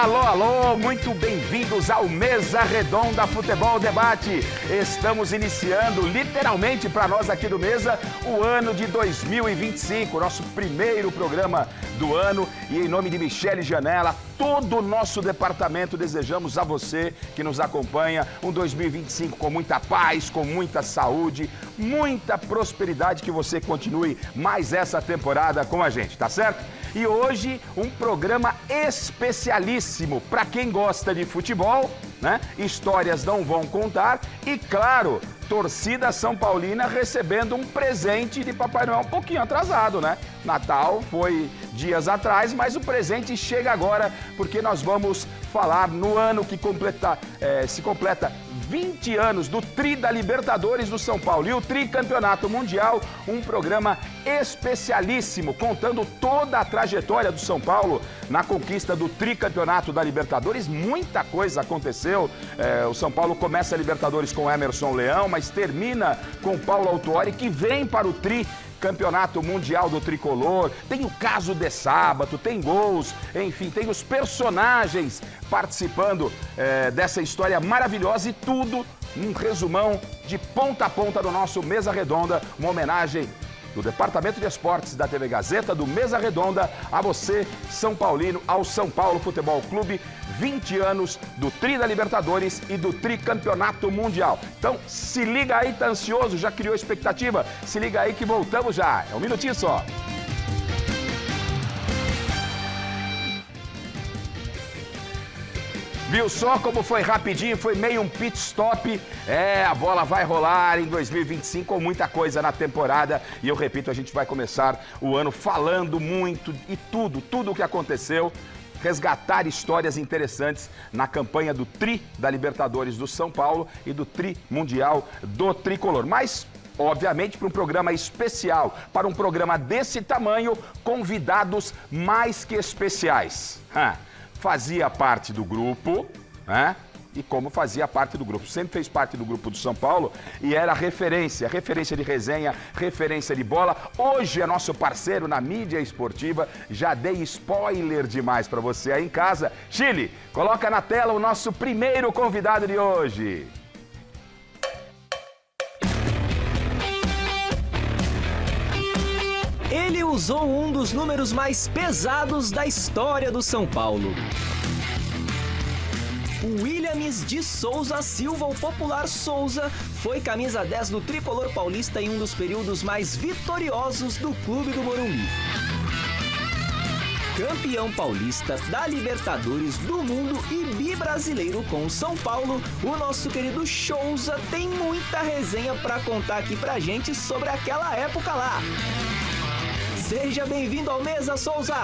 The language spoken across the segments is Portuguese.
Alô, alô, muito bem-vindos ao Mesa Redonda Futebol Debate. Estamos iniciando, literalmente para nós aqui do Mesa, o ano de 2025, nosso primeiro programa do ano. E em nome de Michele Janela, todo o nosso departamento, desejamos a você que nos acompanha um 2025 com muita paz, com muita saúde, muita prosperidade, que você continue mais essa temporada com a gente, tá certo? E hoje um programa especialíssimo para quem gosta de futebol, né? Histórias não vão contar e, claro, torcida São Paulina recebendo um presente de Papai Noel um pouquinho atrasado, né? Natal foi dias atrás, mas o presente chega agora, porque nós vamos falar no ano que se completa 20 anos do Tri da Libertadores do São Paulo e o Tricampeonato Mundial, um programa especialíssimo, contando toda a trajetória do São Paulo na conquista do Tricampeonato da Libertadores. Muita coisa aconteceu, o São Paulo começa a Libertadores com Emerson Leão, mas termina com Paulo Autuori, que vem para o Campeonato Mundial do Tricolor. Tem o caso de sábado, tem gols, enfim, tem os personagens participando dessa história maravilhosa e tudo um resumão de ponta a ponta do nosso Mesa Redonda, uma homenagem do Departamento de Esportes da TV Gazeta, do Mesa Redonda, a você, São Paulino, ao São Paulo Futebol Clube, 20 anos do Tri da Libertadores e do Tricampeonato Mundial. Então, se liga aí, tá ansioso? Já criou expectativa? Se liga aí que voltamos já. É um minutinho só. Viu só como foi rapidinho, foi meio um pit stop. A bola vai rolar em 2025 com muita coisa na temporada. E eu repito, a gente vai começar o ano falando muito e tudo o que aconteceu. Resgatar histórias interessantes na campanha do Tri da Libertadores do São Paulo e do Tri Mundial do Tricolor. Mas, obviamente, para um programa especial, para um programa desse tamanho, convidados mais que especiais. Fazia parte do grupo, né? E como fazia parte do grupo, sempre fez parte do grupo do São Paulo e era referência de resenha, referência de bola. Hoje é nosso parceiro na mídia esportiva, já dei spoiler demais para você aí em casa. Chile, coloca na tela o nosso primeiro convidado de hoje. Ele usou um dos números mais pesados da história do São Paulo. O Williams de Souza Silva, o popular Souza, foi camisa 10 do Tricolor Paulista em um dos períodos mais vitoriosos do Clube do Morumbi. Campeão paulista da Libertadores, do Mundo e bibrasileiro com o São Paulo, o nosso querido Souza tem muita resenha para contar aqui pra gente sobre aquela época lá. Seja bem-vindo ao Mesa, Souza!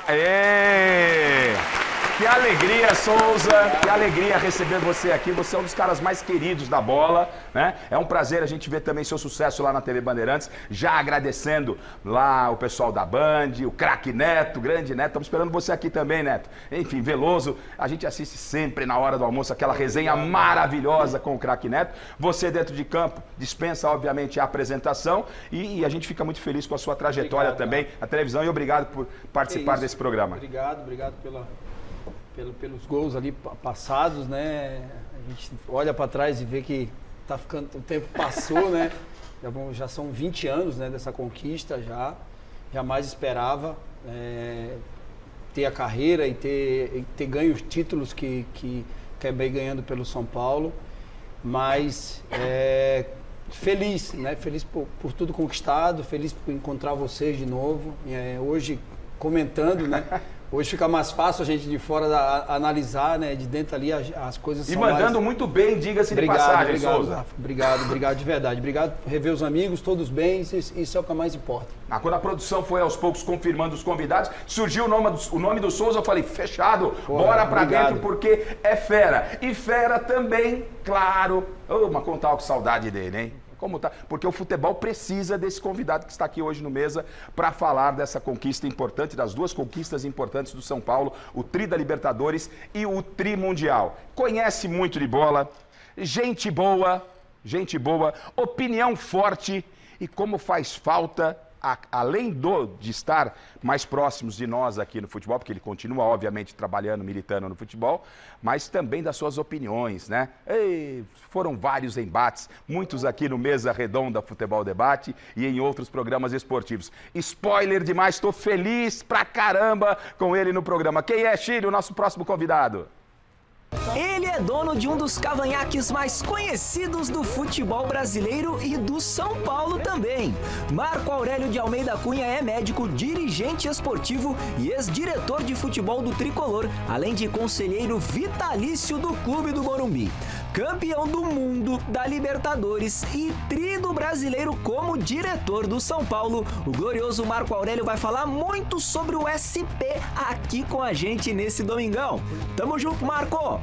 Aê! Que alegria, Souza, que alegria receber você aqui. Você é um dos caras mais queridos da bola, né? É um prazer a gente ver também seu sucesso lá na TV Bandeirantes. Já agradecendo lá o pessoal da Band, o craque Neto, o grande Neto. Estamos esperando você aqui também, Neto. Enfim, Veloso, a gente assiste sempre na hora do almoço aquela resenha maravilhosa com o craque Neto. Você dentro de campo dispensa, obviamente, a apresentação e a gente fica muito feliz com a sua trajetória também na televisão. E obrigado por participar desse programa. Obrigado pelos gols ali passados, né? A gente olha para trás e vê que tá ficando, o tempo passou, né? Já são 20 anos, né, dessa conquista já. Jamais esperava ter a carreira e ter ganho os títulos que acabei ganhando pelo São Paulo. Mas feliz, né? Feliz por tudo conquistado, feliz por encontrar vocês de novo. Hoje comentando, né? Hoje fica mais fácil a gente de fora analisar, né? De dentro ali as coisas são mandando mais... muito bem, diga-se de passagem, Souza. Obrigado de verdade. Obrigado por rever os amigos, todos bem, isso é o que mais importa. Quando a produção foi aos poucos confirmando os convidados, surgiu o nome do Souza, eu falei, fechado, bora pra dentro, porque é fera. E fera também, claro, mas contar com saudade dele, hein? Como tá? Porque o futebol precisa desse convidado que está aqui hoje no Mesa para falar dessa conquista importante, das duas conquistas importantes do São Paulo, o Tri da Libertadores e o Tri Mundial. Conhece muito de bola, gente boa, opinião forte e como faz falta além de estar mais próximos de nós aqui no futebol, porque ele continua, obviamente, trabalhando, militando no futebol, mas também das suas opiniões, né? Foram vários embates, muitos aqui no Mesa Redonda Futebol Debate e em outros programas esportivos. Spoiler demais, estou feliz pra caramba com ele no programa. Quem é, Chile, o nosso próximo convidado? Ele é dono de um dos cavanhaques mais conhecidos do futebol brasileiro e do São Paulo também. Marco Aurélio de Almeida Cunha é médico, dirigente esportivo e ex-diretor de futebol do Tricolor, além de conselheiro vitalício do Clube do Morumbi. Campeão do mundo, da Libertadores e tri do brasileiro como diretor do São Paulo, o glorioso Marco Aurélio vai falar muito sobre o SP aqui com a gente nesse domingão. Tamo junto, Marco!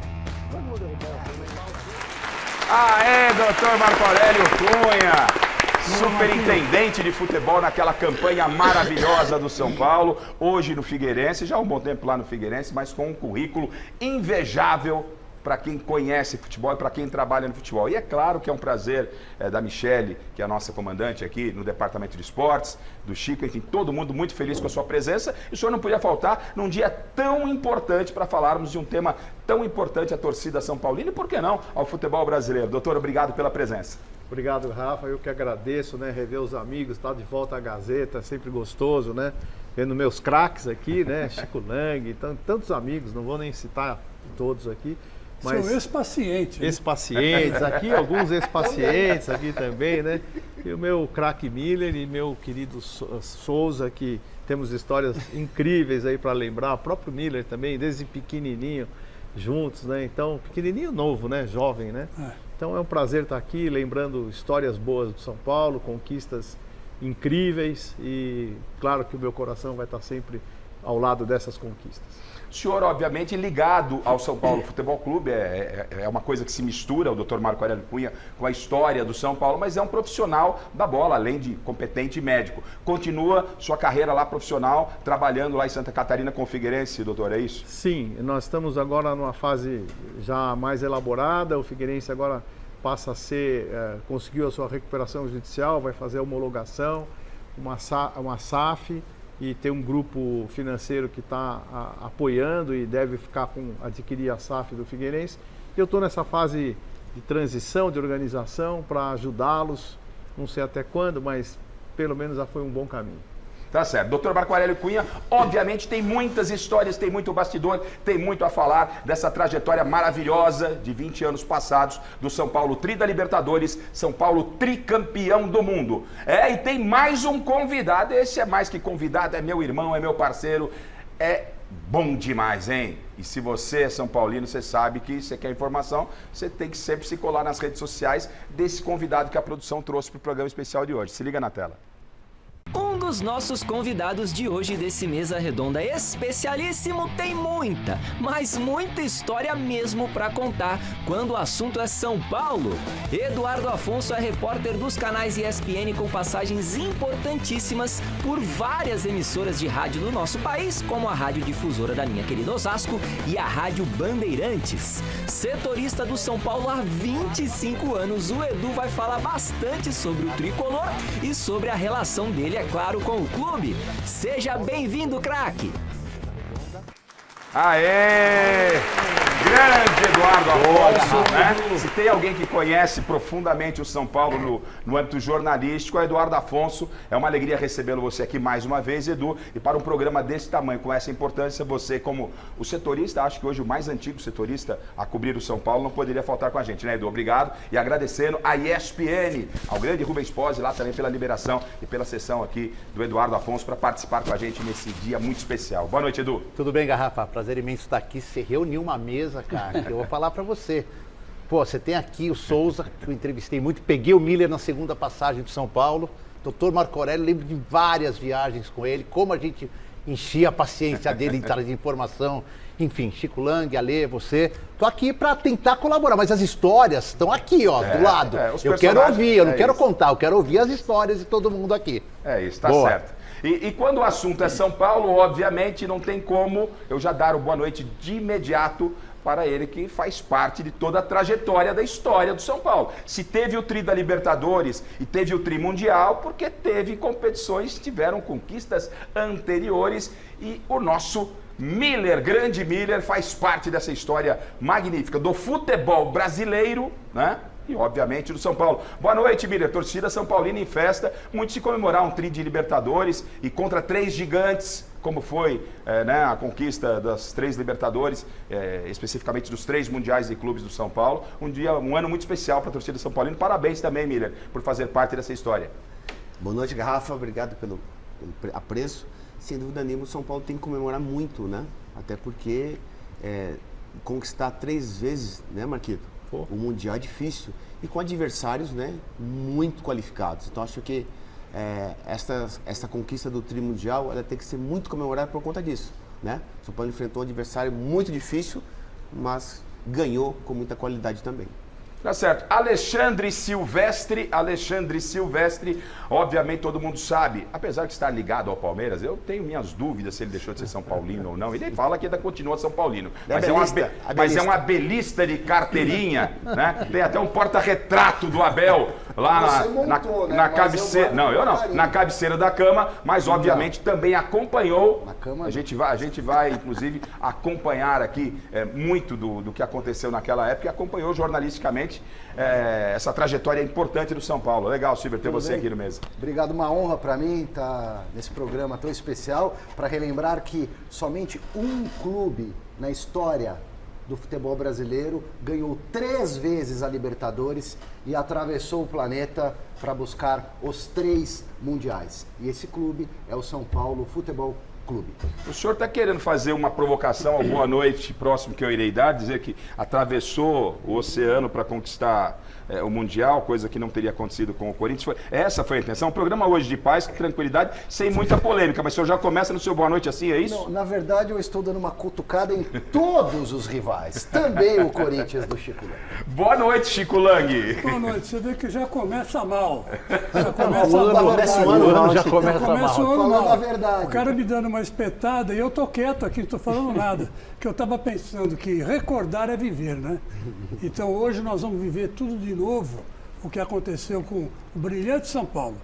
Aê, doutor Marco Aurélio Cunha, superintendente de futebol naquela campanha maravilhosa do São Paulo, hoje no Figueirense, já há um bom tempo lá no Figueirense, mas com um currículo invejável para quem conhece futebol e para quem trabalha no futebol. E é claro que é um prazer da Michele, que é a nossa comandante aqui no Departamento de Esportes, do Chico, enfim, todo mundo muito feliz com a sua presença. E o senhor não podia faltar num dia tão importante para falarmos de um tema tão importante à torcida São Paulina e, por que não, ao futebol brasileiro. Doutor, obrigado pela presença. Obrigado, Rafa. Eu que agradeço, né? Rever os amigos, estar de volta à Gazeta, sempre gostoso, né? Vendo meus craques aqui, né? Chico Lang, tantos amigos, não vou nem citar todos aqui. Mas são ex-pacientes. Ex-pacientes, aqui alguns ex-pacientes aqui também, né? E o meu craque Miller e meu querido Souza, que temos histórias incríveis aí para lembrar. O próprio Miller também, desde pequenininho, juntos, né? Então, pequenininho novo, né? Jovem, né? Então é um prazer estar aqui, lembrando histórias boas do São Paulo, conquistas incríveis e claro que o meu coração vai estar sempre ao lado dessas conquistas. O senhor, obviamente, ligado ao São Paulo Futebol Clube, é uma coisa que se mistura, o doutor Marco Aurélio Cunha, com a história do São Paulo, mas é um profissional da bola, além de competente médico. Continua sua carreira lá profissional, trabalhando lá em Santa Catarina com o Figueirense, doutor, é isso? Sim, nós estamos agora numa fase já mais elaborada, o Figueirense agora passa a ser, conseguiu a sua recuperação judicial, vai fazer a homologação, uma SAF, e tem um grupo financeiro que está apoiando e deve adquirir a SAF do Figueirense. Eu estou nessa fase de transição, de organização, para ajudá-los, não sei até quando, mas pelo menos já foi um bom caminho. Tá certo. Doutor Marco Aurélio Cunha, obviamente tem muitas histórias, tem muito bastidor, tem muito a falar dessa trajetória maravilhosa de 20 anos passados do São Paulo tri da Libertadores, São Paulo tricampeão do mundo. E tem mais um convidado, esse é mais que convidado, é meu irmão, é meu parceiro, é bom demais, hein? E se você é São Paulino, você sabe que você quer informação, você tem que sempre se colar nas redes sociais desse convidado que a produção trouxe para o programa especial de hoje. Se liga na tela. Um dos nossos convidados de hoje desse Mesa Redonda especialíssimo tem muita, mas muita história mesmo para contar quando o assunto é São Paulo. Eduardo Afonso é repórter dos canais ESPN com passagens importantíssimas por várias emissoras de rádio do nosso país, como a Rádio Difusora da minha querida Osasco e a Rádio Bandeirantes. Setorista do São Paulo há 25 anos, o Edu vai falar bastante sobre o tricolor e sobre a relação dele, é claro, com o clube. Seja bem-vindo, craque! Aê! Grande Eduardo Afonso, né? Se tem alguém que conhece profundamente o São Paulo no âmbito jornalístico, é o Eduardo Afonso. É uma alegria recebê-lo você aqui mais uma vez, Edu. E para um programa desse tamanho, com essa importância, você como o setorista, acho que hoje o mais antigo setorista a cobrir o São Paulo, não poderia faltar com a gente, né, Edu? Obrigado. E agradecendo a ESPN, ao grande Rubens Pozzi, lá também pela liberação e pela sessão aqui do Eduardo Afonso para participar com a gente nesse dia muito especial. Boa noite, Edu. Tudo bem, Garrafa? Prazer imenso estar aqui. Você reuniu uma mesa, cara, que eu vou falar pra você. Pô, você tem aqui o Souza, que eu entrevistei muito, peguei o Miller na segunda passagem do São Paulo, Dr. Marco Aurélio, lembro de várias viagens com ele, como a gente enchia a paciência dele em trazer informação, enfim, Chico Lang, Alê, você. Tô aqui pra tentar colaborar, mas as histórias estão aqui, ó, do lado. Eu quero ouvir, eu não quero contar, eu quero ouvir as histórias de todo mundo aqui. É isso, tá certo. E quando o assunto é São Paulo, obviamente não tem como eu já dar o boa noite de imediato para ele que faz parte de toda a trajetória da história do São Paulo. Se teve o tri da Libertadores e teve o tri mundial, porque teve competições, tiveram conquistas anteriores e o nosso Miller, grande Miller, faz parte dessa história magnífica do futebol brasileiro, né? E, obviamente, do São Paulo. Boa noite, Miller. Torcida São Paulina em festa. Muito se comemorar um tri de Libertadores e contra 3 gigantes, como foi né, a conquista das 3 Libertadores, especificamente dos 3 mundiais de clubes do São Paulo. Um ano muito especial para a torcida São Paulina. Parabéns também, Miller, por fazer parte dessa história. Boa noite, Garrafa. Obrigado pelo apreço. Sem dúvida nenhuma, o São Paulo tem que comemorar muito, né? Até porque conquistar 3 vezes, né, Marquito? O Mundial é difícil e com adversários, né, muito qualificados. Então acho que essa conquista do tri mundial ela tem que ser muito comemorada por conta disso, né? O São Paulo enfrentou um adversário muito difícil, mas ganhou com muita qualidade também. Tá certo. Alexandre Silvestre, obviamente todo mundo sabe, apesar de estar ligado ao Palmeiras, eu tenho minhas dúvidas se ele deixou de ser São Paulino ou não. Ele fala que ainda continua São Paulino. Mas é um abelista de carteirinha, né? Tem até um porta-retrato do Abel lá na cabeceira. Não, eu não. Na cabeceira da cama, mas obviamente também acompanhou. Na cama, a gente vai, inclusive, acompanhar aqui muito do que aconteceu naquela época e acompanhou jornalisticamente essa trajetória importante do São Paulo. Legal, Silvio, ter você aqui no mesa. Obrigado, uma honra para mim estar nesse programa tão especial, para relembrar que somente um clube na história do futebol brasileiro ganhou 3 vezes a Libertadores e atravessou o planeta para buscar os 3 mundiais. E esse clube é o São Paulo Futebol Clube. O senhor está querendo fazer uma provocação ao Boa Noite próximo que eu irei dar, dizer que atravessou o oceano para conquistar o Mundial, coisa que não teria acontecido com o Corinthians. Essa foi a intenção. Um programa hoje de paz, tranquilidade, sem muita polêmica, mas o senhor já começa no seu Boa Noite assim, é isso? Não, na verdade, eu estou dando uma cutucada em todos os rivais, também o Corinthians do Chico Lang. Boa noite, Chico Lang. Boa noite, você vê que já começa mal. Já começa o ano já começa mal. Falando a verdade. O cara me dando uma espetada e eu tô quieto aqui, não estou falando nada. Que eu estava pensando que recordar é viver, né? Então hoje nós vamos viver tudo de novo, o que aconteceu com o brilhante São Paulo.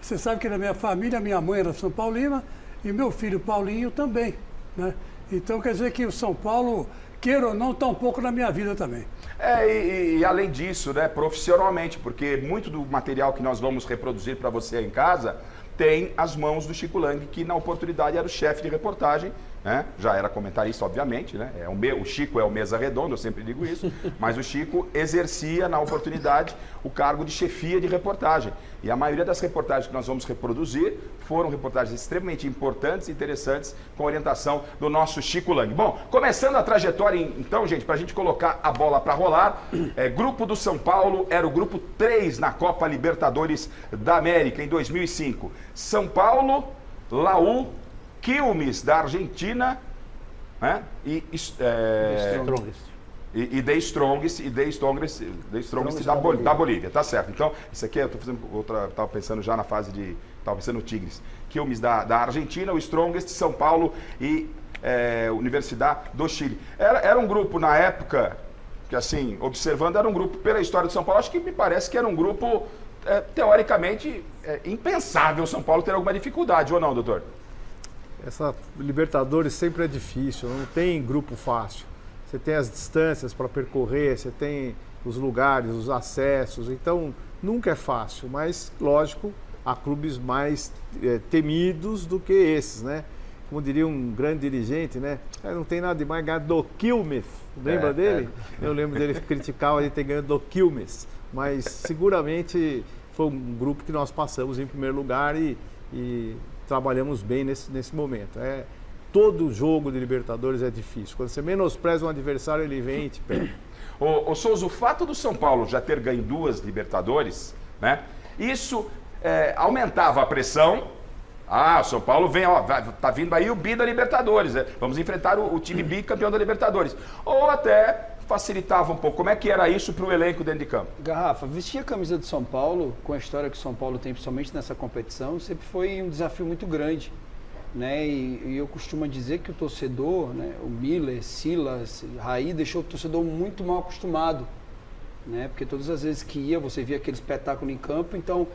Você sabe que na minha família, minha mãe era São Paulina e meu filho Paulinho também, né? Então quer dizer que o São Paulo, queira ou não, está um pouco na minha vida também. E além disso, né, profissionalmente, porque muito do material que nós vamos reproduzir para você aí em casa tem as mãos do Chico Lang, que na oportunidade era o chefe de reportagem, né? Já era comentarista, obviamente, né? O Chico é o Mesa Redonda, eu sempre digo isso, mas o Chico exercia na oportunidade o cargo de chefia de reportagem. E a maioria das reportagens que nós vamos reproduzir foram reportagens extremamente importantes e interessantes com a orientação do nosso Chico Lang. Bom, começando a trajetória então, gente, para a gente colocar a bola para rolar, grupo do São Paulo era o grupo 3 na Copa Libertadores da América em 2005. São Paulo, Laú, Quilmes da Argentina, né? E The Strongest da Bolívia, tá certo. Então, isso aqui eu tô fazendo tava pensando já na fase de, tava pensando no Tigres. Quilmes da Argentina, o Strongest de São Paulo e Universidade do Chile. Era um grupo na época que, assim, observando, era um grupo pela história de São Paulo, acho que me parece que era um grupo teoricamente impensável o São Paulo ter alguma dificuldade, ou não, doutor? Essa Libertadores sempre é difícil, não tem grupo fácil. Você tem as distâncias para percorrer, você tem os lugares, os acessos, então nunca é fácil, mas lógico, há clubes mais temidos do que esses, né? Como diria um grande dirigente, né? Não tem nada de mais ganhar do Quilmes, lembra dele? Eu lembro dele criticar ele ter ganho do Quilmes, mas seguramente foi um grupo que nós passamos em primeiro lugar e trabalhamos bem nesse momento. Todo jogo de Libertadores é difícil. Quando você menospreza um adversário, ele vem e te pega. Ô Souza, o fato do São Paulo já ter ganho 2 Libertadores, né? Isso aumentava a pressão. O São Paulo vem, tá vindo aí o bi da Libertadores, vamos enfrentar o time bicampeão da Libertadores. Ou até facilitava um pouco. Como é que era isso para o elenco dentro de campo? Garrafa, vestir a camisa do São Paulo, com a história que o São Paulo tem, principalmente nessa competição, sempre foi um desafio muito grande. né? E eu costumo dizer que o torcedor, né? O Miller, Silas, Raí, deixou o torcedor muito mal acostumado, né? Porque todas as vezes que ia, você via aquele espetáculo em campo. Então,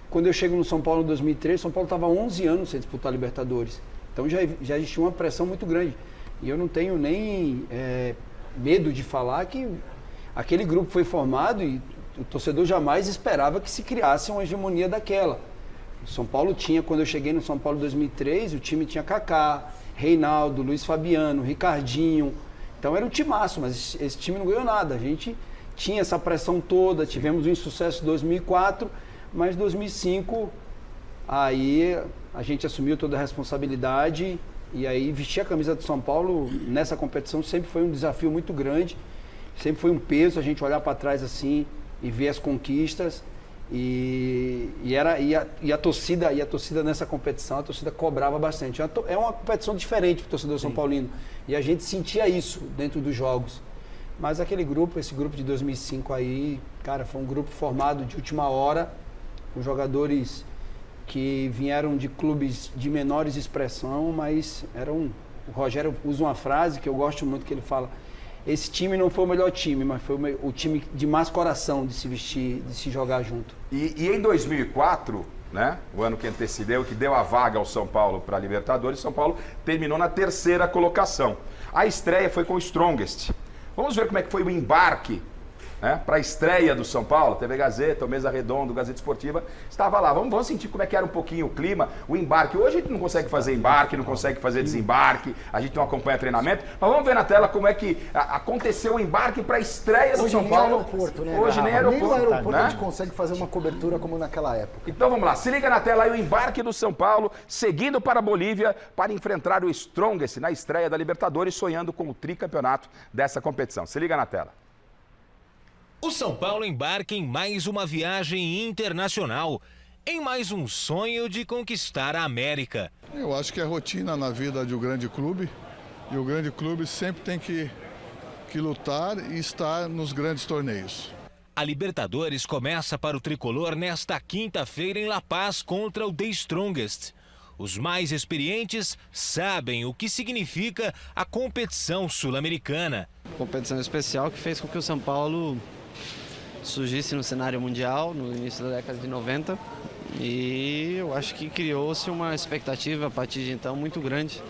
quando eu chego no São Paulo em 2003, São Paulo estava 11 anos sem disputar a Libertadores. Então já existia uma pressão muito grande. E eu não tenho nem medo de falar que aquele grupo foi formado e o torcedor jamais esperava que se criasse uma hegemonia daquela. O São Paulo tinha, quando eu cheguei no São Paulo em 2003, o time tinha Kaká, Reinaldo, Luiz Fabiano, Ricardinho. Então era um timaço, mas esse time não ganhou nada. A gente tinha essa pressão toda, tivemos um insucesso em 2004, mas em 2005, aí a gente assumiu toda a responsabilidade e aí vestir a camisa do São Paulo nessa competição sempre foi um desafio muito grande, sempre foi um peso a gente olhar para trás assim e ver as conquistas e a torcida nessa competição, a torcida cobrava bastante. É uma competição diferente para o torcedor São Paulino e a gente sentia isso dentro dos jogos. Mas esse grupo de 2005 aí, cara, foi um grupo formado de última hora, com jogadores que vieram de clubes de menores expressão, mas o Rogério usa uma frase que eu gosto muito, que ele fala: esse time não foi o melhor time, mas foi o time de mais coração de se vestir, de se jogar junto. E em 2004, né, o ano que antecedeu, que deu a vaga ao São Paulo para a Libertadores, São Paulo terminou na 3ª colocação. A estreia foi com o Strongest. Vamos ver como é que foi o embarque, né, para a estreia do São Paulo. TV Gazeta, o Mesa Redondo, Gazeta Esportiva, estava lá. Vamos sentir como é que era um pouquinho o clima, o embarque. Hoje a gente não consegue fazer embarque, não consegue fazer desembarque, a gente não acompanha treinamento, mas vamos ver na tela como é que aconteceu o embarque para a estreia do São Paulo. Aeroporto, né? Hoje nem aeroporto, nem no aeroporto, né? a gente consegue fazer uma cobertura como naquela época. Então vamos lá, se liga na tela aí o embarque do São Paulo, seguindo para a Bolívia para enfrentar o Strongest na estreia da Libertadores, sonhando com o tricampeonato dessa competição. Se liga na tela. O São Paulo embarca em mais uma viagem internacional, em mais um sonho de conquistar a América. Eu acho que é rotina na vida de um grande clube, e o grande clube sempre tem que lutar e estar nos grandes torneios. A Libertadores começa para o tricolor nesta quinta-feira em La Paz contra o The Strongest. Os mais experientes sabem o que significa a competição sul-americana. Competição especial que fez com que o São Paulo surgisse no cenário mundial no início da década de 90 e eu acho que criou-se uma expectativa a partir de então muito grande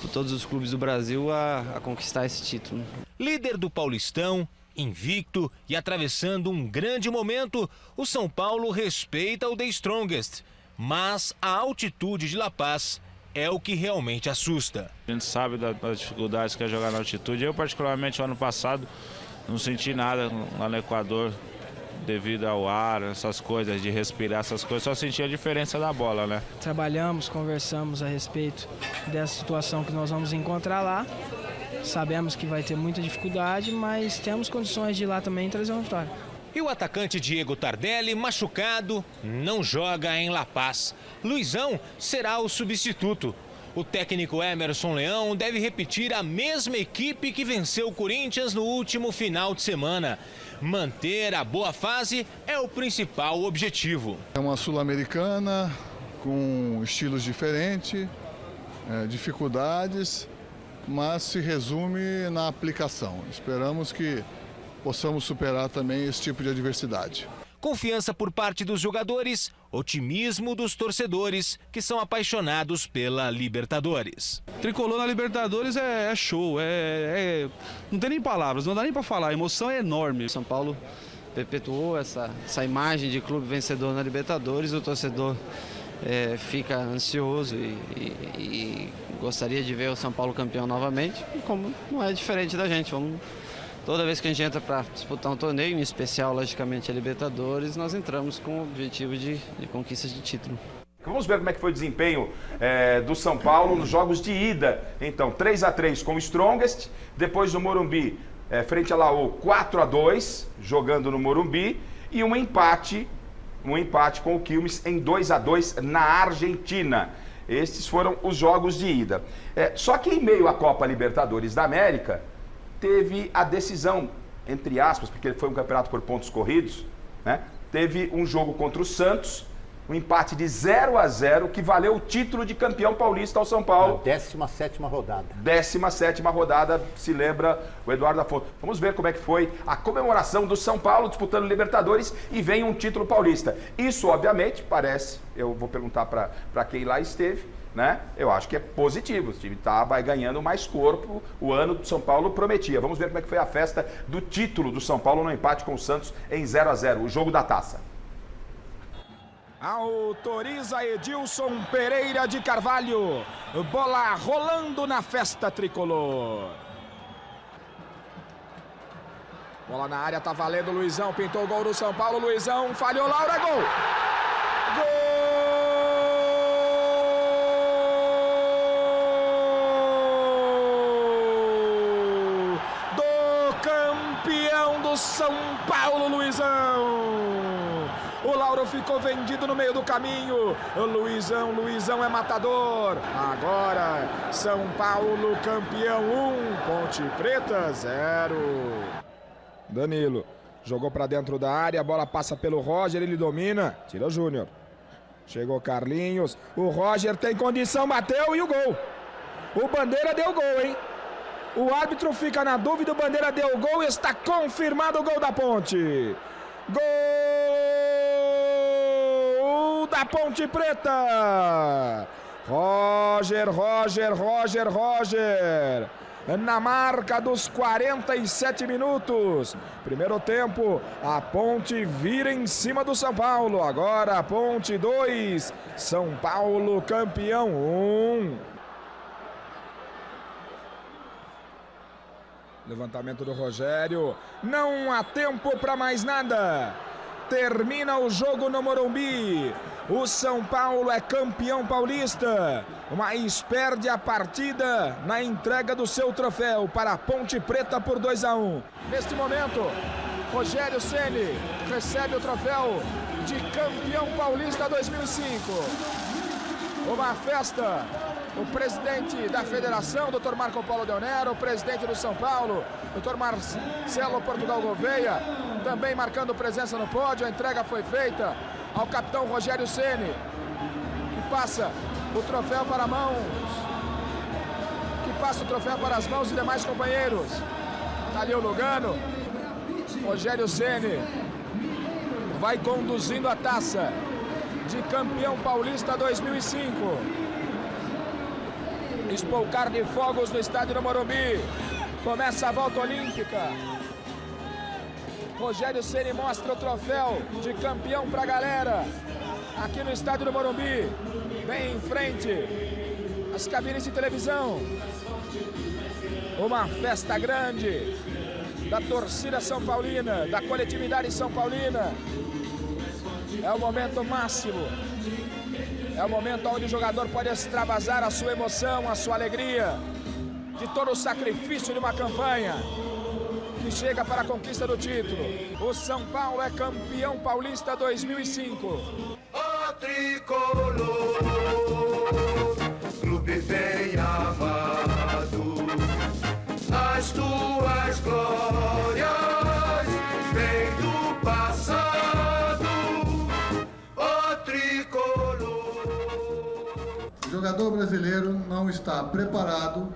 por todos os clubes do Brasil a conquistar esse título. Líder do Paulistão, invicto e atravessando um grande momento, o São Paulo respeita o The Strongest, mas a altitude de La Paz é o que realmente assusta. A gente sabe das dificuldades que é jogar na altitude. Eu, particularmente, no ano passado, não senti nada lá no Equador devido ao ar, essas coisas, de respirar essas coisas. Só senti a diferença da bola, né? Trabalhamos, conversamos a respeito dessa situação que nós vamos encontrar lá. Sabemos que vai ter muita dificuldade, mas temos condições de ir lá também trazer uma vitória. E o atacante Diego Tardelli, machucado, não joga em La Paz. Luizão será o substituto. O técnico Emerson Leão deve repetir a mesma equipe que venceu o Corinthians no último final de semana. Manter a boa fase é o principal objetivo. É uma sul-americana com estilos diferentes, dificuldades, mas se resume na aplicação. Esperamos que possamos superar também esse tipo de adversidade. Confiança por parte dos jogadores, otimismo dos torcedores, que são apaixonados pela Libertadores. Tricolor na Libertadores é show, não tem nem palavras, não dá nem para falar, a emoção é enorme. São Paulo perpetuou essa imagem de clube vencedor na Libertadores, o torcedor fica ansioso e gostaria de ver o São Paulo campeão novamente, como não é diferente da gente. Toda vez que a gente entra para disputar um torneio, em especial, logicamente, a Libertadores, nós entramos com o objetivo de conquista de título. Vamos ver como é que foi o desempenho do São Paulo nos jogos de ida. Então, 3-3 com o Strongest, depois no Morumbi, frente a Laú, 4-2, jogando no Morumbi, e um empate com o Quilmes em 2-2 na Argentina. Estes foram os jogos de ida. Só que em meio à Copa Libertadores da América, teve a decisão, entre aspas, porque foi um campeonato por pontos corridos, né? Teve um jogo contra o Santos, Um empate de 0-0 que valeu o título de campeão paulista ao São Paulo. 17ª rodada. 17ª rodada, se lembra o Eduardo Afonso. Vamos ver como é que foi a comemoração do São Paulo disputando Libertadores e vem um título paulista. Isso, obviamente, parece, eu vou perguntar para quem lá esteve, né? Eu acho que é positivo, o time vai ganhando mais corpo, o ano do São Paulo prometia. Vamos ver como é que foi a festa do título do São Paulo no empate com o Santos em 0-0, o jogo da taça. Autoriza Edilson Pereira de Carvalho. Bola rolando na festa tricolor. Bola na área, tá valendo. Luizão pintou o gol do São Paulo. Luizão falhou, Laura, gol! Gol! Do campeão do São Paulo, Luizão! O Lauro ficou vendido no meio do caminho. O Luizão é matador. Agora, São Paulo campeão 1, Ponte Preta 0. Danilo jogou para dentro da área, a bola passa pelo Roger, ele domina. Tira o Júnior. Chegou Carlinhos. O Roger tem condição, bateu e o gol. O Bandeira deu gol, hein? O árbitro fica na dúvida, o Bandeira deu gol e está confirmado o gol da Ponte. Gol da Ponte Preta. Roger. Na marca dos 47 minutos. Primeiro tempo, a Ponte vira em cima do São Paulo. Agora a Ponte 2, São Paulo campeão 1. Levantamento do Rogério. Não há tempo para mais nada. Termina o jogo no Morumbi. O São Paulo é campeão paulista, mas perde a partida na entrega do seu troféu para a Ponte Preta por 2-1. Neste momento, Rogério Ceni recebe o troféu de campeão paulista 2005. Uma festa. O presidente da federação, Dr. Marco Polo Del Nero, o presidente do São Paulo, Dr. Marcelo Portugal Gouveia, também marcando presença no pódio. A entrega foi feita ao capitão Rogério Ceni, que passa o troféu para as mãos de demais companheiros. Está ali o Lugano. Rogério Ceni vai conduzindo a taça de campeão paulista 2005. Espolcar de fogos no estádio do Morumbi. Começa a volta olímpica. Rogério Ceni mostra o troféu de campeão para a galera. Aqui no estádio do Morumbi. Bem em frente as cabines de televisão. Uma festa grande da torcida São Paulina, da coletividade São Paulina. É o momento máximo. É o momento onde o jogador pode extravasar a sua emoção, a sua alegria, de todo o sacrifício de uma campanha que chega para a conquista do título. O São Paulo é campeão paulista 2005. O tricolor, clube bem amado, as tuas glórias vêm do passado. O tricolor. O jogador brasileiro não está preparado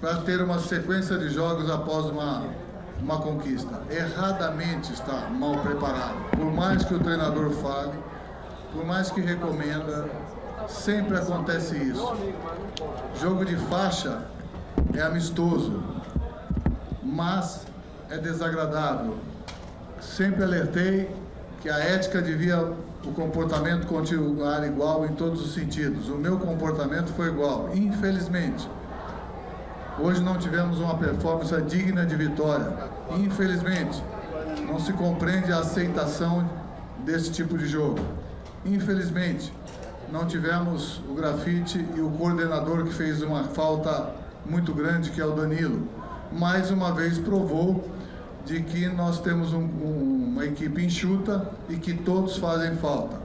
para ter uma sequência de jogos após uma conquista. Erradamente está mal preparado. Por mais que o treinador fale, por mais que recomenda, sempre acontece isso. Jogo de faixa é amistoso, mas é desagradável. Sempre alertei que a ética devia o comportamento continuar igual em todos os sentidos. O meu comportamento foi igual, infelizmente. Hoje não tivemos uma performance digna de vitória. Infelizmente, não se compreende a aceitação desse tipo de jogo. Infelizmente, não tivemos o grafite e o coordenador que fez uma falta muito grande, que é o Danilo. Mais uma vez provou de que nós temos uma equipe enxuta e que todos fazem falta.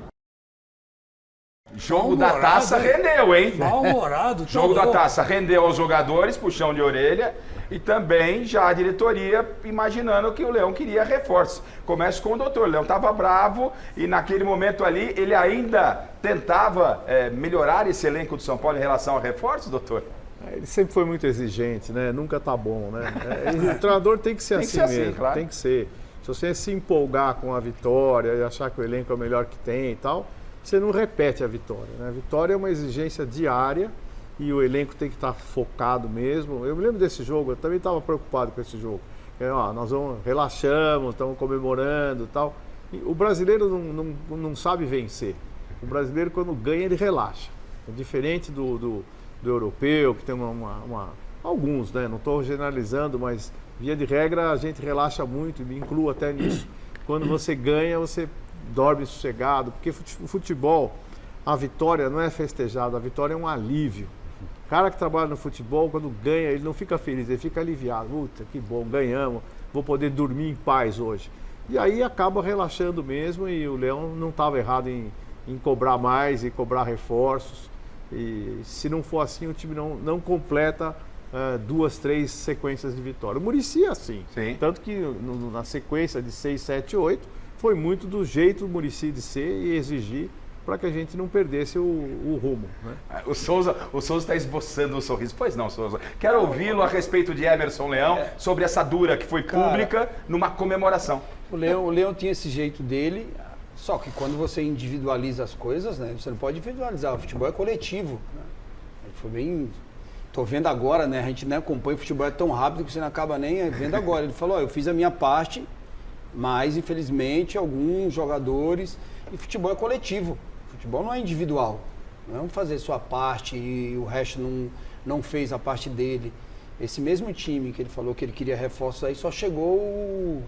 Jogo da taça rendeu, hein? Mal-humorado. Jogo da taça rendeu aos jogadores, puxão de orelha, e também já a diretoria imaginando que o Leão queria reforços. Começa com o doutor. O Leão estava bravo e naquele momento ali ele ainda tentava melhorar esse elenco do São Paulo em relação a reforços, doutor? Ele sempre foi muito exigente, né? Nunca tá bom, né? O treinador tem que ser assim mesmo, claro. Tem que ser. Se você se empolgar com a vitória e achar que o elenco é o melhor que tem e tal, você não repete a vitória, né? A vitória é uma exigência diária e o elenco tem que estar focado mesmo. Eu me lembro desse jogo, eu também estava preocupado com esse jogo. Nós relaxamos, estamos comemorando e tal. E o brasileiro não sabe vencer. O brasileiro, quando ganha, ele relaxa. É diferente do europeu, que tem alguns, né? Não estou generalizando, mas via de regra a gente relaxa muito, e me incluo até nisso. Quando você ganha, você dorme sossegado, porque o futebol, a vitória não é festejada, a vitória é um alívio. O cara que trabalha no futebol, quando ganha, ele não fica feliz, ele fica aliviado. Puta, que bom, ganhamos, vou poder dormir em paz hoje. E aí acaba relaxando mesmo, e o Leão não estava errado em cobrar mais e cobrar reforços. E se não for assim, o time não completa 2, 3 sequências de vitória. O Muricy é assim. Sim. Tanto que na sequência de 6, 7, 8, foi muito do jeito do Muricy de ser e exigir para que a gente não perdesse o rumo. Né? O Souza está esboçando um sorriso. Pois não, Souza. Quero ouvi-lo a respeito de Emerson Leão, sobre essa dura que foi pública numa comemoração. O Leão tinha esse jeito dele, só que quando você individualiza as coisas, né, você não pode individualizar. O futebol é coletivo. Né? Foi bem... Estou vendo agora, né? A gente não acompanha o futebol tão rápido que você não acaba nem vendo agora. Ele falou, eu fiz a minha parte, mas infelizmente alguns jogadores... E futebol é coletivo. Futebol não é individual. Não é fazer sua parte e o resto não fez a parte dele. Esse mesmo time que ele falou que ele queria reforços aí, só chegou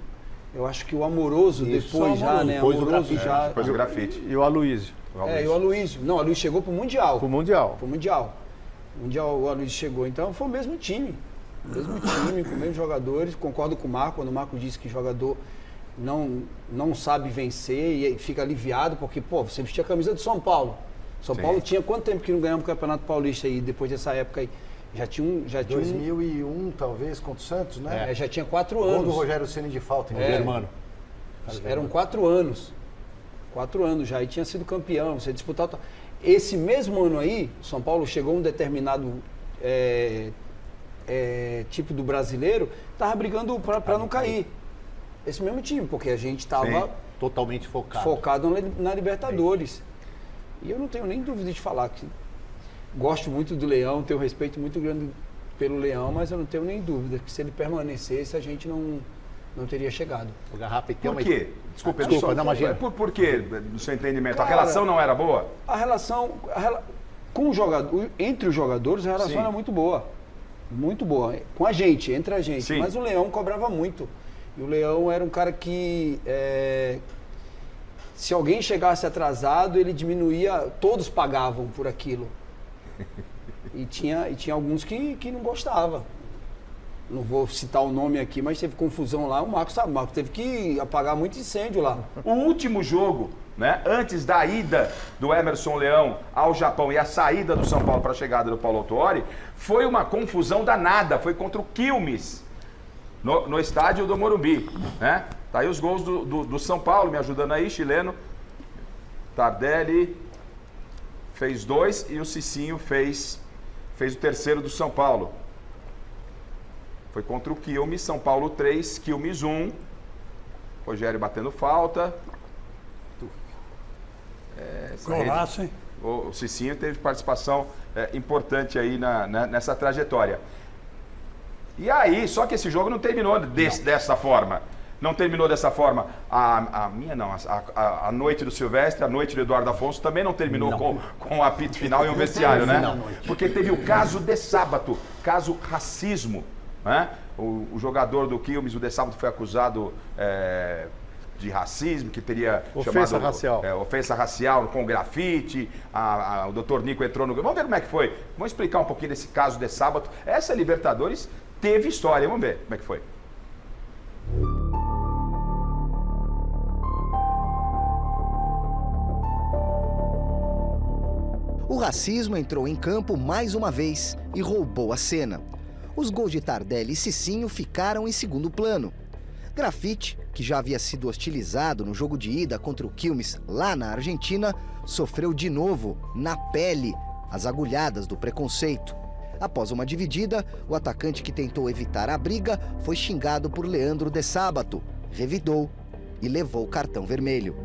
eu acho que o Amoroso. Isso, depois já, né? Depois o Grafite. E o Aloysio. E o Aloysio. Não, o Aloysio chegou pro Mundial. Pro Mundial. O Aloysio chegou. Então foi o mesmo time. Com os mesmos jogadores. Concordo com o Marco, quando o Marco disse que jogador não sabe vencer e fica aliviado, porque, você vestia a camisa do São Paulo. São Paulo tinha quanto tempo que não ganhava o Campeonato Paulista aí, depois dessa época aí? Já tinha 2001, talvez, contra o Santos, né? Já tinha 4 anos. Gol do Rogério Ceni de falta, Germano. Eram 4 anos. 4 anos já, e tinha sido campeão, você disputar... Esse mesmo ano aí, o São Paulo chegou a um determinado tipo do brasileiro, estava brigando para não cair. Esse mesmo time, porque a gente estava totalmente focado na Libertadores. E eu não tenho nem dúvida de falar que gosto muito do Leão, tenho um respeito muito grande pelo Leão, mas eu não tenho nem dúvida que se ele permanecesse, a gente não teria chegado. O Garrafa tem Por quê? Desculpa, não imagina. Por quê, no seu entendimento? Cara, a relação não era boa? A relação com o jogador, entre os jogadores, a relação era muito boa. Muito boa. Com a gente, entre a gente. Sim. Mas o Leão cobrava muito. E o Leão era um cara que, se alguém chegasse atrasado, ele diminuía, todos pagavam por aquilo. E tinha alguns que não gostavam. Não vou citar o nome aqui, mas teve confusão lá, o Marcos sabe, o Marcos teve que apagar muito incêndio lá. O último jogo, né, antes da ida do Emerson Leão ao Japão e a saída do São Paulo para a chegada do Paulo Autuori, foi uma confusão danada, foi contra o Quilmes. No estádio do Morumbi, né? Tá aí os gols do São Paulo, me ajudando aí, chileno. Tardelli fez 2 e o Cicinho fez o terceiro do São Paulo. Foi contra o Quilmes, São Paulo 3, Quilmes 1. Rogério batendo falta. Golaço, hein? O Cicinho teve participação importante aí nessa trajetória. E aí, só que esse jogo não terminou dessa forma. Não terminou dessa forma. A noite do Silvestre, a noite do Eduardo Afonso também não terminou com o apito final e um vestiário, né? Porque teve o caso de sábado, caso racismo. Né? O jogador do Quilmes, o de sábado, foi acusado de racismo, que teria ofensa racial. Ofensa racial com grafite. O doutor Nico entrou no... Vamos ver como é que foi. Vamos explicar um pouquinho desse caso de sábado. Essa Libertadores teve história. Vamos ver como é que foi. O racismo entrou em campo mais uma vez e roubou a cena. Os gols de Tardelli e Cicinho ficaram em segundo plano. Grafite, que já havia sido hostilizado no jogo de ida contra o Quilmes lá na Argentina, sofreu de novo, na pele, as agulhadas do preconceito. Após uma dividida, o atacante que tentou evitar a briga foi xingado por Leandro de Sábato, revidou e levou cartão vermelho.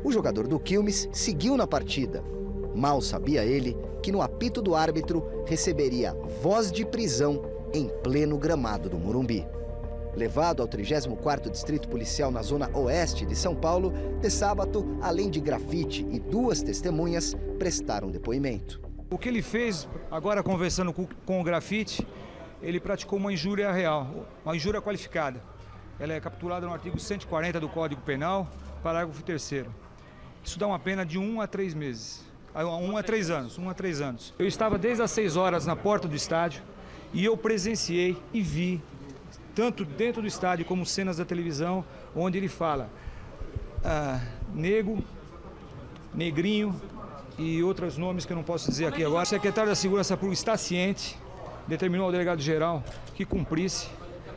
O jogador do Quilmes seguiu na partida. Mal sabia ele que no apito do árbitro receberia voz de prisão em pleno gramado do Morumbi. Levado ao 34º Distrito Policial na zona oeste de São Paulo, de Sábato, além de Grafite e 2 testemunhas, prestaram depoimento. O que ele fez, agora conversando com o Grafite, ele praticou uma injúria real, uma injúria qualificada. Ela é capturada no artigo 140 do Código Penal, parágrafo 3º. Isso dá uma pena de 1 a 3 meses, 1 a 3 anos. Eu estava desde as 6 horas na porta do estádio e eu presenciei e vi, tanto dentro do estádio como cenas da televisão, onde ele fala nego, negrinho, e outros nomes que eu não posso dizer aqui agora. O secretário da Segurança Pública está ciente, determinou ao delegado-geral que cumprisse.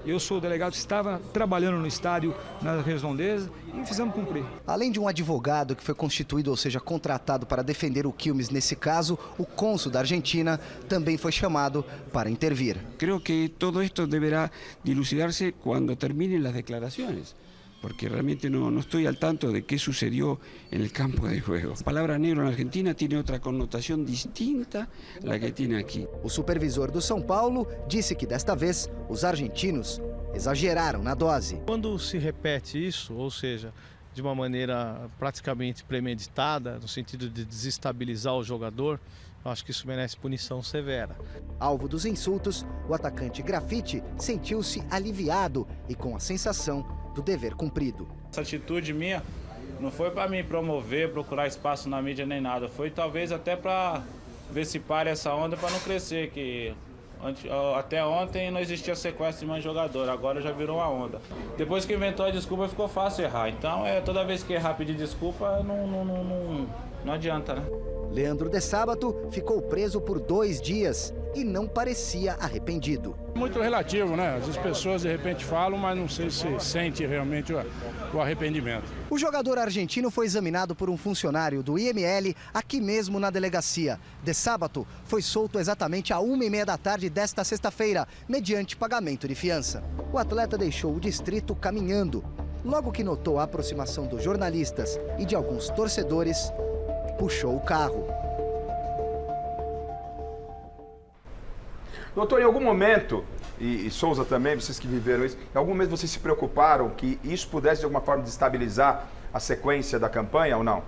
Eu sou o delegado que estava trabalhando no estádio na Redondeza e fizemos cumprir. Além de um advogado que foi constituído, ou seja, contratado para defender o Quilmes nesse caso, o cônsul da Argentina também foi chamado para intervir. Creo que todo esto deberá dilucidarse quando terminem as declarações. Porque realmente no estoy al tanto de qué sucedió en el campo de juego. La palabra negro en Argentina tiene otra connotación distinta a la que tiene aquí. O supervisor do São Paulo disse que desta vez os argentinos exageraram na dose. Quando se repete isso, ou seja, de uma maneira praticamente premeditada, no sentido de desestabilizar o jogador, eu acho que isso merece punição severa. Alvo dos insultos, o atacante Grafite sentiu-se aliviado e com a sensação do dever cumprido. Essa atitude minha não foi para me promover, procurar espaço na mídia nem nada. Foi talvez até para ver se para essa onda para não crescer, que até ontem não existia sequestro de mais jogador, agora já virou uma onda. Depois que inventou a desculpa ficou fácil errar. Então toda vez que errar pedir desculpa não adianta, né? Leandro de Sábato ficou preso por 2 dias e não parecia arrependido. Muito relativo, né? As pessoas de repente falam, mas não sei se sente realmente o arrependimento. O jogador argentino foi examinado por um funcionário do IML aqui mesmo na delegacia. De Sábato foi solto exatamente às 1h30 da tarde desta sexta-feira, mediante pagamento de fiança. O atleta deixou o distrito caminhando. Logo que notou a aproximação dos jornalistas e de alguns torcedores, puxou o carro. Doutor, em algum momento, e Souza também, vocês que viveram isso, em algum momento vocês se preocuparam que isso pudesse de alguma forma destabilizar a sequência da campanha ou não?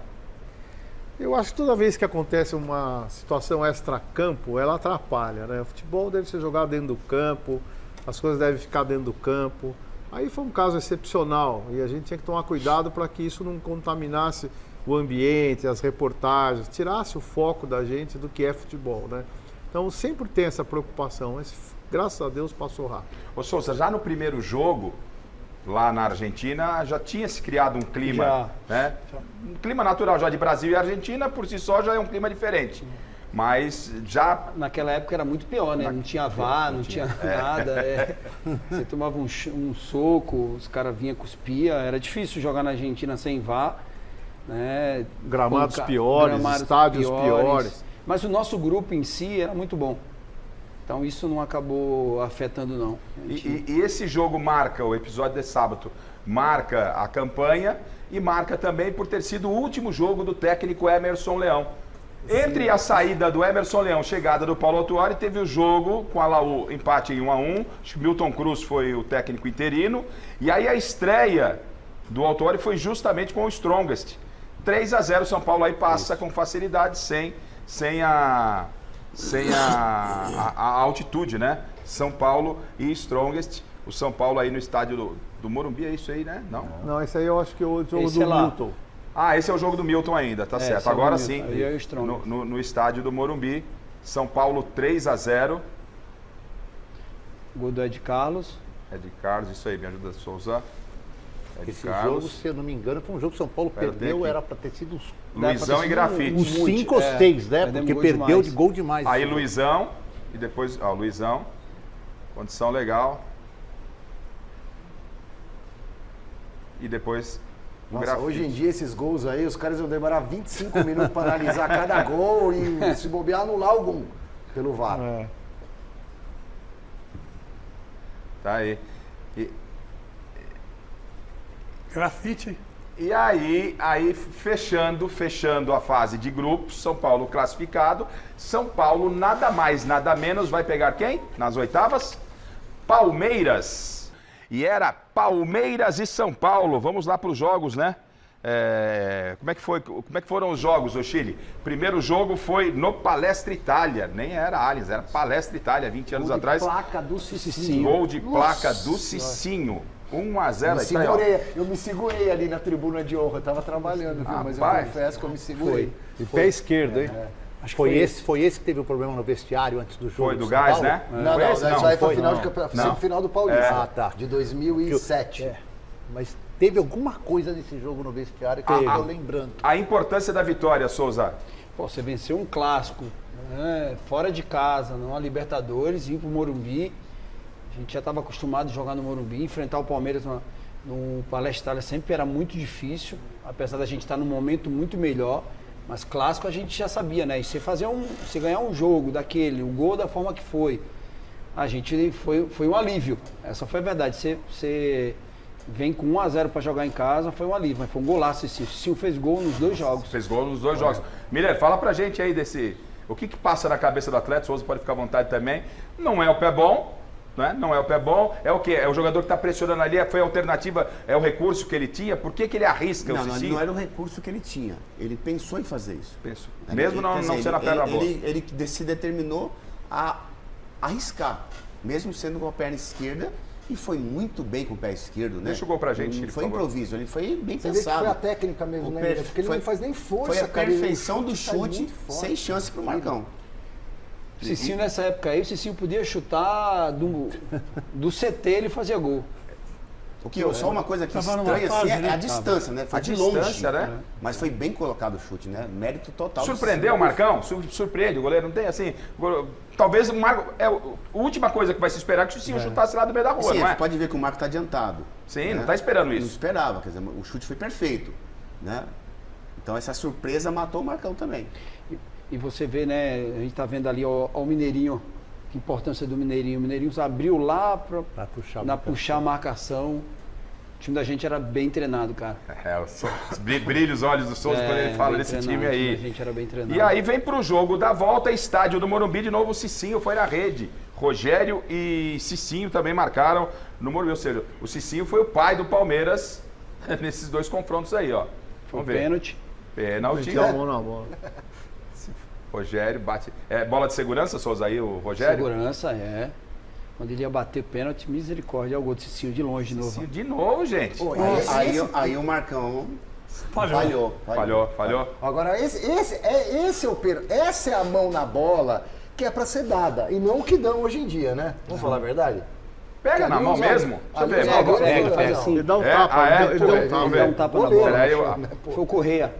Eu acho que toda vez que acontece uma situação extra-campo, ela atrapalha, né? O futebol deve ser jogado dentro do campo, as coisas devem ficar dentro do campo. Aí foi um caso excepcional e a gente tinha que tomar cuidado para que isso não contaminasse o ambiente, as reportagens, tirasse o foco da gente do que é futebol, né? Então sempre tem essa preocupação, mas graças a Deus passou rápido. Ô Souza, já no primeiro jogo, lá na Argentina, já tinha se criado um clima, né? Um clima natural já de Brasil e Argentina, por si só já é um clima diferente. Mas já... Naquela época era muito pior, né? Não tinha VAR, não tinha nada. Você tomava um soco, os caras vinham cuspia, era difícil jogar na Argentina sem VAR. Né? Gramados piores, estádios piores. Mas o nosso grupo em si era muito bom. Então isso não acabou afetando, não. E esse jogo marca, o episódio de sábado, marca a campanha e marca também por ter sido o último jogo do técnico Emerson Leão. Entre a saída do Emerson Leão, chegada do Paulo Autuori, teve o jogo com a Laú, empate em 1-1. Acho que Milton Cruz foi o técnico interino. E aí a estreia do Autuori foi justamente com o Strongest. 3-0, São Paulo aí passa com facilidade, sem a altitude, né? São Paulo e Strongest. O São Paulo aí no estádio do Morumbi, é isso aí, né? Não, esse aí eu acho que é o jogo do Milton. Ah, esse é o jogo do Milton ainda, tá certo. Agora sim, é no estádio do Morumbi, São Paulo 3-0. Gol do Ed Carlos. Ed Carlos, isso aí, me ajuda, Souza. Esse jogo, se eu não me engano, foi um jogo que São Paulo perdeu, era para ter sido uns Luizão e Grafite. Os 5 ou 6, né? Porque perdeu de gol demais. Aí Luizão, e depois, ó, Luizão, condição legal. E depois o Nossa, Grafite. hoje em dia esses gols aí, os caras vão demorar 25 minutos para analisar cada gol e se bobear anular algum pelo VAR. Tá aí. Grafite. E aí fechando a fase de grupos, São Paulo classificado. São Paulo, nada mais, nada menos, vai pegar quem? Nas oitavas? Palmeiras. E era Palmeiras e São Paulo. Vamos lá para os jogos, né? Como é que foram os jogos, ô Chile? Primeiro jogo foi no Palestra Itália. Nem era Allianz, era Palestra Itália, 20 anos atrás. Gol de placa do Cicinho. Gol de placa do Cicinho. 1-0. Eu me segurei ali na tribuna de honra, eu tava trabalhando, viu? Mas eu confesso que eu me segurei. E pé esquerdo, hein? Acho que foi esse que teve o problema no vestiário antes do jogo. Foi do Gás, né? Não, isso aí foi final do Paulista. Ah, tá. De 2007. Mas teve alguma coisa nesse jogo no vestiário que eu tô lembrando. A importância da vitória, Souza. Pô, você venceu um clássico, né? Fora de casa, numa Libertadores, ir pro Morumbi. A gente já estava acostumado a jogar no Morumbi, enfrentar o Palmeiras no Palestra Itália sempre era muito difícil, apesar da gente estar num momento muito melhor, mas clássico a gente já sabia, né? E você ganhar um jogo daquele, o gol da forma que foi, a gente foi um alívio. Essa foi a verdade. Você vem com 1-0 para jogar em casa, foi um alívio, mas foi um golaço esse. O Cicinho fez gol nos 2 jogos. Fez gol nos 2 jogos. Miller, fala pra gente aí o que passa na cabeça do atleta, o Souza pode ficar à vontade também. Não é o pé bom. Não é o pé bom, é o quê? É o jogador que está pressionando ali, foi a alternativa, é o recurso que ele tinha? Por que ele arrisca o Cicinho? Não era o recurso que ele tinha, ele pensou em fazer isso. Pensou. Mesmo não sendo a perna boa. Ele se determinou a arriscar, mesmo sendo com a perna esquerda, e foi muito bem com o pé esquerdo, né? Deixa o gol pra gente, Não foi improviso, ele foi bem Você pensado. Vê que foi a técnica mesmo, né? Porque ele não faz nem força. Foi a perfeição do sai chute, muito forte. sem chance pro Marcão. O Cicinho nessa época aí, o Cicinho podia chutar do CT, ele fazia gol. Só uma coisa que estranha assim é a distância, né? Foi de longe, né? Mas foi bem colocado o chute, né? Mérito total. Surpreendeu o Marcão? Surpreende, o goleiro não tem assim... Talvez o Marco... A última coisa que vai se esperar é que o Cicinho chutasse lá do meio da rua, Sim, não é? Você pode ver que o Marco está adiantado. Sim, né? não está esperando isso. Não esperava, quer dizer, o chute foi perfeito, né? Então essa surpresa matou o Marcão também. E você vê, né, a gente tá vendo ali o Mineirinho, a importância do Mineirinho. O Mineirinho abriu lá para puxar a marcação. O time da gente era bem treinado, cara. Brilha os olhos do Souza quando ele fala desse time aí. A gente era bem treinado. E aí vem pro jogo da volta, estádio do Morumbi, de novo o Cicinho foi na rede. Rogério e Cicinho também marcaram no Morumbi. Ou seja, o Cicinho foi o pai do Palmeiras nesses 2 confrontos aí, ó. Vamos ver. Pênalti. Pênalti. A mão na bola. Rogério bate. Bola de segurança, Souza, aí, o Rogério? Segurança, Quando ele ia bater pênalti, misericórdia, é o gol de Cicinho de longe de novo. Cicinho de novo, gente. Aí o Marcão falhou. Agora, esse é o pênalti. Essa é a mão na bola que é pra ser dada. E não o que dão hoje em dia, né? Vamos falar a verdade? Pega na mão mesmo? Deixa eu ver. Pega assim. Ele dá um tapa. Ele dá um tapa na bola. Foi o Correia.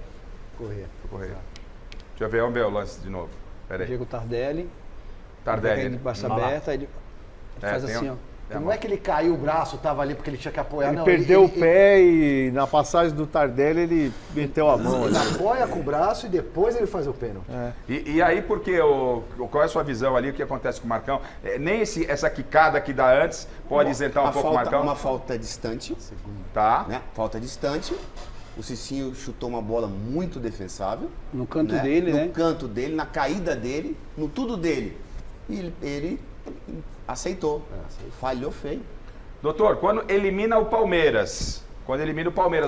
Deixa eu ver, vamos ver o lance de novo. Pera aí. Diego Tardelli. Ele passa aberta, ele faz assim, ó. Não é que ele caiu o braço, tava ali porque ele tinha que apoiar, ele não. Perdeu o pé e na passagem do Tardelli ele meteu a mão. Ele apoia com o braço e depois ele faz o pênalti. E aí, porque qual é a sua visão ali, o que acontece com o Marcão? Nem essa quicada que dá antes pode isentar um pouco o Marcão? Uma falta distante. Tá. Né? Falta distante. O Cicinho chutou uma bola muito defensável. No canto dele, né? No canto dele, na caída dele, no tudo dele. E ele aceitou. Falhou feio. Doutor, quando elimina o Palmeiras,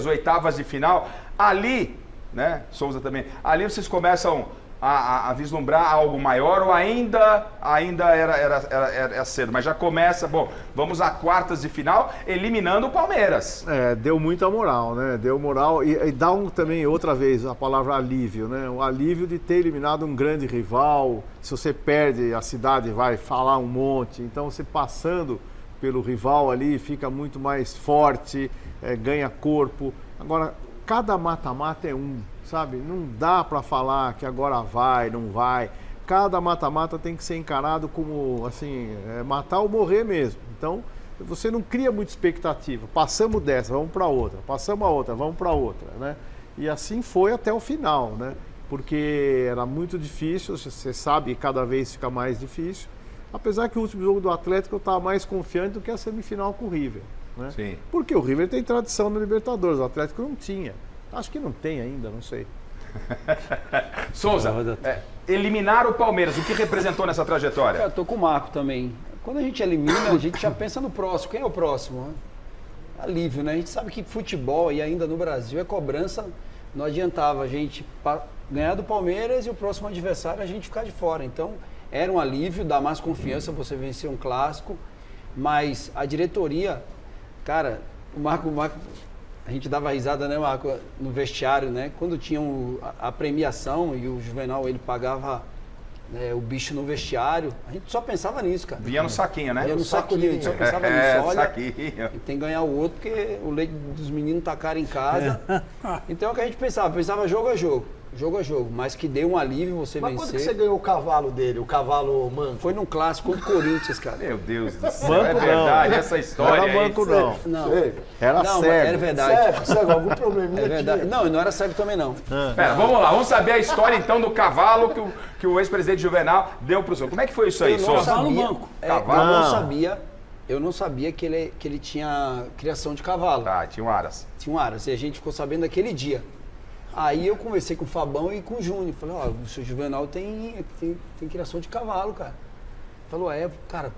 oitavas de final, ali, né, Souza também, ali vocês começam a vislumbrar algo maior ou ainda era cedo, mas já começa, vamos a quartas de final eliminando o Palmeiras. Deu muita moral, né? Deu moral e dá também outra vez a palavra alívio, né? O alívio de ter eliminado um grande rival. Se você perde, a cidade vai falar um monte. Então você passando pelo rival ali fica muito mais forte, ganha corpo. Agora, cada mata-mata é um. sabe? Não dá para falar que agora vai, não vai. Cada mata-mata tem que ser encarado como, assim, matar ou morrer mesmo. Então, você não cria muita expectativa. Passamos dessa, vamos para outra. Passamos a outra, vamos para outra, né? E assim foi até o final, né? Porque era muito difícil, você sabe, cada vez fica mais difícil. Apesar que o último jogo do Atlético eu estava mais confiante do que a semifinal com o River, né? Sim. Porque o River tem tradição no Libertadores, o Atlético não tinha. Acho que não tem ainda, não sei. Souza, eliminar o Palmeiras, o que representou nessa trajetória? Eu tô com o Marco também. Quando a gente elimina, a gente já pensa no próximo. Quem é o próximo? Alívio, né? A gente sabe que futebol, e ainda no Brasil, é cobrança. Não adiantava a gente ganhar do Palmeiras e o próximo adversário a gente ficar de fora. Então, era um alívio, dá mais confiança você vencer um clássico. Mas a diretoria, cara, o Marco, a gente dava risada, né, Marco, no vestiário, né? Quando tinha a premiação e o Juvenal, ele pagava o bicho no vestiário, a gente só pensava nisso, cara. Vinha no saquinho, né? Vinha no saquinho, a gente só pensava nisso. Olha, saquinho. Tem que ganhar o outro, porque o leite dos meninos tá caro em casa. Então é o que a gente pensava jogo a jogo. Jogo a jogo, mas que deu um alívio você vencer. Mas quando que você ganhou o cavalo dele, o cavalo manco? Foi num clássico contra o Corinthians, cara. Meu Deus do céu, manco é verdade, não. essa história. Não era manco, não. Era não, cego. Era verdade. Cego, algum probleminha É verdade. Não era cego também, não. Pera, vamos lá, vamos saber a história então do cavalo que o ex-presidente Juvenal deu pro senhor. Como é que foi isso aí, Souza? Cavalo manco. Cavalo. Eu não sabia que ele tinha criação de cavalo. Tá, tinha um aras. Tinha um aras, e a gente ficou sabendo naquele dia. Aí eu conversei com o Fabão e com o Júnior. Falei, o seu Juvenal tem criação de cavalo, cara. Falou, cara,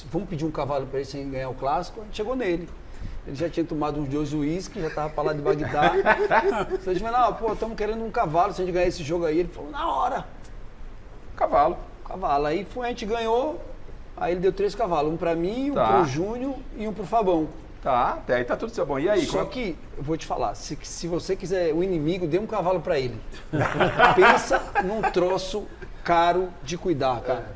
vamos pedir um cavalo para ele sem ganhar o clássico? A gente chegou nele. Ele já tinha tomado uns 2 uísques, já tava pra lá de Bagdá. Falei, Juvenal, estamos querendo um cavalo, se a gente ganhar esse jogo aí. Ele falou, na hora. Cavalo. Aí a gente ganhou, aí ele deu 3 cavalos. Um para mim, um pro Júnior e um pro Fabão. Tá, até aí tá tudo bom. E aí? Só que, eu vou te falar, se você quiser o inimigo, dê um cavalo pra ele. Pensa num troço caro de cuidar, cara.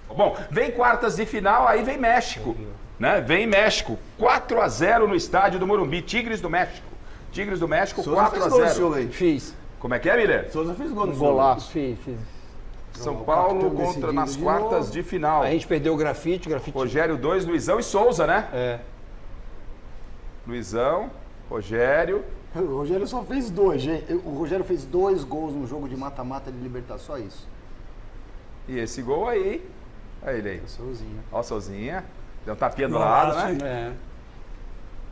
Bom, vem quartas de final, aí vem México, né? Vem México, 4-0 no estádio do Morumbi, Tigres do México. Tigres do México, 4-0. Fiz. Como é que é, Miller? Souza fez gol no golaço. Fiz. São Paulo contra nas quartas de final. A gente perdeu o grafite. Rogério 2, Luizão e Souza, né? É. Luizão, Rogério. O Rogério só fez 2, gente. O Rogério fez 2 gols no jogo de mata-mata de Libertadores, só isso. E esse gol aí. Olha ele aí. Ó o Souzinha. Deu um tapinha do lado, né?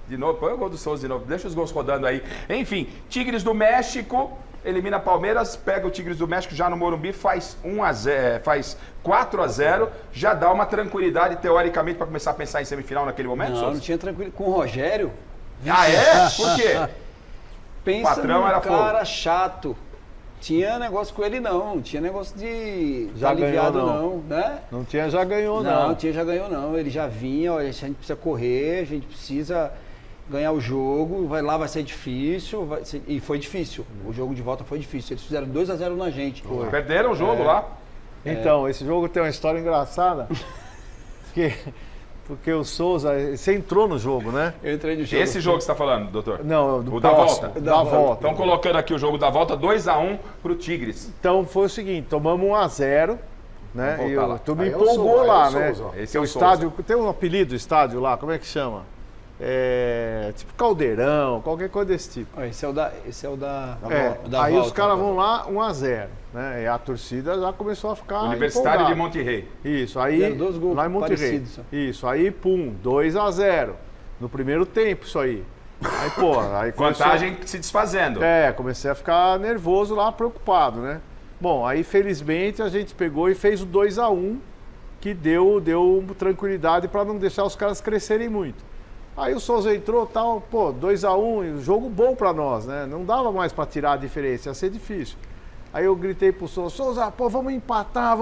De novo, põe o gol do Souza de novo. Deixa os gols rodando aí. Enfim, Tigres do México elimina Palmeiras, pega o Tigres do México já no Morumbi, faz 4-0, já dá uma tranquilidade teoricamente para começar a pensar em semifinal naquele momento, Souza? Não tinha tranquilidade. Com o Rogério... Ah, é? Por quê? Pensa o patrão num era cara chato. Tinha negócio com ele não, tinha negócio de já aliviado ganhou, não, né? Não tinha já ganhou não. Não tinha já ganhou não, ele já vinha, olha, a gente precisa correr, a gente precisa ganhar o jogo, vai ser difícil, e foi difícil, o jogo de volta foi difícil, eles fizeram 2-0 na gente. Perderam o jogo lá. Então, esse jogo tem uma história engraçada, porque o Souza, você entrou no jogo, né? Eu entrei no jogo. Esse jogo que você está falando, doutor? Não, o da volta. Da volta. Estão colocando aqui o jogo da volta, 2-1 pro Tigres. Então foi o seguinte, tomamos 1-0, né? E tu me empolgou Souza, lá, né? Esse é o estádio, tem um apelido do estádio lá, como é que chama? Tipo Caldeirão, qualquer coisa desse tipo. Esse é o da aí volta, os caras vão lá, 1-0, né? E a torcida já começou a ficar Universitário empolgada. de Monterrey. Isso, aí 2 gols lá em Monterrey. Isso, aí 2-0 no primeiro tempo, isso aí. Aí, pô, vantagem se desfazendo. Comecei a ficar nervoso lá, preocupado, né? Bom, aí felizmente a gente pegou e fez o 2-1, que deu tranquilidade para não deixar os caras crescerem muito. Aí o Souza entrou, 2-1, jogo bom para nós, né? Não dava mais para tirar a diferença, ia ser difícil. Aí eu gritei pro Souza, vamos empatar,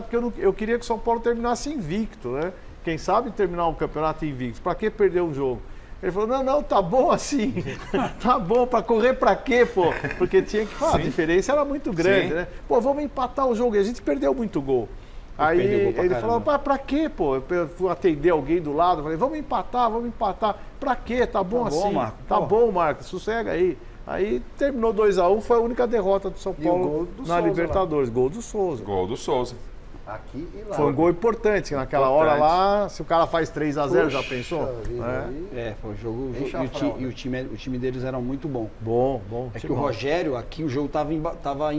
porque eu queria que o São Paulo terminasse invicto, né? Quem sabe terminar um campeonato invicto, para que perder um jogo? Ele falou, não, tá bom assim, tá bom, para correr para quê, pô? Porque tinha que falar, a diferença era muito grande, né? Vamos empatar o jogo, e a gente perdeu muito gol. Aí ele falou, pra quê, pô? Eu fui atender alguém do lado, falei, vamos empatar, pra quê? Tá bom assim? Marco, tá bom, Marco, sossega aí. Aí terminou 2-1, foi a única derrota do São E o Paulo gol do na Souza Libertadores. Gol do Souza. Gol do Souza. Aqui e lá. Foi um gol importante, naquela hora lá, se o cara faz 3-0, já pensou? Foi um jogo. Enche a E fralda. o time deles era muito bom. Bom. É que o Rogério, aqui o jogo tava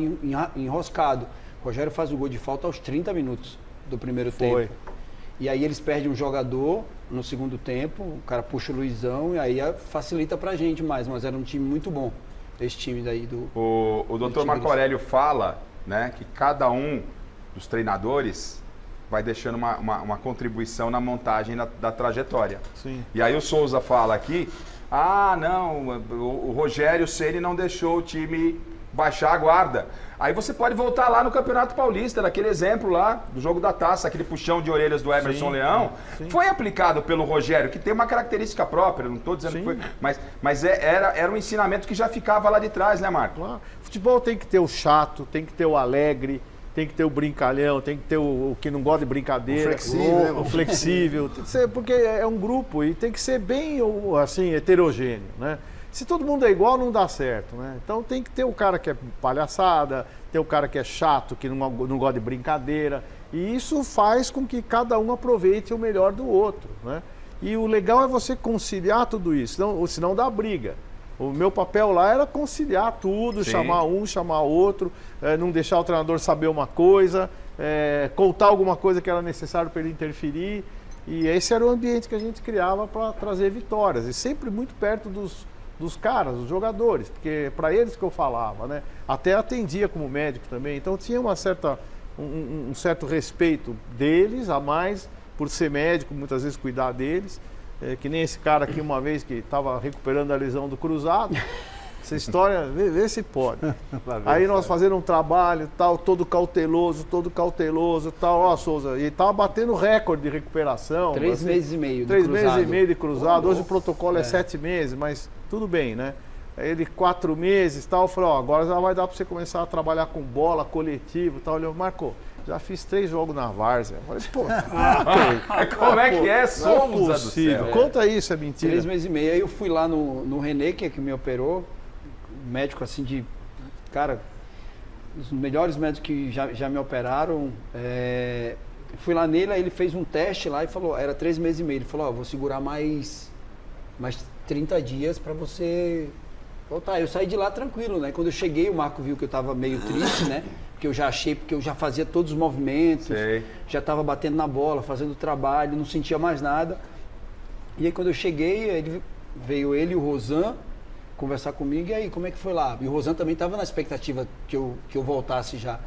enroscado. O Rogério faz o gol de falta aos 30 minutos do primeiro tempo. E aí eles perdem um jogador no segundo tempo, o cara puxa o Luizão e aí facilita pra gente mais, mas era um time muito bom, esse time daí do... O doutor Marco Aurélio fala, né, que cada um dos treinadores vai deixando uma contribuição na montagem da trajetória. Sim. E aí o Souza fala aqui, o Rogério Ceni não deixou o time baixar a guarda. Aí você pode voltar lá no Campeonato Paulista, naquele exemplo lá do jogo da taça, aquele puxão de orelhas do Emerson Leão, foi aplicado pelo Rogério, que tem uma característica própria, não estou dizendo que foi, mas era um ensinamento que já ficava lá de trás, né, Marco? Claro. Futebol tem que ter o chato, tem que ter o alegre, tem que ter o brincalhão, tem que ter o que não gosta de brincadeira, o flexível, tem que ser, porque é um grupo e tem que ser bem assim, heterogêneo, né? Se todo mundo é igual, não dá certo, né? Então tem que ter o cara que é palhaçada, ter o cara que é chato, que não gosta de brincadeira. E isso faz com que cada um aproveite o melhor do outro, né? E o legal é você conciliar tudo isso, senão dá briga. O meu papel lá era conciliar tudo, chamar um, chamar outro, não deixar o treinador saber uma coisa, contar alguma coisa que era necessário para ele interferir. E esse era o ambiente que a gente criava para trazer vitórias. E sempre muito perto dos caras, dos jogadores, porque é para eles que eu falava, né? Até atendia como médico também, então tinha um certo respeito deles, a mais, por ser médico, muitas vezes cuidar deles, que nem esse cara aqui uma vez que estava recuperando a lesão do cruzado, essa história, vê se pode. Aí nós fazendo um trabalho, tal, todo cauteloso, tal, ó, Souza, e estava batendo recorde de recuperação. 3 meses e meio de 3 cruzado. meses e meio de cruzado, hoje o protocolo é 7 meses, mas tudo bem, né? Aí ele 4 meses e tal, falou, ó, agora já vai dar para você começar a trabalhar com bola, coletivo e tal. Ele falou, Marco, já fiz 3 jogos na várzea. Eu falei, pô, como é que é, Souza do céu? Conta isso, é mentira. 3 meses e meio, aí eu fui lá no René, que é que me operou, médico assim de, cara, os melhores médicos que já me operaram, fui lá nele, aí ele fez um teste lá e falou, era 3 meses e meio, ele falou, ó, vou segurar mais 30 dias para você voltar. Eu saí de lá tranquilo, né? Quando eu cheguei, o Marco viu que eu tava meio triste, né? Porque eu já fazia todos os movimentos, já estava batendo na bola, fazendo trabalho, não sentia mais nada. E aí quando eu cheguei, veio ele e o Rosan conversar comigo, e aí, como é que foi lá? E o Rosan também estava na expectativa que eu voltasse já.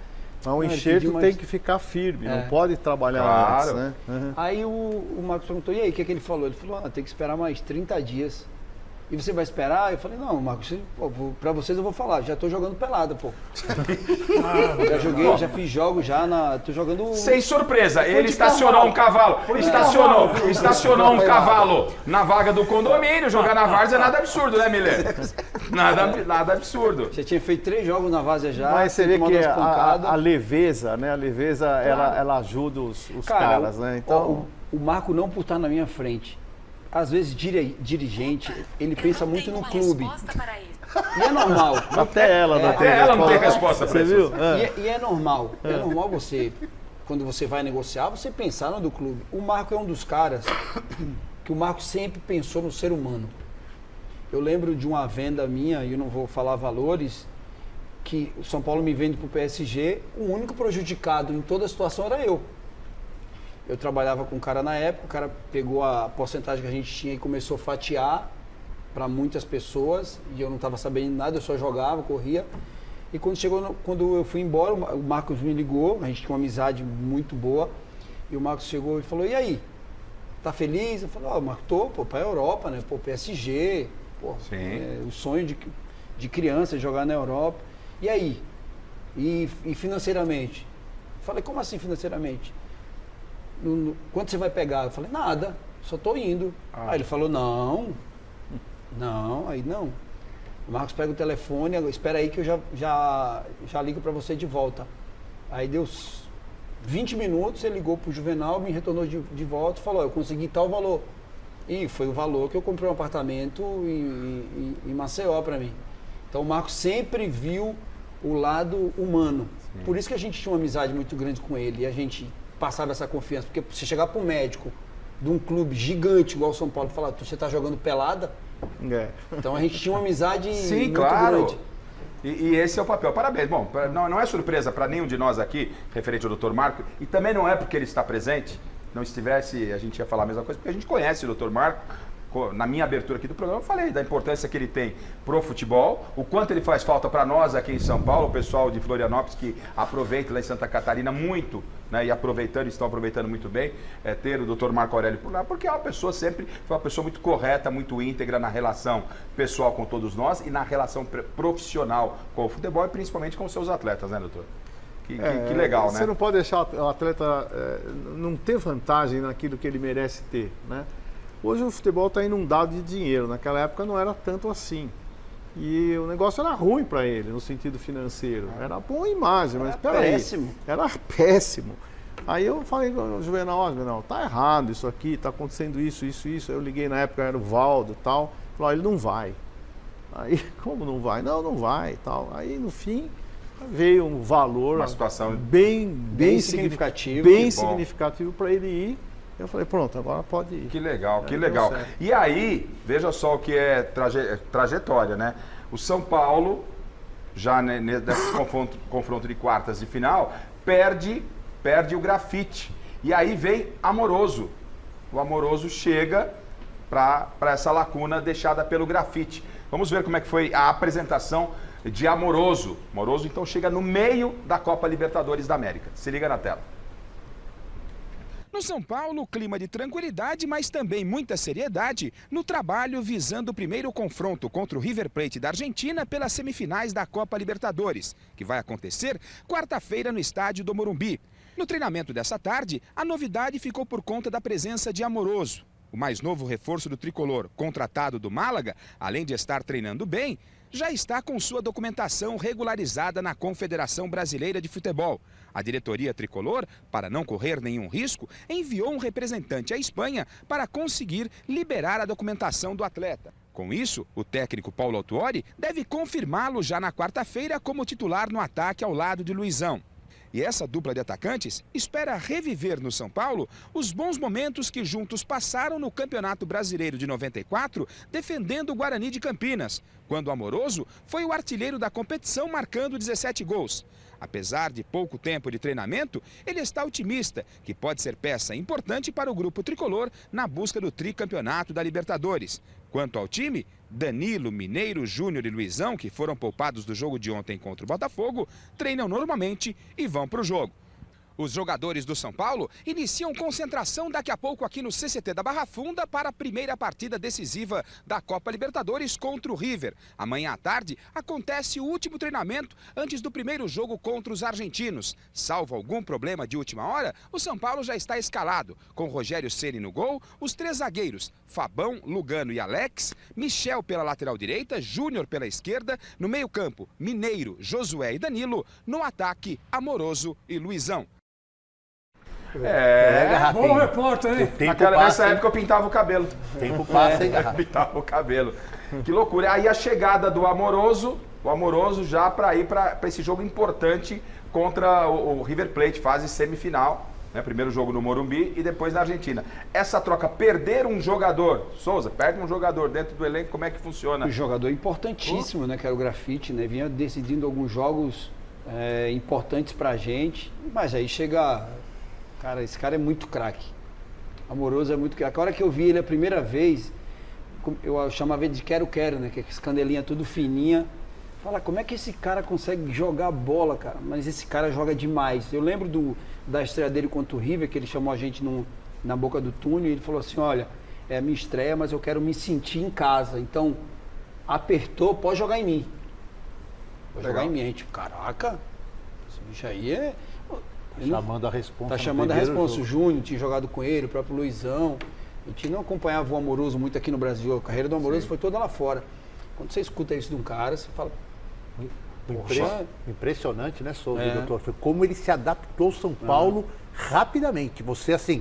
Mas o enxerto tem que ficar firme, não pode trabalhar antes, né? Aí o Marcos perguntou, e aí, o que é que ele falou? Ele falou, tem que esperar mais 30 dias. E você vai esperar? Eu falei, não, Marcos, pra vocês eu vou falar, já tô jogando pelada, pô. Já joguei, já fiz jogos, tô jogando... Sem surpresa, ele estacionou um cavalo. Estacionou um cavalo na vaga do condomínio, jogar na várzea é nada absurdo, né, Miller? Nada absurdo. Já tinha feito 3 jogos na várzea já. Mas você vê que a leveza, né? A leveza, ela ajuda os caras, né? Então... O Marco não por estar na minha frente. Às vezes, dirigente, ele pensa muito no clube. E é normal. Até ela não tem resposta para isso. Viu? E é normal. É normal você, quando você vai negociar, você pensar no do clube. O Marco é um dos caras que o Marco sempre pensou no ser humano. Eu lembro de uma venda minha, e eu não vou falar valores, que o São Paulo me vende para o PSG, o único prejudicado em toda a situação era eu. Eu trabalhava com um cara na época, o cara pegou a porcentagem que a gente tinha e começou a fatiar para muitas pessoas, e eu não estava sabendo nada, eu só jogava, corria. E quando eu fui embora, o Marcos me ligou, a gente tinha uma amizade muito boa, e o Marcos chegou e falou, e aí, tá feliz? Eu falei, Marcos, tô, pra Europa, né, PSG, o sonho de criança, jogar na Europa. E aí? E financeiramente? Eu falei, como assim financeiramente? Quanto você vai pegar? Eu falei, nada, só tô indo. Aí ele falou, não. O Marcos pega o telefone, espera aí que eu já ligo para você de volta. Aí deu 20 minutos, ele ligou pro Juvenal, me retornou de volta e falou, eu consegui tal valor. E foi o valor que eu comprei um apartamento em Maceió para mim. Então o Marcos sempre viu o lado humano. Por isso que a gente tinha uma amizade muito grande com ele e a gente passava essa confiança. Porque você chegar para um médico de um clube gigante igual o São Paulo e falar, você está jogando pelada? Então a gente tinha uma amizade Sim, muito claro. grande. E esse é o papel. Parabéns. Bom, não é surpresa para nenhum de nós aqui, referente ao Dr. Marco, e também não é porque ele está presente, não estivesse, a gente ia falar a mesma coisa, porque a gente conhece o Dr. Marco. Na minha abertura aqui do programa, eu falei da importância que ele tem pro futebol, o quanto ele faz falta para nós aqui em São Paulo, o pessoal de Florianópolis que aproveita lá em Santa Catarina muito, né, e estão aproveitando muito bem, ter o Dr. Marco Aurélio por lá, porque é uma pessoa sempre, foi uma pessoa muito correta, muito íntegra na relação pessoal com todos nós e na relação profissional com o futebol e principalmente com os seus atletas, né, doutor? Que legal, né? Você não pode deixar o atleta não ter vantagem naquilo que ele merece ter, né? Hoje o futebol está inundado de dinheiro, naquela época não era tanto assim. E o negócio era ruim para ele, no sentido financeiro. Era boa imagem, mas peraí. Péssimo. Era péssimo. Aí eu falei com o Juvenal, tá errado isso aqui, tá acontecendo isso. Eu liguei na época, era o Valdo e tal. Falei, ele não vai. Aí, como não vai? Não vai e tal. Aí, no fim, veio um valor... Uma situação bem significativo. Bem significativo para ele ir. Eu falei, pronto, agora pode ir. Que legal, que legal. E aí, veja só o que é trajetória, né? O São Paulo, já nesse confronto de quartas de final, perde o Grafite. E aí vem Amoroso. O Amoroso chega para essa lacuna deixada pelo Grafite. Vamos ver como é que foi a apresentação de Amoroso. Amoroso, então, chega no meio da Copa Libertadores da América. Se liga na tela. No São Paulo, clima de tranquilidade, mas também muita seriedade no trabalho visando o primeiro confronto contra o River Plate da Argentina pelas semifinais da Copa Libertadores, que vai acontecer quarta-feira no estádio do Morumbi. No treinamento dessa tarde, a novidade ficou por conta da presença de Amoroso. O mais novo reforço do tricolor, contratado do Málaga, além de estar treinando bem, já está com sua documentação regularizada na Confederação Brasileira de Futebol. A diretoria tricolor, para não correr nenhum risco, enviou um representante à Espanha para conseguir liberar a documentação do atleta. Com isso, o técnico Paulo Autuori deve confirmá-lo já na quarta-feira como titular no ataque ao lado de Luizão. E essa dupla de atacantes espera reviver no São Paulo os bons momentos que juntos passaram no Campeonato Brasileiro de 94, defendendo o Guarani de Campinas, quando o Amoroso foi o artilheiro da competição, marcando 17 gols. Apesar de pouco tempo de treinamento, ele está otimista, que pode ser peça importante para o grupo tricolor na busca do tricampeonato da Libertadores. Quanto ao time, Danilo, Mineiro, Júnior e Luizão, que foram poupados do jogo de ontem contra o Botafogo, treinam normalmente e vão para o jogo. Os jogadores do São Paulo iniciam concentração daqui a pouco aqui no CCT da Barra Funda para a primeira partida decisiva da Copa Libertadores contra o River. Amanhã à tarde acontece o último treinamento antes do primeiro jogo contra os argentinos. Salvo algum problema de última hora, o São Paulo já está escalado, com Rogério Ceni no gol, os três zagueiros, Fabão, Lugano e Alex, Michel pela lateral direita, Júnior pela esquerda, no meio-campo, Mineiro, Josué e Danilo, no ataque, Amoroso e Luizão. Bom repórter, hein? Nessa época eu pintava o cabelo. Tempo passa, hein, Garrafa? Pintava o cabelo. Que loucura. Aí a chegada do Amoroso, o Amoroso já para ir para esse jogo importante contra o River Plate, fase semifinal. Né? Primeiro jogo no Morumbi e depois na Argentina. Essa troca, perder um jogador, Souza, perde um jogador dentro do elenco, como é que funciona? Um jogador importantíssimo, né? Que era o Grafite, né? Vinha decidindo alguns jogos importantes pra gente, mas aí chega... Cara, esse cara é muito craque. Amoroso é muito craque. A hora que eu vi ele a primeira vez, eu chamava ele de quero-quero, né? Que é essa canelinha tudo fininha. Fala, como é que esse cara consegue jogar bola, cara? Mas esse cara joga demais. Eu lembro da estreia dele contra o River, que ele chamou a gente na boca do túnel, e ele falou assim, olha, é a minha estreia, mas eu quero me sentir em casa. Então, apertou, pode jogar em mim. Pode jogar em mim. A gente, caraca, esse bicho aí é... Chamando a responsa. Tá chamando a responsa. O Júnior tinha jogado com ele, o próprio Luizão. A gente não acompanhava o Amoroso muito aqui no Brasil. A carreira do Amoroso foi toda lá fora. Quando você escuta isso de um cara, você fala... Impressionante, né, Souza, doutor? Foi como ele se adaptou ao São Paulo rapidamente. Você, assim,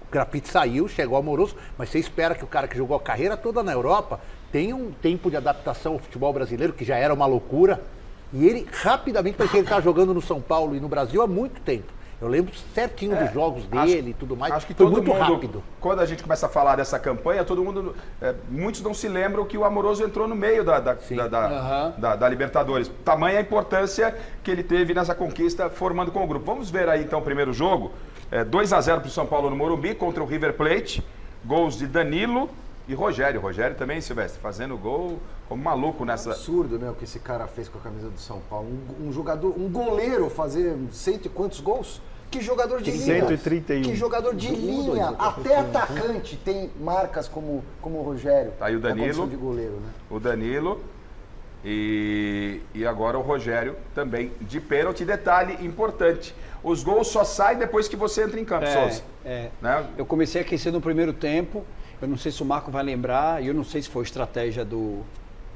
O Grafite saiu, chegou Amoroso, mas você espera que o cara que jogou a carreira toda na Europa tenha um tempo de adaptação ao futebol brasileiro, que já era uma loucura. E ele, rapidamente, parecia que ele estava jogando no São Paulo e no Brasil há muito tempo. Eu lembro certinho dos jogos dele e tudo mais. Acho que foi todo muito mundo, rápido. quando a gente começa a falar dessa campanha, todo mundo, muitos não se lembram que o Amoroso entrou no meio da Libertadores. Tamanha a importância que ele teve nessa conquista formando com o grupo. Vamos ver aí então o primeiro jogo. 2-0 para o São Paulo no Morumbi contra o River Plate. Gols de Danilo e Rogério. Rogério também, Silvestre, fazendo gol como maluco nessa... Absurdo, né, o que esse cara fez com a camisa do São Paulo. Um jogador, um goleiro fazer cento e quantos gols? Que jogador de linha. 131. Que jogador de linha. Até atacante tem marcas como o Rogério. Tá aí o Danilo. De goleiro, né? O Danilo. E agora o Rogério também de pênalti. Detalhe importante. Os gols só saem depois que você entra em campo, Souza. Né? Eu comecei a aquecer no primeiro tempo. Eu não sei se o Marco vai lembrar. E eu não sei se foi estratégia do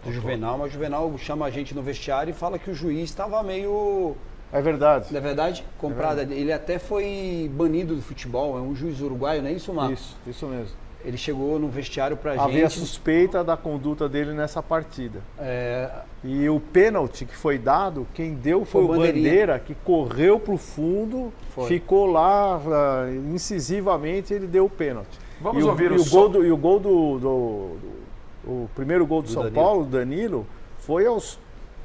Juvenal. Mas o Juvenal chama a gente no vestiário e fala que o juiz estava meio... É verdade. Não é verdade? Comprado. Ele até foi banido do futebol. É um juiz uruguaio, não é isso, Marco? Isso mesmo. Ele chegou no vestiário pra gente... Havia suspeita da conduta dele nessa partida. E o pênalti que foi dado, quem deu foi o Bandeira, que correu pro fundo, ficou lá, incisivamente ele deu o pênalti. Vamos ouvir o gol o primeiro gol do São Danilo. Paulo, Danilo, foi aos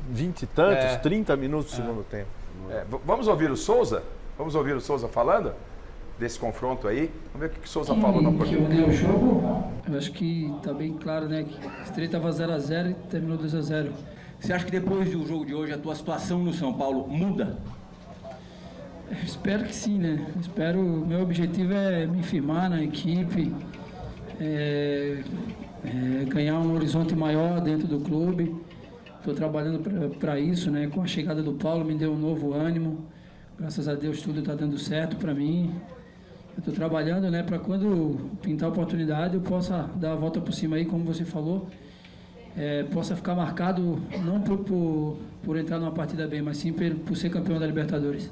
20 e tantos, 30 minutos do segundo tempo. Vamos ouvir o Souza? Vamos ouvir o Souza falando desse confronto aí? Vamos ver o que o Souza falou na oportunidade. O jogo, eu acho que está bem claro, né? Que o Estreito estava 0-0 e terminou 2-0. Você acha que depois do jogo de hoje a tua situação no São Paulo muda? Eu espero que sim, né? Meu objetivo é me firmar na equipe, ganhar um horizonte maior dentro do clube. Estou trabalhando para isso, né? Com a chegada do Paulo me deu um novo ânimo. Graças a Deus tudo está dando certo para mim. Eu estou trabalhando, né? Para quando pintar a oportunidade eu possa dar a volta por cima aí, como você falou. Possa ficar marcado não por entrar numa partida bem, mas sim por ser campeão da Libertadores.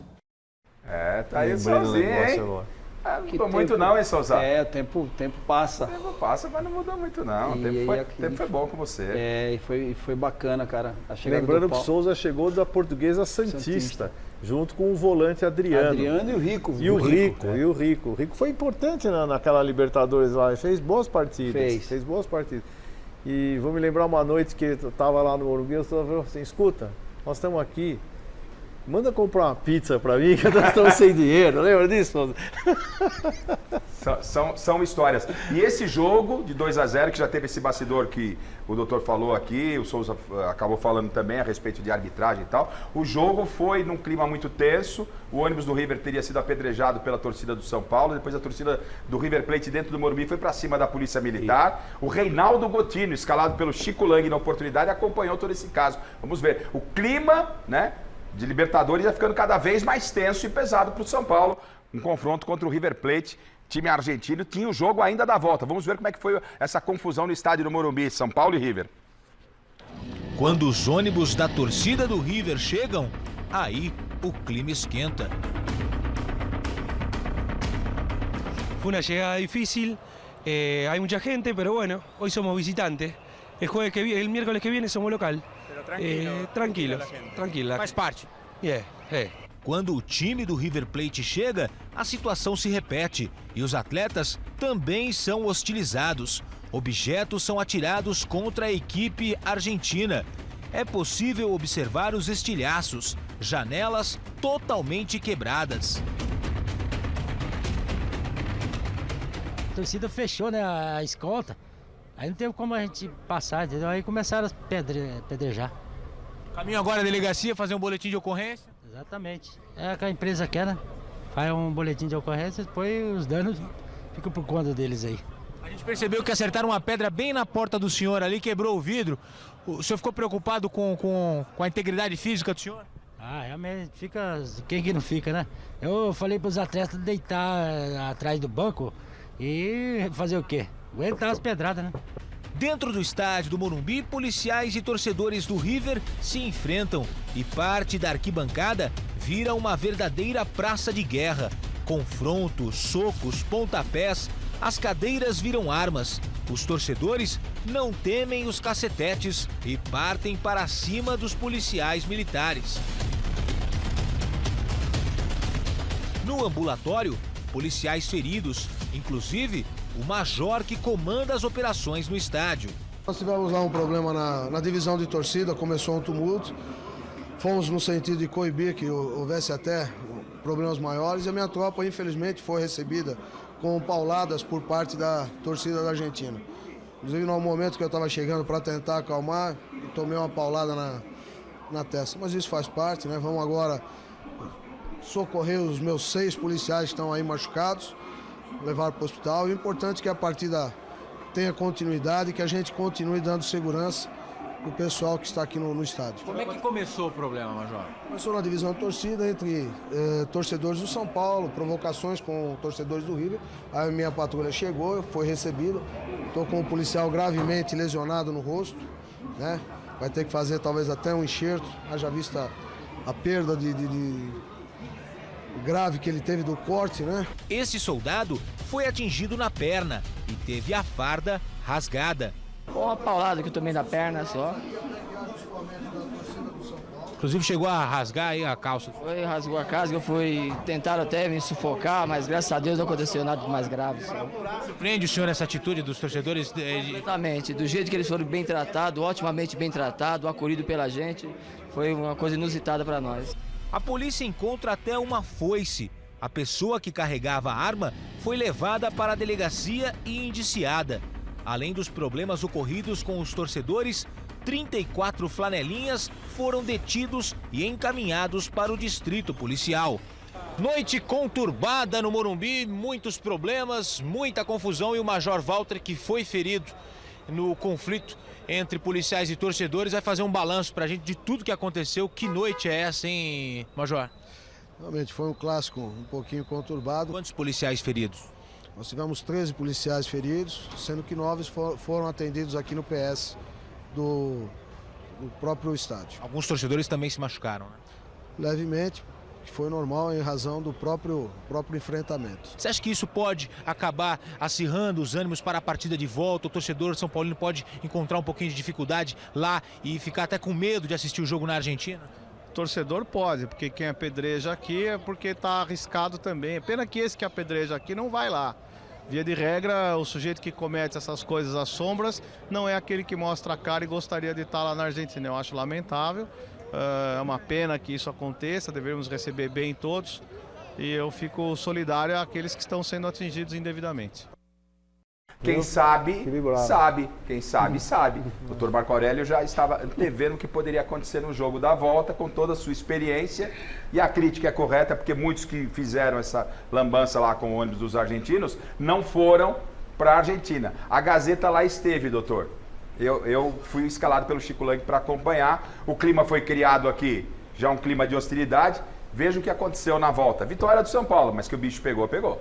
Tá aí sozinho, hein? Não mudou muito não, hein, Souza? O tempo passa. O tempo passa, mas não mudou muito não. O tempo foi bom com você. E foi bacana, cara. A chegada Lembrando do que o Paulo. Souza chegou da Portuguesa Santista, junto com o volante Adriano. Adriano e o Rico. E o Rico. O Rico foi importante naquela Libertadores lá, ele fez boas partidas. Fez boas partidas. E vou me lembrar uma noite que eu estava lá no Morumbi, eu falei assim, escuta, nós estamos aqui, manda comprar uma pizza pra mim, que nós estamos sem dinheiro. Lembra disso? São histórias. E esse jogo de 2-0, que já teve esse bastidor que o doutor falou aqui, o Souza acabou falando também a respeito de arbitragem e tal. O jogo foi num clima muito tenso. O ônibus do River teria sido apedrejado pela torcida do São Paulo. Depois a torcida do River Plate dentro do Morumbi foi pra cima da Polícia Militar. O Reinaldo Gotino, escalado pelo Chico Lang na oportunidade, acompanhou todo esse caso. Vamos ver. O clima, né, de Libertadores ia ficando cada vez mais tenso e pesado para o São Paulo. Um confronto contra o River Plate, time argentino, tinha o jogo ainda da volta. Vamos ver como é que foi essa confusão no estádio do Morumbi, São Paulo e River. Quando os ônibus da torcida do River chegam, aí o clima esquenta. Fue una llegada difícil, hay mucha gente, pero bueno, hoy somos visitantes. El miércoles que viene somos local. Tranquila. Faz parte. Quando o time do River Plate chega, a situação se repete e os atletas também são hostilizados. Objetos são atirados contra a equipe argentina. É possível observar os estilhaços, janelas totalmente quebradas. A torcida fechou, né, a escolta. Aí não teve como a gente passar, entendeu? Aí começaram a pedrejar. Caminho agora à delegacia, fazer um boletim de ocorrência? Exatamente. É o que a empresa quer, né? Faz um boletim de ocorrência, depois os danos ficam por conta deles aí. A gente percebeu que acertaram uma pedra bem na porta do senhor ali, quebrou o vidro. O senhor ficou preocupado com a integridade física do senhor? Realmente, quem que não fica, né? Eu falei para os atletas deitar atrás do banco e fazer o quê? Aguentar as pedradas, né? Dentro do estádio do Morumbi, policiais e torcedores do River se enfrentam e parte da arquibancada vira uma verdadeira praça de guerra. Confrontos, socos, pontapés, as cadeiras viram armas. Os torcedores não temem os cacetetes e partem para cima dos policiais militares. No ambulatório, policiais feridos, inclusive o major que comanda as operações no estádio. Nós tivemos lá um problema na divisão de torcida, começou um tumulto. Fomos no sentido de coibir que houvesse até problemas maiores e a minha tropa, infelizmente, foi recebida com pauladas por parte da torcida da Argentina. Inclusive, no momento que eu estava chegando para tentar acalmar, tomei uma paulada na testa. Mas isso faz parte, né? Vamos agora socorrer os meus 6 policiais que estão aí machucados, levar para o hospital. O importante é que a partida tenha continuidade e que a gente continue dando segurança para o pessoal que está aqui no estádio. Como é que começou o problema, Major? Começou na divisão de torcida entre torcedores do São Paulo, provocações com torcedores do River. Aí a minha patrulha chegou, foi recebida. Estou com um policial gravemente lesionado no rosto, né? Vai ter que fazer talvez até um enxerto, haja vista a perda de grave que ele teve do corte, né? Esse soldado foi atingido na perna e teve a farda rasgada. Foi uma paulada que eu tomei na perna só. Inclusive chegou a rasgar aí a calça. Foi, rasgou a casca, tentaram até me sufocar, mas graças a Deus não aconteceu nada mais grave. Só. Surpreende o senhor essa atitude dos torcedores? Completamente, do jeito que eles foram bem tratados, otimamente bem tratados, acolhido pela gente, foi uma coisa inusitada para nós. A polícia encontra até uma foice. A pessoa que carregava a arma foi levada para a delegacia e indiciada. Além dos problemas ocorridos com os torcedores, 34 flanelinhas foram detidos e encaminhados para o distrito policial. Noite conturbada no Morumbi, muitos problemas, muita confusão e o Major Walter, que foi ferido no conflito entre policiais e torcedores, vai fazer um balanço pra gente de tudo que aconteceu. Que noite é essa, hein, Major? Realmente foi um clássico um pouquinho conturbado. Quantos policiais feridos? Nós tivemos 13 policiais feridos, sendo que 9 foram atendidos aqui no PS do próprio estádio. Alguns torcedores também se machucaram, né? Levemente, que foi normal em razão do próprio enfrentamento. Você acha que isso pode acabar acirrando os ânimos para a partida de volta? O torcedor São Paulino pode encontrar um pouquinho de dificuldade lá e ficar até com medo de assistir o jogo na Argentina? Torcedor pode, porque quem apedreja aqui é porque está arriscado também. Pena que esse que apedreja aqui não vai lá. Via de regra, o sujeito que comete essas coisas às sombras não é aquele que mostra a cara e gostaria de estar lá na Argentina. Eu acho lamentável, é uma pena que isso aconteça, devemos receber bem todos e eu fico solidário àqueles que estão sendo atingidos indevidamente. Quem sabe, sabe. Quem sabe, sabe. O doutor Marco Aurélio já estava prevendo o que poderia acontecer no jogo da volta, com toda a sua experiência. E a crítica é correta, porque muitos que fizeram essa lambança lá com o ônibus dos argentinos não foram para a Argentina. A Gazeta lá esteve, doutor. Eu fui escalado pelo Chico Lang para acompanhar. O clima foi criado aqui, já um clima de hostilidade. Veja o que aconteceu na volta. Vitória do São Paulo, mas que o bicho pegou, pegou.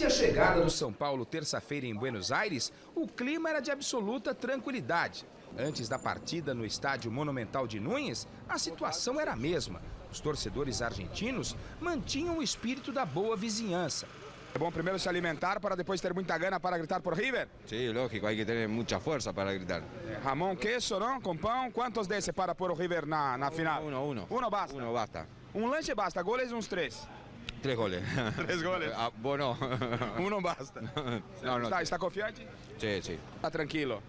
E a chegada do São Paulo terça-feira em Buenos Aires, o clima era de absoluta tranquilidade. Antes da partida no estádio Monumental de Núñez, a situação era a mesma. Os torcedores argentinos mantinham o espírito da boa vizinhança. É bom primeiro se alimentar para depois ter muita gana para gritar por River? Sí, lógico, hay que tener mucha fuerza para gritar. Jamón, queso, ¿no? Com pão. Quantos desses para por o River na final? Uno. Uno basta? Uno basta. Um lanche basta, goles uns 3. 3 goles. 3 goles? Ah, bueno. Não basta. Está confiante? Sí, sí. Está tranquilo?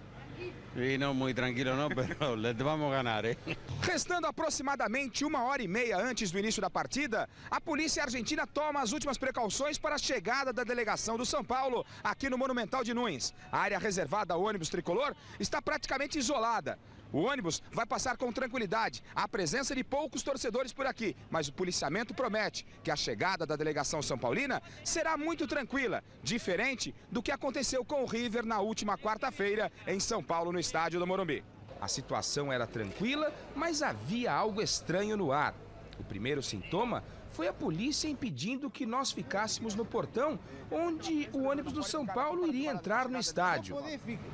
Y no muy tranquilo, no, pero les vamos a ganar, ¿eh? Restando aproximadamente 1h30 antes do início da partida, a polícia argentina toma as últimas precauções para a chegada da delegação do São Paulo aqui no Monumental de Núñez. A área reservada ao ônibus tricolor está praticamente isolada. O ônibus vai passar com tranquilidade. Há presença de poucos torcedores por aqui, mas o policiamento promete que a chegada da delegação são paulina será muito tranquila, diferente do que aconteceu com o River na última quarta-feira em São Paulo, no estádio do Morumbi. A situação era tranquila, mas havia algo estranho no ar. O primeiro sintoma foi a polícia impedindo que nós ficássemos no portão onde o ônibus do São Paulo iria entrar no estádio.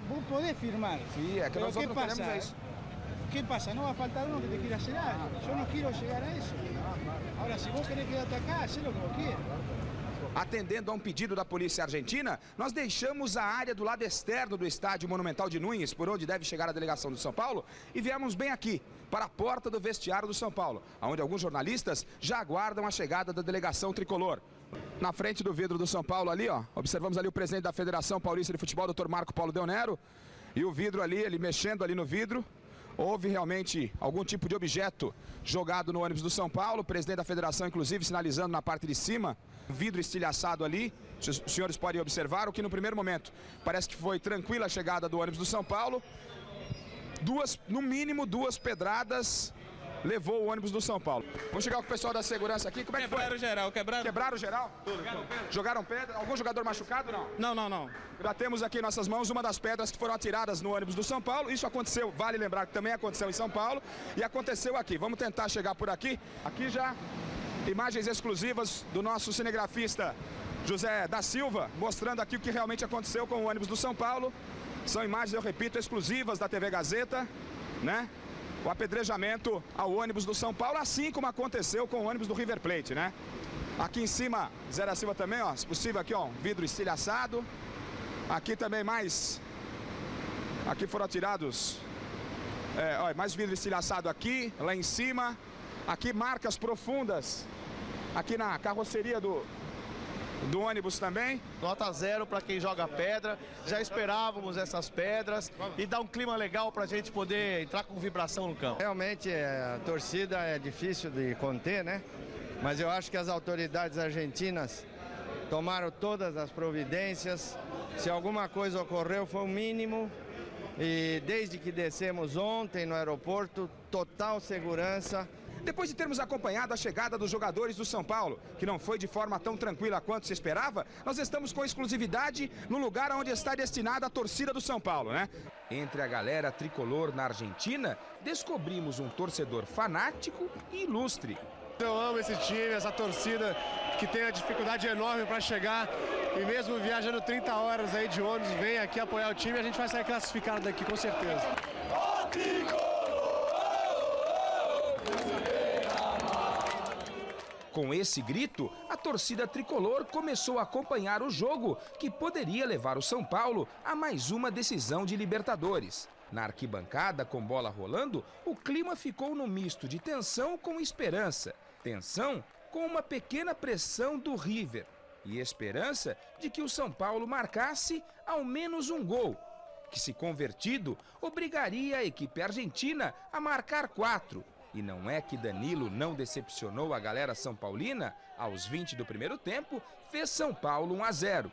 Vou poder firmar. Sim, é que nós não queremos isso. ¿qué pasa? No va a faltar uno que te quiera hacer algo. Yo no quiero llegar a eso. Ahora, si vos querés quedarte acá, hacé lo que vos quieras. Atendendo a um pedido da polícia argentina, nós deixamos a área do lado externo do estádio Monumental de Núñez, por onde deve chegar a delegação do São Paulo, e viemos bem aqui, para a porta do vestiário do São Paulo, onde alguns jornalistas já aguardam a chegada da delegação tricolor. Na frente do vidro do São Paulo ali, ó, observamos ali o presidente da Federação Paulista de Futebol, Dr. Marco Paulo Del Nero, e o vidro ali, ele mexendo ali no vidro. Houve realmente algum tipo de objeto jogado no ônibus do São Paulo, o presidente da federação inclusive sinalizando na parte de cima, vidro estilhaçado ali, os senhores podem observar, o que no primeiro momento parece que foi tranquila a chegada do ônibus do São Paulo, no mínimo duas pedradas levou o ônibus do São Paulo. Vamos chegar com o pessoal da segurança aqui, como é que foi? Quebraram geral, Quebraram geral? Jogaram pedra? Algum jogador machucado, não? Não. Já temos aqui em nossas mãos uma das pedras que foram atiradas no ônibus do São Paulo. Isso aconteceu, vale lembrar que também aconteceu em São Paulo e aconteceu aqui. Vamos tentar chegar por aqui. Aqui já imagens exclusivas do nosso cinegrafista José da Silva, mostrando aqui o que realmente aconteceu com o ônibus do São Paulo. São imagens, eu repito, exclusivas da TV Gazeta, né? O apedrejamento ao ônibus do São Paulo, assim como aconteceu com o ônibus do River Plate, né? Aqui em cima, Zé da Silva também, ó, se possível aqui, ó, um vidro estilhaçado. Aqui também mais, aqui foram atirados, ó, mais vidro estilhaçado aqui, lá em cima. Aqui marcas profundas, aqui na carroceria do ônibus também. Nota 0 para quem joga pedra. Já esperávamos essas pedras e dá um clima legal para a gente poder entrar com vibração no campo. Realmente a torcida é difícil de conter, né? Mas eu acho que as autoridades argentinas tomaram todas as providências. Se alguma coisa ocorreu foi o mínimo. E desde que descemos ontem no aeroporto, total segurança. Depois de termos acompanhado a chegada dos jogadores do São Paulo, que não foi de forma tão tranquila quanto se esperava, nós estamos com exclusividade no lugar onde está destinada a torcida do São Paulo, né? Entre a galera tricolor na Argentina, descobrimos um torcedor fanático e ilustre. Eu amo esse time, essa torcida que tem uma dificuldade enorme para chegar e mesmo viajando 30 horas aí de ônibus, vem aqui apoiar o time e a gente vai sair classificado daqui com certeza. Com esse grito, a torcida tricolor começou a acompanhar o jogo, que poderia levar o São Paulo a mais uma decisão de Libertadores. Na arquibancada, com bola rolando, o clima ficou no misto de tensão com esperança. Tensão com uma pequena pressão do River. E esperança de que o São Paulo marcasse ao menos um gol, que, se convertido, obrigaria a equipe argentina a marcar 4. E não é que Danilo não decepcionou a galera são paulina? Aos 20 do primeiro tempo, fez São Paulo 1-0.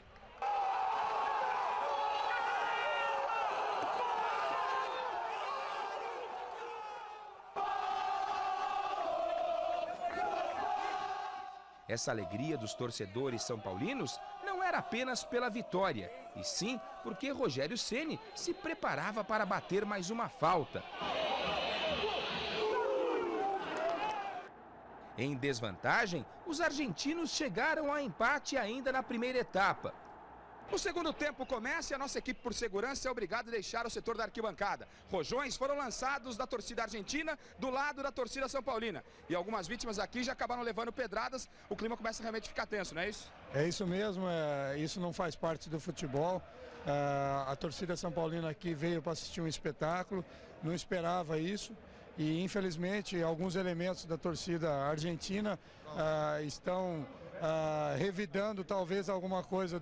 Essa alegria dos torcedores são paulinos não era apenas pela vitória, e sim porque Rogério Ceni se preparava para bater mais uma falta. Em desvantagem, os argentinos chegaram a empate ainda na primeira etapa. O segundo tempo começa e a nossa equipe, por segurança, é obrigada a deixar o setor da arquibancada. Rojões foram lançados da torcida argentina do lado da torcida são paulina. E algumas vítimas aqui já acabaram levando pedradas. O clima começa realmente a ficar tenso, não é isso? É isso mesmo, isso não faz parte do futebol. A torcida são paulina aqui veio para assistir um espetáculo, não esperava isso. E infelizmente alguns elementos da torcida argentina estão revidando talvez alguma coisa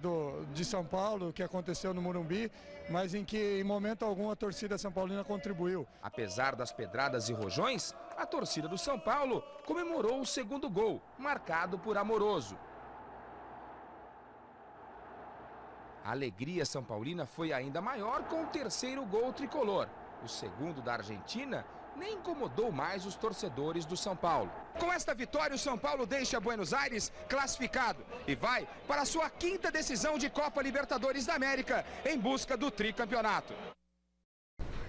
de São Paulo, que aconteceu no Morumbi, mas em que em momento algum a torcida são paulina contribuiu. Apesar das pedradas e rojões, a torcida do São Paulo comemorou o segundo gol, marcado por Amoroso. A alegria são paulina foi ainda maior com o terceiro gol tricolor. O segundo da Argentina nem incomodou mais os torcedores do São Paulo. Com esta vitória, o São Paulo deixa Buenos Aires classificado e vai para a sua 5ª decisão de Copa Libertadores da América em busca do tricampeonato.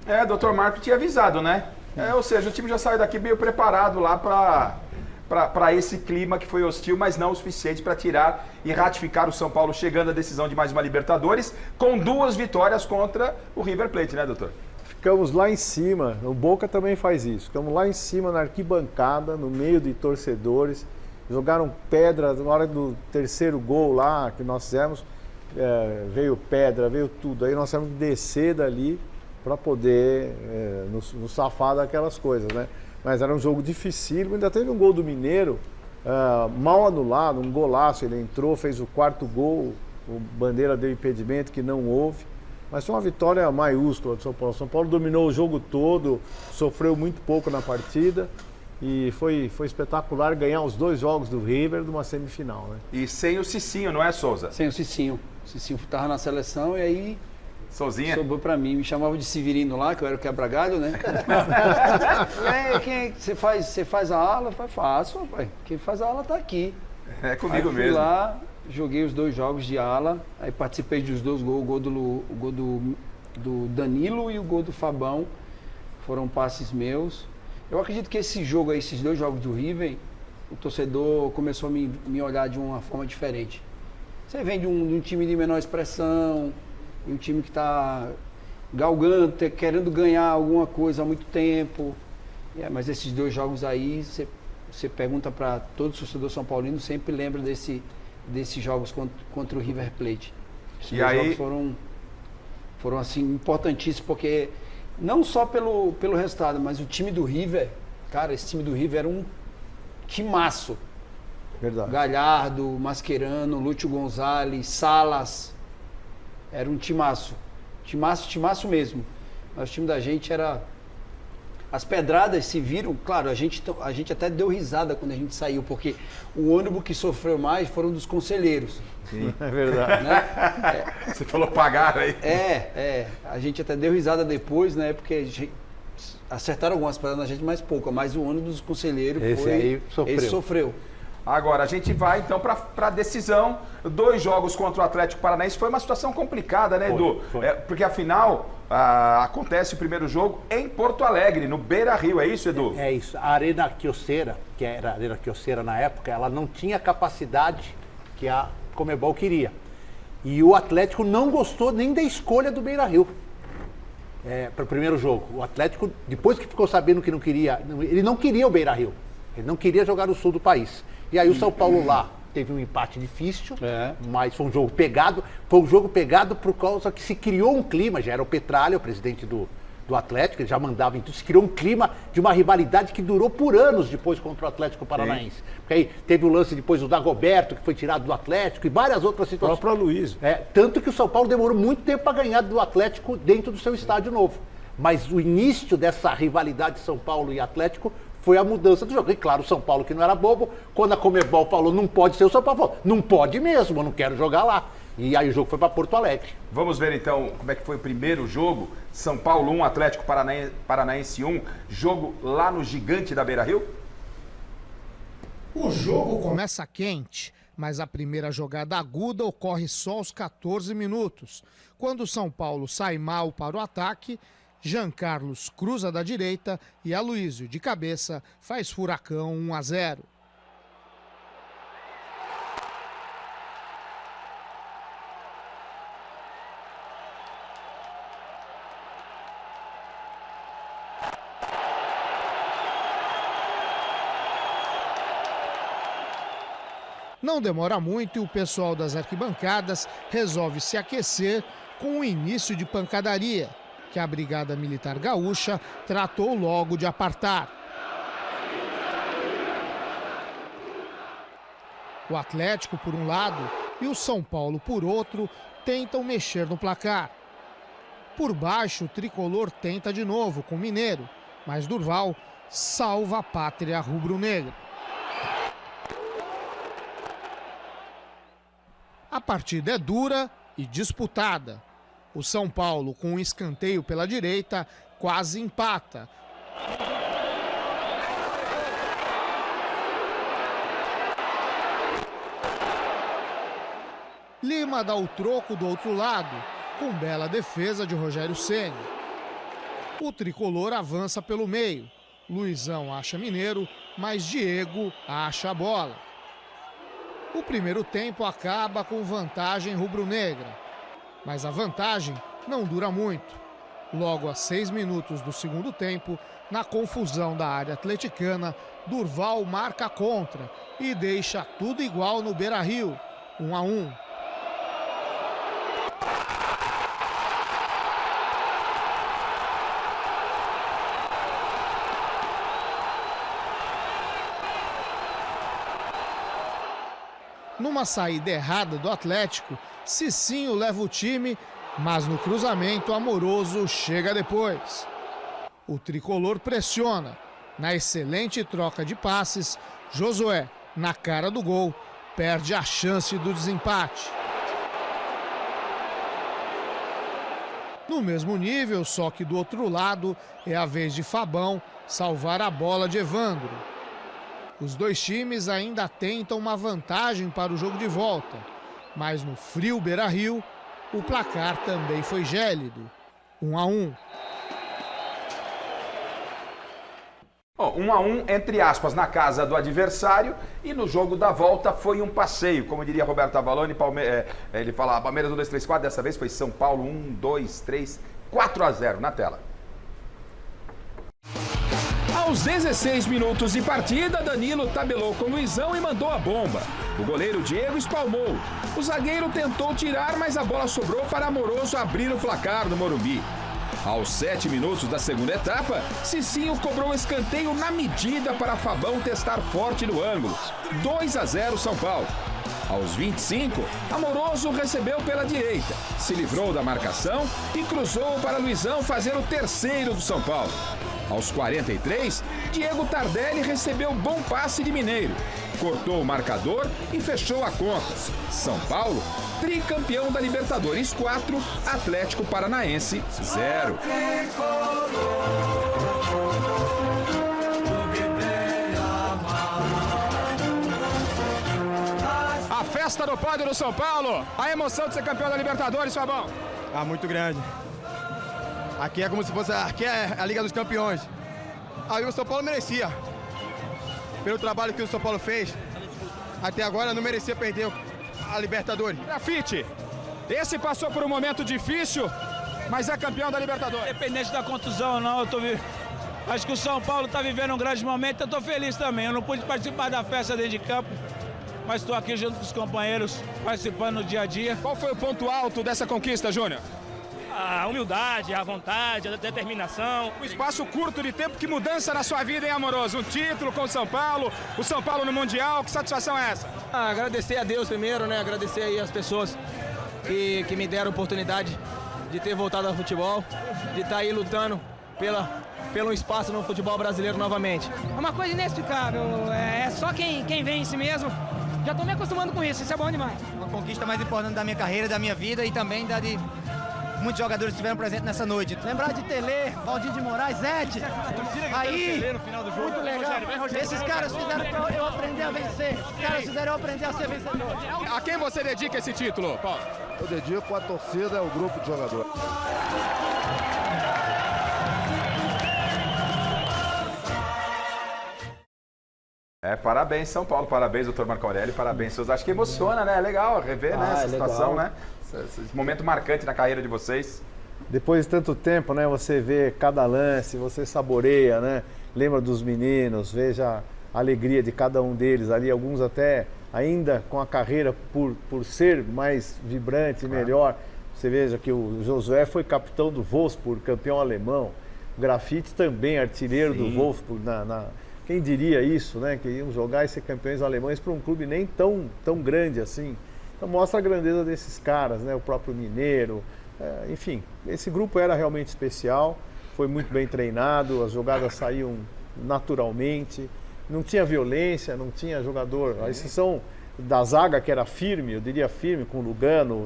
Dr. Marco tinha avisado, né? Ou seja, o time já saiu daqui meio preparado lá para esse clima que foi hostil, mas não o suficiente para tirar e ratificar o São Paulo chegando à decisão de mais uma Libertadores com 2 vitórias contra o River Plate, né, doutor? ficamos lá em cima, o Boca também faz isso, ficamos lá em cima na arquibancada, no meio de torcedores, jogaram pedra na hora do terceiro gol lá que nós fizemos, veio pedra, veio tudo, aí nós tivemos que descer dali para poder nos safar daquelas coisas, né? Mas era um jogo dificílimo, ainda teve um gol do Mineiro, mal anulado, um golaço, ele entrou, fez o quarto gol, o Bandeira deu impedimento que não houve, mas foi uma vitória maiúscula do São Paulo. São Paulo dominou o jogo todo, sofreu muito pouco na partida e foi espetacular ganhar os 2 jogos do River de uma semifinal, né? E sem o Cicinho, não é, Souza? Sem o Cicinho. O Cicinho estava na seleção e aí Souzinha? sobrou para mim. Me chamavam de Severino lá, que eu era o quebra-galho, né? Você faz a ala? Faço, rapaz. Quem faz a ala tá aqui. É comigo aí fui mesmo. Lá, joguei os 2 jogos de ala, aí participei dos 2 gols, o gol do Danilo e o gol do Fabão. Foram passes meus. Eu acredito que esse jogo aí, esses 2 jogos do River, o torcedor começou a me olhar de uma forma diferente. Você vem de um time de menor expressão, um time que está galgando, querendo ganhar alguma coisa há muito tempo. Mas esses 2 jogos aí, você pergunta para todo torcedor são paulino, sempre lembra desses jogos contra o River Plate. Esses 2 jogos foram assim, importantíssimos, porque não só pelo resultado, mas o time do River, cara, esse time do River era um timaço. Verdade. Galhardo, Mascherano, Lúcio Gonzalez, Salas. Era um timaço. Timaço mesmo. Mas o time da gente era... As pedradas se viram... Claro, a gente até deu risada quando a gente saiu, porque o ônibus que sofreu mais foram dos conselheiros. Sim, é verdade. Né? Você falou pagar aí. A gente até deu risada depois, né? Porque acertaram algumas pedradas na gente, mas pouca. Mas o ônibus dos conselheiros esse sofreu. Agora, a gente vai então para a decisão. 2 jogos contra o Atlético Paranaense. Foi uma situação complicada, né, Edu? Porque afinal, acontece o primeiro jogo em Porto Alegre, no Beira-Rio. É isso, Edu? É isso. A Arena Quioceira, que era a Arena Quioceira na época, ela não tinha a capacidade que a Conmebol queria. E o Atlético não gostou nem da escolha do Beira-Rio para o primeiro jogo. O Atlético, depois que ficou sabendo que não queria, ele não queria o Beira-Rio. Ele não queria jogar no sul do país. E aí o São Paulo lá teve um empate difícil, mas foi um jogo pegado. Foi um jogo pegado por causa que se criou um clima, já era o Petralha, o presidente do Atlético, ele já mandava em tudo, se criou um clima de uma rivalidade que durou por anos depois contra o Atlético Paranaense. Sim. Porque aí teve o lance depois do Dagoberto, que foi tirado do Atlético, e várias outras situações. O próprio Luiz. Tanto que o São Paulo demorou muito tempo para ganhar do Atlético dentro do seu estádio novo. Mas o início dessa rivalidade São Paulo e Atlético foi a mudança do jogo. E claro, o São Paulo, que não era bobo, quando a Conmebol falou não pode ser, o São Paulo falou, não pode mesmo, eu não quero jogar lá. E aí o jogo foi para Porto Alegre. Vamos ver então como é que foi o primeiro jogo. São Paulo 1, Atlético Paranaense 1. Jogo lá no Gigante da Beira-Rio. O jogo começa quente, mas a primeira jogada aguda ocorre só aos 14 minutos. Quando o São Paulo sai mal para o ataque, Jean Carlos cruza da direita e Aloísio, de cabeça, faz furacão 1-0. Não demora muito e o pessoal das arquibancadas resolve se aquecer com o início de pancadaria, que a Brigada Militar Gaúcha tratou logo de apartar. O Atlético, por um lado, e o São Paulo, por outro, tentam mexer no placar. Por baixo, o tricolor tenta de novo com o Mineiro, mas Durval salva a pátria rubro-negra. A partida é dura e disputada. O São Paulo, com um escanteio pela direita, quase empata. Lima dá o troco do outro lado, com bela defesa de Rogério Ceni. O tricolor avança pelo meio. Luizão acha Mineiro, mas Diego acha a bola. O primeiro tempo acaba com vantagem rubro-negra. Mas a vantagem não dura muito. Logo a 6 minutos do segundo tempo, na confusão da área atleticana, Durval marca contra e deixa tudo igual no Beira-Rio, 1-1. Numa saída errada do Atlético, Cicinho leva o time, mas no cruzamento Amoroso chega depois. O tricolor pressiona. Na excelente troca de passes, Josué, na cara do gol, perde a chance do desempate. No mesmo nível, só que do outro lado, é a vez de Fabão salvar a bola de Evandro. Os dois times ainda tentam uma vantagem para o jogo de volta, mas no frio Beira-Rio, o placar também foi gélido, 1-1. 1-1, entre aspas, na casa do adversário, e no jogo da volta foi um passeio, como diria Roberto Avalone, ele fala Palmeiras 1, 2, 3, 4, dessa vez foi São Paulo 1, 2, 3, 4-0 na tela. Aos 16 minutos de partida, Danilo tabelou com Luizão e mandou a bomba. O goleiro Diego espalmou. O zagueiro tentou tirar, mas a bola sobrou para Amoroso abrir o placar no Morumbi. Aos 7 minutos da segunda etapa, Cicinho cobrou escanteio na medida para Fabão testar forte no ângulo. 2-0 São Paulo. Aos 25, Amoroso recebeu pela direita, se livrou da marcação e cruzou para Luizão fazer o terceiro do São Paulo. Aos 43, Diego Tardelli recebeu bom passe de Mineiro, cortou o marcador e fechou a conta. São Paulo, tricampeão da Libertadores 4, Atlético Paranaense 0. A festa do pódio do São Paulo, a emoção de ser campeão da Libertadores, Fabão. Muito grande. Aqui é como se fosse a Liga dos Campeões. Aí o São Paulo merecia. Pelo trabalho que o São Paulo fez, até agora não merecia perder a Libertadores. Grafite, esse passou por um momento difícil, mas é campeão da Libertadores. Independente da contusão, não, acho que o São Paulo está vivendo um grande momento, eu estou feliz também. Eu não pude participar da festa dentro de campo, mas estou aqui junto com os companheiros, participando no dia a dia. Qual foi o ponto alto dessa conquista, Júnior? A humildade, a vontade, a determinação. Um espaço curto de tempo, que mudança na sua vida, hein, Amoroso? Um título com o São Paulo no Mundial, que satisfação é essa? Agradecer a Deus primeiro, né? Agradecer aí as pessoas que me deram a oportunidade de ter voltado ao futebol, de estar aí lutando pelo espaço no futebol brasileiro novamente. É uma coisa inexplicável, é só quem vence mesmo. Já estou me acostumando com isso é bom demais. Uma conquista mais importante da minha carreira, da minha vida e também da de muitos jogadores estiveram presentes nessa noite. Lembrar de Tele, Valdir de Moraes, Zete. Aí, muito legal. Esses caras fizeram eu aprender a vencer. Esses caras fizeram eu aprender a ser vencedor. A quem você dedica esse título, Paulo? Eu dedico a torcida, ao grupo de jogadores. Parabéns, São Paulo, parabéns, doutor Marco Aurélio, parabéns, seus. Acho que emociona, né? É legal rever, né, essa situação, né? Esse momento marcante na carreira de vocês. Depois de tanto tempo, né, você vê cada lance, você saboreia, né? Lembra dos meninos, veja a alegria de cada um deles ali, alguns até ainda com a carreira por ser mais vibrante e melhor. Você veja que o Josué foi capitão do Wolfsburg, campeão alemão. O Grafite também, artilheiro do Wolfsburg. Quem diria isso, né? Que iam jogar e ser campeões alemães para um clube nem tão grande assim. Então mostra a grandeza desses caras, né? O próprio Mineiro. Enfim, esse grupo era realmente especial, foi muito bem treinado, as jogadas saíam naturalmente, não tinha violência, não tinha jogador, a exceção da zaga que era firme, eu diria firme, com o Lugano,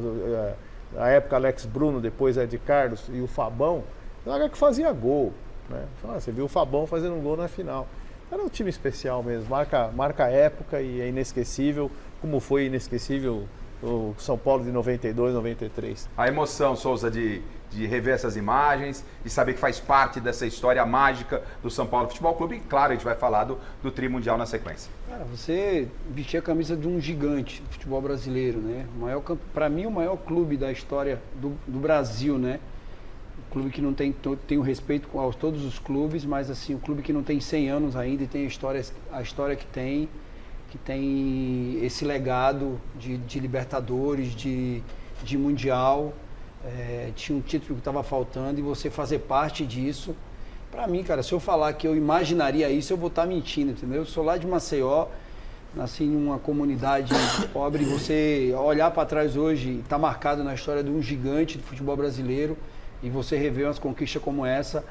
a época Alex Bruno, depois Ed Carlos e o Fabão, zaga que fazia gol, né? Você viu o Fabão fazendo um gol na final. Era um time especial mesmo, marca a época e é inesquecível, como foi inesquecível o São Paulo de 92, 93. A emoção, Souza, de rever essas imagens, de saber que faz parte dessa história mágica do São Paulo Futebol Clube. E claro, a gente vai falar do Tri Mundial na sequência. Cara, você vestir a camisa de um gigante do futebol brasileiro, né? Para mim, o maior clube da história do Brasil, né? O clube que não tem o respeito a todos os clubes, mas assim, o clube que não tem 100 anos ainda e tem a história que tem esse legado de Libertadores, de Mundial, tinha um título que estava faltando e você fazer parte disso. Para mim, cara, se eu falar que eu imaginaria isso, eu vou estar mentindo, entendeu? Eu sou lá de Maceió, nasci em uma comunidade pobre, e você olhar para trás hoje, está marcado na história de um gigante do futebol brasileiro, e você rever umas conquistas como essa,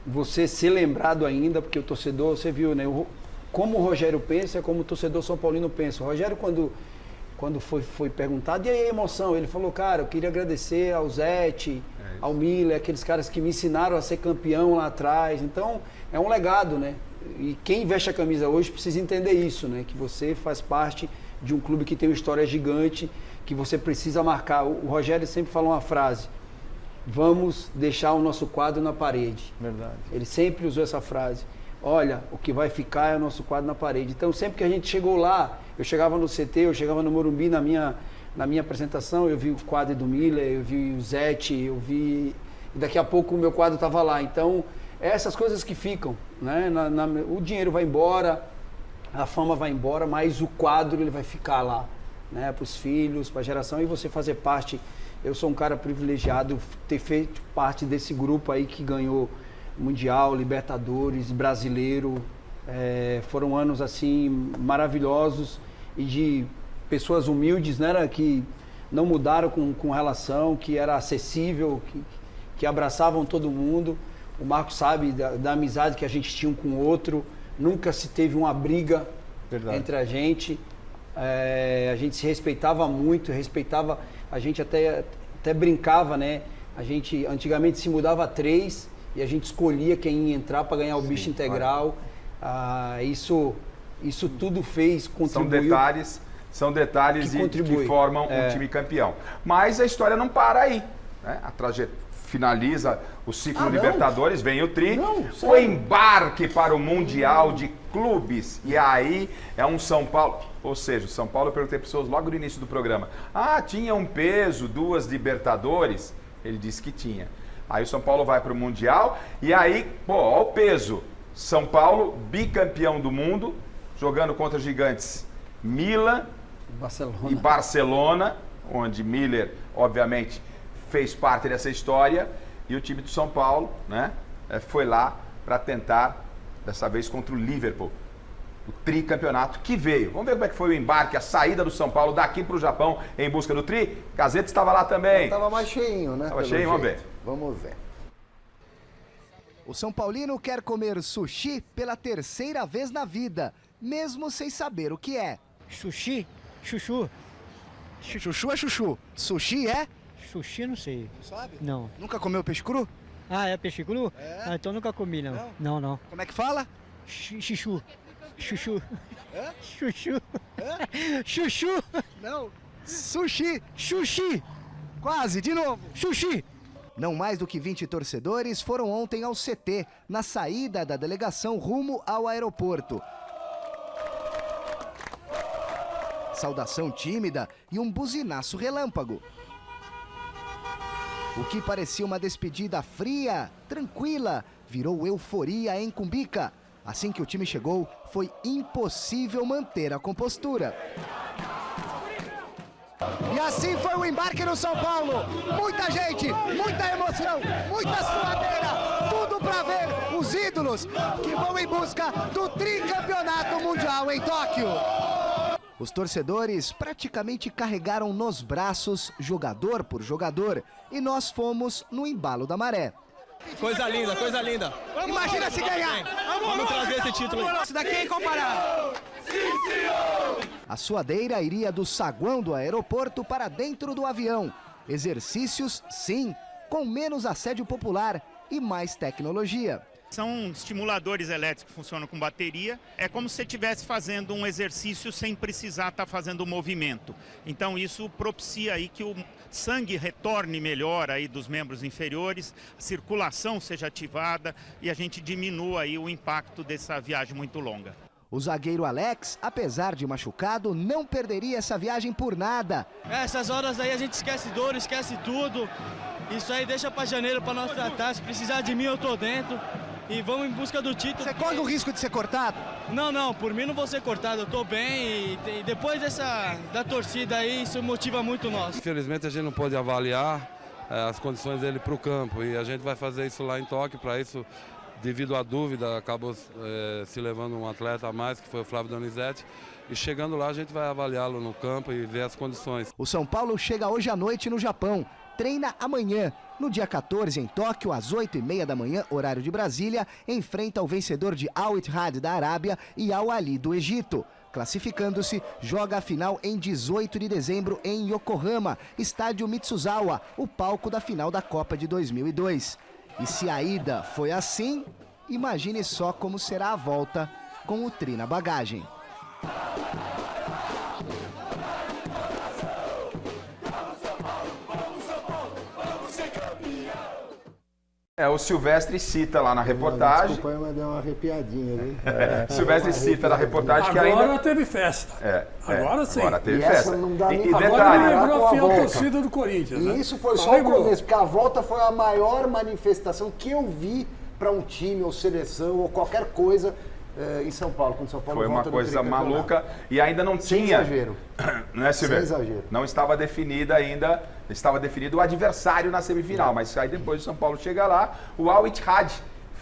você ser lembrado ainda, porque o torcedor, você viu, né? Como o Rogério pensa, como o torcedor São Paulino pensa. O Rogério, quando foi perguntado, e aí a emoção? Ele falou, cara, eu queria agradecer ao Zete, ao Miller, aqueles caras que me ensinaram a ser campeão lá atrás. Então, é um legado, né? E quem veste a camisa hoje precisa entender isso, né? Que você faz parte de um clube que tem uma história gigante, que você precisa marcar. O Rogério sempre fala uma frase: vamos deixar o nosso quadro na parede. Verdade. Ele sempre usou essa frase. Olha, o que vai ficar é o nosso quadro na parede. Então, sempre que a gente chegou lá, eu chegava no CT, eu chegava no Morumbi, na minha apresentação, eu vi o quadro do Miller, eu vi o Zete, e daqui a pouco o meu quadro estava lá. Então, essas coisas que ficam, né? O dinheiro vai embora, a fama vai embora, mas o quadro ele vai ficar lá, né? Para os filhos, para a geração, e você fazer parte. Eu sou um cara privilegiado, ter feito parte desse grupo aí que ganhou Mundial, Libertadores, Brasileiro. Foram anos assim maravilhosos e de pessoas humildes, né? Que não mudaram com relação, que era acessível, que abraçavam todo mundo. O Marco sabe da amizade que a gente tinha um com o outro. Nunca se teve uma briga entre a gente. A gente se respeitava muito, a gente até brincava, né? A gente antigamente se mudava a 3 e a gente escolhia quem ia entrar para ganhar o bicho integral. Isso tudo contribuiu. São detalhes que formam um time campeão. Mas a história não para aí, né? A trajetória finaliza o ciclo Libertadores, vem o Tri, o embarque para o Mundial de Clubes, e aí é um São Paulo, ou seja, o São Paulo, eu perguntei para as pessoas logo no início do programa, tinha um peso, 2 Libertadores? Ele disse que tinha. Aí o São Paulo vai para o Mundial, e aí, olha o peso, São Paulo, bicampeão do mundo, jogando contra gigantes Milan e Barcelona, onde Miller, obviamente, fez parte dessa história, e o time do São Paulo, né, foi lá para tentar, dessa vez contra o Liverpool, o tricampeonato que veio. Vamos ver como é que foi o embarque, a saída do São Paulo daqui para o Japão em busca do Tri. Gazeta estava lá também. Estava mais cheinho, né? Estava cheinho, vamos ver. Vamos ver. O São Paulino quer comer sushi pela 3ª vez na vida, mesmo sem saber o que é. Sushi? Chuchu. Chuchu é chuchu. Sushi é? Sushi não sei. Sabe? Não. Nunca comeu peixe cru? É peixe cru? Então nunca comi, não. Não. Como é que fala? Chuchu. Chuchu. Hã? Chuchu. Hã? Chuchu. Não. Sushi. Sushi. Quase, de novo. Sushi. Não mais do que 20 torcedores foram ontem ao CT, na saída da delegação rumo ao aeroporto. Saudação tímida e um buzinaço relâmpago. O que parecia uma despedida fria, tranquila, virou euforia em Cumbica. Assim que o time chegou, foi impossível manter a compostura. E assim foi o embarque no São Paulo. Muita gente, muita emoção, muita suadeira, tudo para ver os ídolos que vão em busca do tricampeonato mundial em Tóquio. Os torcedores praticamente carregaram nos braços, jogador por jogador, e nós fomos no embalo da maré. Coisa linda, coisa linda. Imagina se ganhar. Vamos trazer esse título aí. Isso daqui é incomparável. A suadeira iria do saguão do aeroporto para dentro do avião. Exercícios, sim, com menos assédio popular e mais tecnologia. São estimuladores elétricos que funcionam com bateria. É como se você estivesse fazendo um exercício sem precisar estar fazendo o movimento. Então isso propicia aí que o sangue retorne melhor aí dos membros inferiores, a circulação seja ativada e a gente diminua aí o impacto dessa viagem muito longa. O zagueiro Alex, apesar de machucado, não perderia essa viagem por nada. Essas horas aí a gente esquece dor, esquece tudo. Isso aí deixa para janeiro para nós tratar. Se precisar de mim, eu tô dentro. E vamos em busca do título. Você corre o risco de ser cortado? Não, por mim não vou ser cortado. Eu tô bem e depois da torcida aí, isso motiva muito nós. Infelizmente a gente não pode avaliar as condições dele para o campo e a gente vai fazer isso lá em Tóquio. Para isso, devido à dúvida, acabou se levando um atleta a mais, que foi o Flávio Donizete. E chegando lá a gente vai avaliá-lo no campo e ver as condições. O São Paulo chega hoje à noite no Japão. Treina amanhã. No dia 14, em Tóquio, às 8h30 da manhã, horário de Brasília, enfrenta o vencedor de Al Ittihad da Arábia e Al Ahly do Egito. Classificando-se, joga a final em 18 de dezembro em Yokohama, estádio Mitsuzawa, o palco da final da Copa de 2002. E se a ida foi assim, imagine só como será a volta com o tri na bagagem. O Silvestre cita lá na reportagem. Desculpa, mas deu uma arrepiadinha, viu? Silvestre cita na reportagem que ainda. Agora teve festa. Agora sim. Agora teve E festa. essa não dá nem E pra detalhe, Agora lembrou a fiel volta. torcida do Corinthians. E isso foi só o começo, porque a volta foi a maior manifestação que eu vi para um time ou seleção ou qualquer coisa em São Paulo. Quando São Paulo foi uma volta no coisa tricampeonato. maluca e ainda não Sem tinha. exagero. Né, Silvio? Sem exagero. Não estava definida ainda, estava definido o adversário na semifinal, mas aí depois o São Paulo chega lá, o Al Ittihad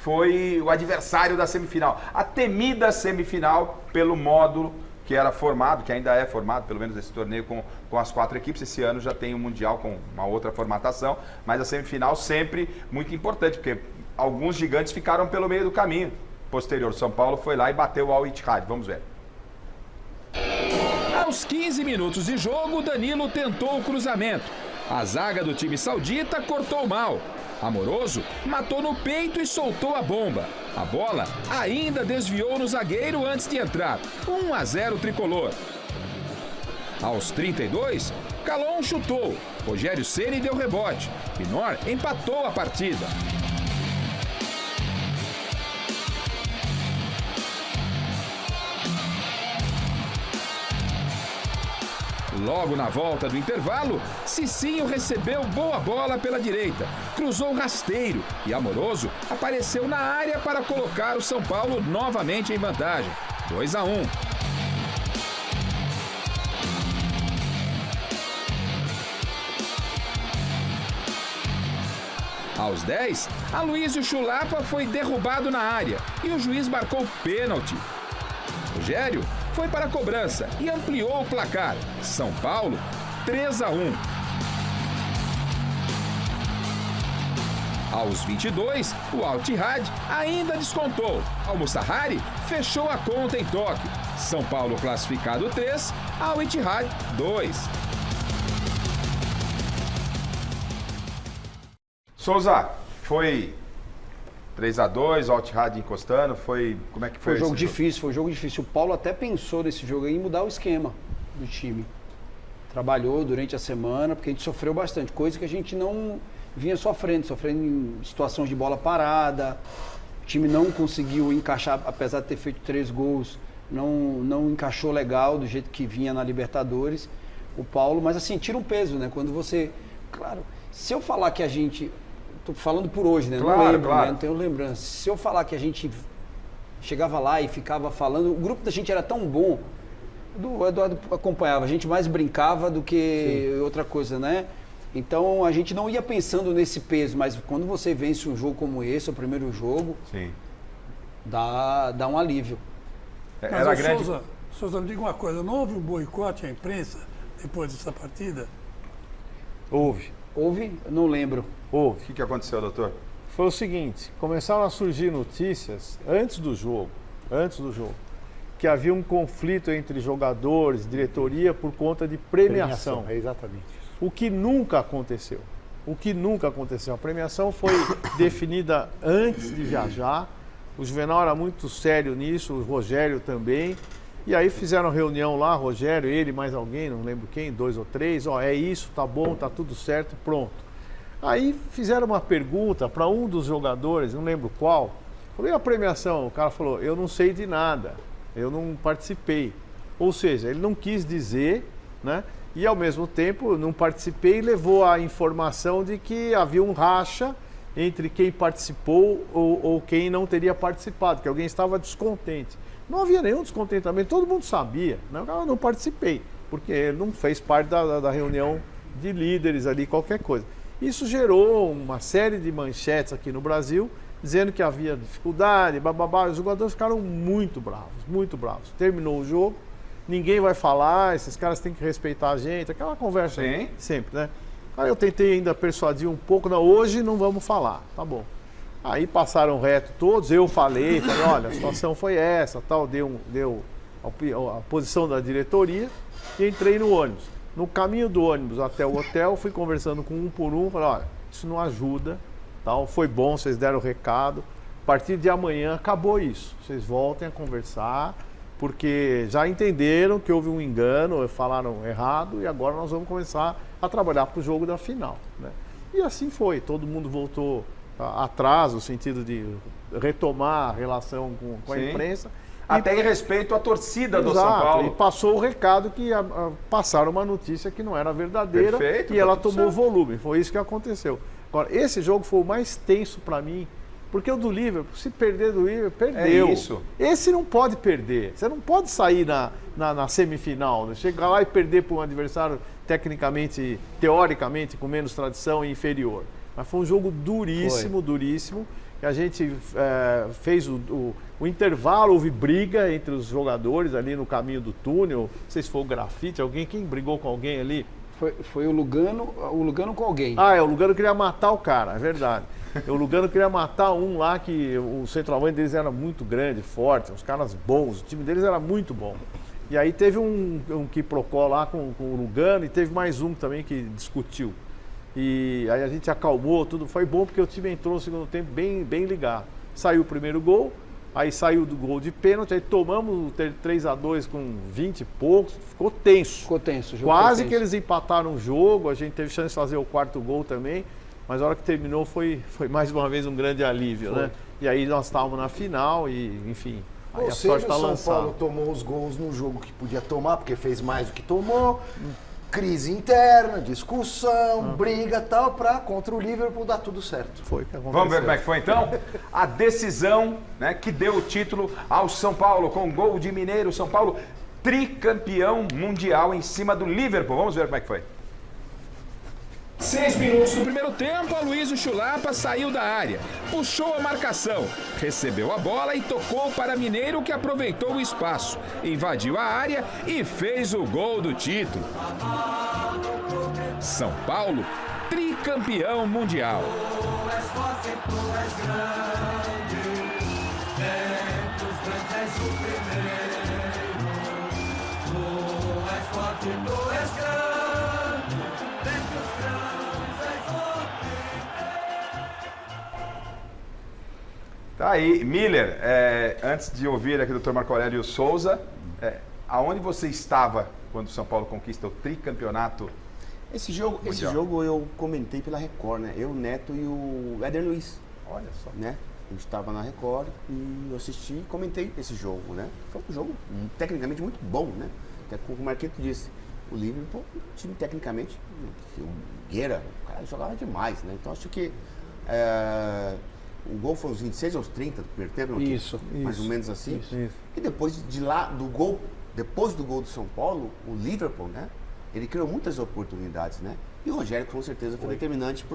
foi o adversário da semifinal. A temida semifinal pelo módulo que era formado, que ainda é formado, pelo menos esse torneio com as 4 equipes. Esse ano já tem o Mundial com uma outra formatação, mas a semifinal sempre muito importante, porque alguns gigantes ficaram pelo meio do caminho posterior. São Paulo foi lá e bateu o Al Ittihad. Vamos ver. Aos 15 minutos de jogo, Danilo tentou o cruzamento. A zaga do time saudita cortou mal. Amoroso matou no peito e soltou a bomba. A bola ainda desviou no zagueiro antes de entrar. 1-0 tricolor. Aos 32, Calon chutou. Rogério Ceni deu rebote. Pinor empatou a partida. Logo na volta do intervalo, Cicinho recebeu boa bola pela direita, cruzou rasteiro e Amoroso apareceu na área para colocar o São Paulo novamente em vantagem. 2-1. Aos 10, Aloysio Chulapa foi derrubado na área e o juiz marcou pênalti. Rogério foi para a cobrança e ampliou o placar. São Paulo, 3-1. Aos 22, o Al Ittihad ainda descontou. Al Mussahari fechou a conta em Tóquio. São Paulo classificado 3, Al Ittihad 2. Souza, foi 3-2, o Al Ittihad encostando, como é que foi? Foi um jogo difícil. O Paulo até pensou nesse jogo aí em mudar o esquema do time. Trabalhou durante a semana, porque a gente sofreu bastante, coisa que a gente não vinha sofrendo em situações de bola parada. O time não conseguiu encaixar, apesar de ter feito 3 gols, não encaixou legal do jeito que vinha na Libertadores. O Paulo, mas assim, tira um peso, né? Quando você... Claro, se eu falar que a gente... Tô falando por hoje, né? Claro, não lembro, claro. né? Não tenho lembrança. Se eu falar que a gente chegava lá e ficava falando, o grupo da gente era tão bom, o Eduardo acompanhava, a gente mais brincava do que outra coisa, né? Então a gente não ia pensando nesse peso, mas quando você vence um jogo como esse, o primeiro jogo, dá um alívio. Mas grande... Souza, me diga uma coisa, não houve um boicote à imprensa depois dessa partida? Houve? Não lembro. Houve. O que aconteceu, doutor? Foi o seguinte, começaram a surgir notícias antes do jogo, que havia um conflito entre jogadores, diretoria, por conta de premiação. Exatamente. O que nunca aconteceu. A premiação foi definida antes de viajar. O Juvenal era muito sério nisso, o Rogério também. E aí fizeram reunião lá, Rogério, ele, mais alguém, não lembro quem, 2 ou 3. É isso, tá bom, tá tudo certo, pronto. Aí fizeram uma pergunta para um dos jogadores, não lembro qual. Falei, e a premiação? O cara falou, eu não sei de nada, eu não participei. Ou seja, ele não quis dizer né? E ao mesmo tempo não participei, levou a informação de que havia um racha entre quem participou ou quem não teria participado, que alguém estava descontente. Não havia nenhum descontentamento, todo mundo sabia, né? Eu não participei, porque ele não fez parte da reunião de líderes ali, qualquer coisa. Isso gerou uma série de manchetes aqui no Brasil, dizendo que havia dificuldade, bababá. Os jogadores ficaram muito bravos, muito bravos. Terminou o jogo, ninguém vai falar, esses caras têm que respeitar a gente, aquela conversa sempre, né? Aí eu tentei ainda persuadir um pouco, não, hoje não vamos falar, tá bom. Aí passaram reto todos, eu falei, olha, a situação foi essa, tal, deu a posição da diretoria e entrei no ônibus. No caminho do ônibus até o hotel, fui conversando com um por um, falei, olha, isso não ajuda, tal, foi bom, vocês deram o recado, a partir de amanhã acabou isso, vocês voltem a conversar, porque já entenderam que houve um engano, falaram errado e agora nós vamos começar a trabalhar para o jogo da final, né? E assim foi, todo mundo voltou atrás, no sentido de retomar a relação com a imprensa. Até em respeito à torcida do São Paulo. E passou o recado que passaram uma notícia que não era verdadeira. Perfeito, e ela tomou volume, foi isso que aconteceu. Agora, esse jogo foi o mais tenso para mim, porque o do Liverpool, se perder do Liverpool, perdeu. É isso. Esse não pode perder. Você não pode sair na semifinal, né? Chegar lá e perder para um adversário tecnicamente, teoricamente, com menos tradição e inferior. Mas foi um jogo duríssimo, duríssimo. E a gente fez o intervalo, houve briga entre os jogadores ali no caminho do túnel. Não sei se foi o Grafite, quem brigou com alguém ali? Foi o Lugano com alguém. O Lugano queria matar o cara, é verdade. O Lugano queria matar um lá que o centroavante deles era muito grande, forte, os caras bons, o time deles era muito bom. E aí teve um quiprocó lá com o Lugano e teve mais um também que discutiu. E aí a gente acalmou, tudo foi bom porque o time entrou no segundo tempo bem ligado. Saiu o primeiro gol, aí saiu do gol de pênalti, aí tomamos o 3-2 com 20 e poucos, ficou tenso. Ficou tenso. O jogo Quase foi tenso. que eles empataram o jogo, a gente teve chance de fazer o quarto gol também, mas a hora que terminou foi mais uma vez um grande alívio, né? E aí nós estávamos na final e, enfim, aí Ou a seja, sorte está o São lançada. Paulo tomou os gols no jogo que podia tomar, porque fez mais do que tomou. Crise interna, discussão, briga e tal, contra o Liverpool dar tudo certo. Foi que aconteceu. Vamos ver como é que foi então? A decisão, né, que deu o título ao São Paulo, com gol de Mineiro. São Paulo tricampeão mundial em cima do Liverpool. Vamos ver como é que foi. 6 minutos do primeiro tempo, Aloysio Chulapa saiu da área, puxou a marcação, recebeu a bola e tocou para Mineiro, que aproveitou o espaço, invadiu a área e fez o gol do título. São Paulo, tricampeão mundial. Tá aí, Miller, antes de ouvir aqui o Dr. Marco Aurélio Souza, aonde você estava quando o São Paulo conquista o tricampeonato? Esse jogo eu comentei pela Record, né? Eu, o Neto e o Éder Luiz. Olha só. Né? A gente estava na Record e eu assisti e comentei esse jogo, né? Foi um jogo tecnicamente muito bom, né? Até como o Marquito disse, o Liverpool, um time tecnicamente, o Guerra, o cara jogava demais, né? Então acho que o gol foi uns 26 aos 30 do primeiro tempo, Isso. Mais ou menos assim. Isso. E depois de lá, depois do gol do São Paulo, o Liverpool, né? Ele criou muitas oportunidades, né? E o Rogério, com certeza, foi determinante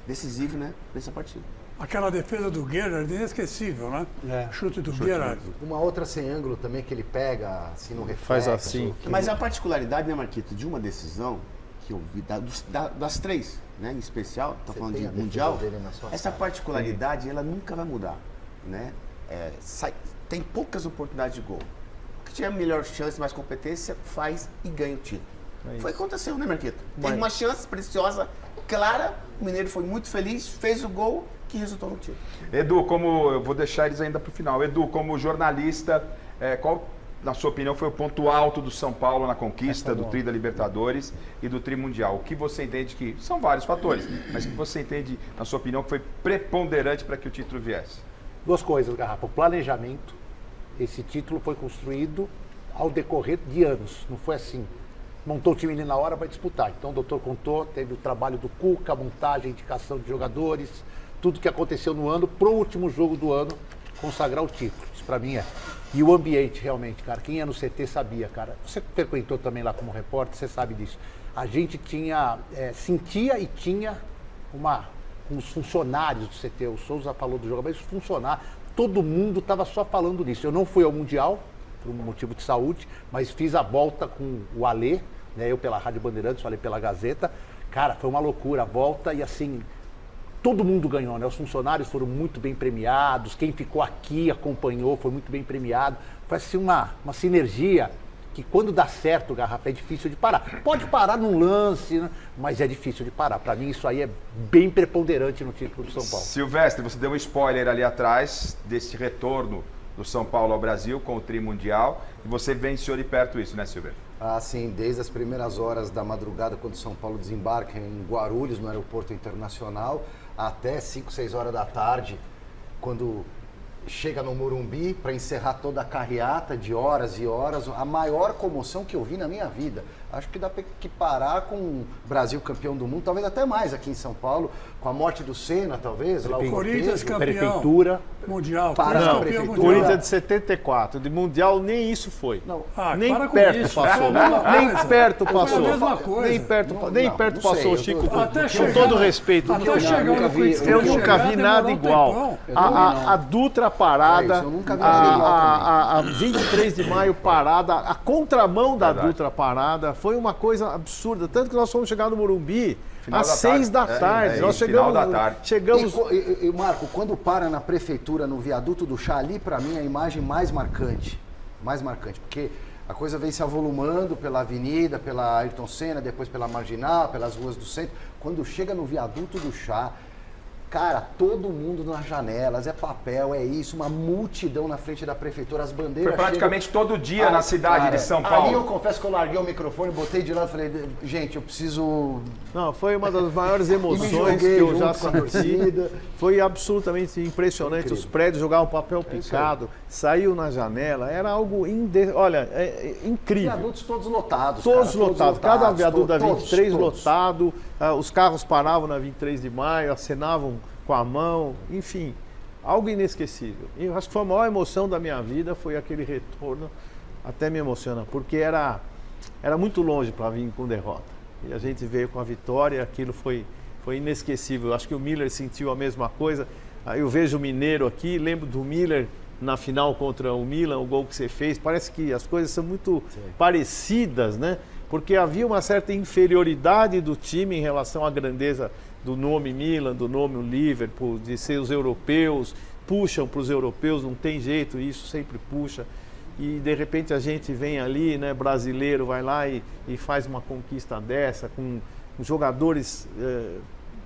decisivo, né? Nessa partida. Aquela defesa do Gerrard, inesquecível, né? Chute do Gerrard. Uma outra sem ângulo também que ele pega, assim, no reflexo. Faz assim. Mas a particularidade, né, Marquito, de uma decisão que eu vi, das três, né, em especial, tá falando de mundial, essa particularidade, ela nunca vai mudar, né? Tem poucas oportunidades de gol. O que tiver melhor chance, mais competência, faz e ganha o título. Foi o que aconteceu, né, Marquito? Teve uma chance preciosa, clara, o Mineiro foi muito feliz, fez o gol que resultou no título. Edu, eu vou deixar eles ainda para o final. Edu, como jornalista, qual, na sua opinião, foi o ponto alto do São Paulo na conquista do Tri da Libertadores e do Tri Mundial? O que você entende que são vários fatores, mas o que você entende, na sua opinião, que foi preponderante para que o título viesse? Duas coisas, Garrafa. O planejamento. Esse título foi construído ao decorrer de anos. Não foi assim. montou o time ali na hora para disputar. Então o doutor contou, teve o trabalho do Cuca, a montagem, a indicação de jogadores, tudo que aconteceu no ano, pro último jogo do ano, consagrar o título. Isso para mim é. E o ambiente, realmente, cara. Quem ia no CT sabia, cara. Você frequentou também lá como repórter, você sabe disso. A gente tinha, sentia e tinha com os funcionários do CT. O Souza falou do jogo, mas os funcionários, todo mundo estava só falando disso. Eu não fui ao Mundial, por um motivo de saúde, mas fiz a volta com o Alê, né? Eu pela Rádio Bandeirantes, o Alê pela Gazeta. Cara, foi uma loucura a volta e assim... Todo mundo ganhou, né? Os funcionários foram muito bem premiados, quem ficou aqui acompanhou, foi muito bem premiado. Foi assim uma sinergia que quando dá certo, Garrafa, é difícil de parar. Pode parar num lance, né? Mas é difícil de parar. Para mim isso aí é bem preponderante no título do São Paulo. Silvestre, você deu um spoiler ali atrás desse retorno do São Paulo ao Brasil com o Tri Mundial e você venceu de perto isso, né, Silvio? Ah, sim, desde as primeiras horas da madrugada, quando o São Paulo desembarca em Guarulhos, no aeroporto internacional, até 5, 6 horas da tarde, quando chega no Morumbi para encerrar toda a carreata de horas e horas, a maior comoção que eu vi na minha vida. Acho que dá para equiparar com o Brasil campeão do mundo, talvez até mais aqui em São Paulo, com a morte do Senna, talvez. Lá o Corinthians campeão Prefeitura. Mundial. Corinthians de 74, de Mundial nem isso foi. Não. Nem perto passou. Nem perto passou. Nem perto passou, Chico. Com todo respeito. Eu nunca vi nada igual. A Dutra parada, a 23 de maio parada, a contramão da Dutra parada, foi uma coisa absurda. Tanto que nós fomos chegar no Morumbi às 6 da tarde. Nós chegamos. E Marco, quando para na prefeitura, no viaduto do Chá, ali para mim é a imagem mais marcante. Mais marcante, porque a coisa vem se avolumando pela avenida, pela Ayrton Senna, depois pela Marginal, pelas ruas do centro. Quando chega no viaduto do Chá, cara, todo mundo nas janelas, é papel, é isso, uma multidão na frente da prefeitura, as bandeiras. Foi praticamente todo dia na cidade de São Paulo. Ali eu confesso que eu larguei o microfone, botei de lado e falei, gente, eu preciso... Não, foi uma das maiores emoções que eu já senti. Foi absolutamente impressionante. Incrível. Os prédios jogavam papel picado, saiu na janela, era algo incrível. Viadutos todos lotados. Todos lotados. Cada viaduto da 23 lotado, os carros paravam na 23 de maio, acenavam com a mão, enfim, algo inesquecível. E eu acho que foi a maior emoção da minha vida, foi aquele retorno, até me emociona, porque era muito longe para vir com derrota. E a gente veio com a vitória, aquilo foi inesquecível. Eu acho que o Miller sentiu a mesma coisa. Eu vejo o Mineiro aqui, lembro do Miller na final contra o Milan, o gol que você fez. Parece que as coisas são muito parecidas, né? Porque havia uma certa inferioridade do time em relação à grandeza do nome Milan, do nome Liverpool, de ser os europeus, puxam para os europeus, não tem jeito, isso sempre puxa. E de repente a gente vem ali, né, brasileiro, vai lá e faz uma conquista dessa, com jogadores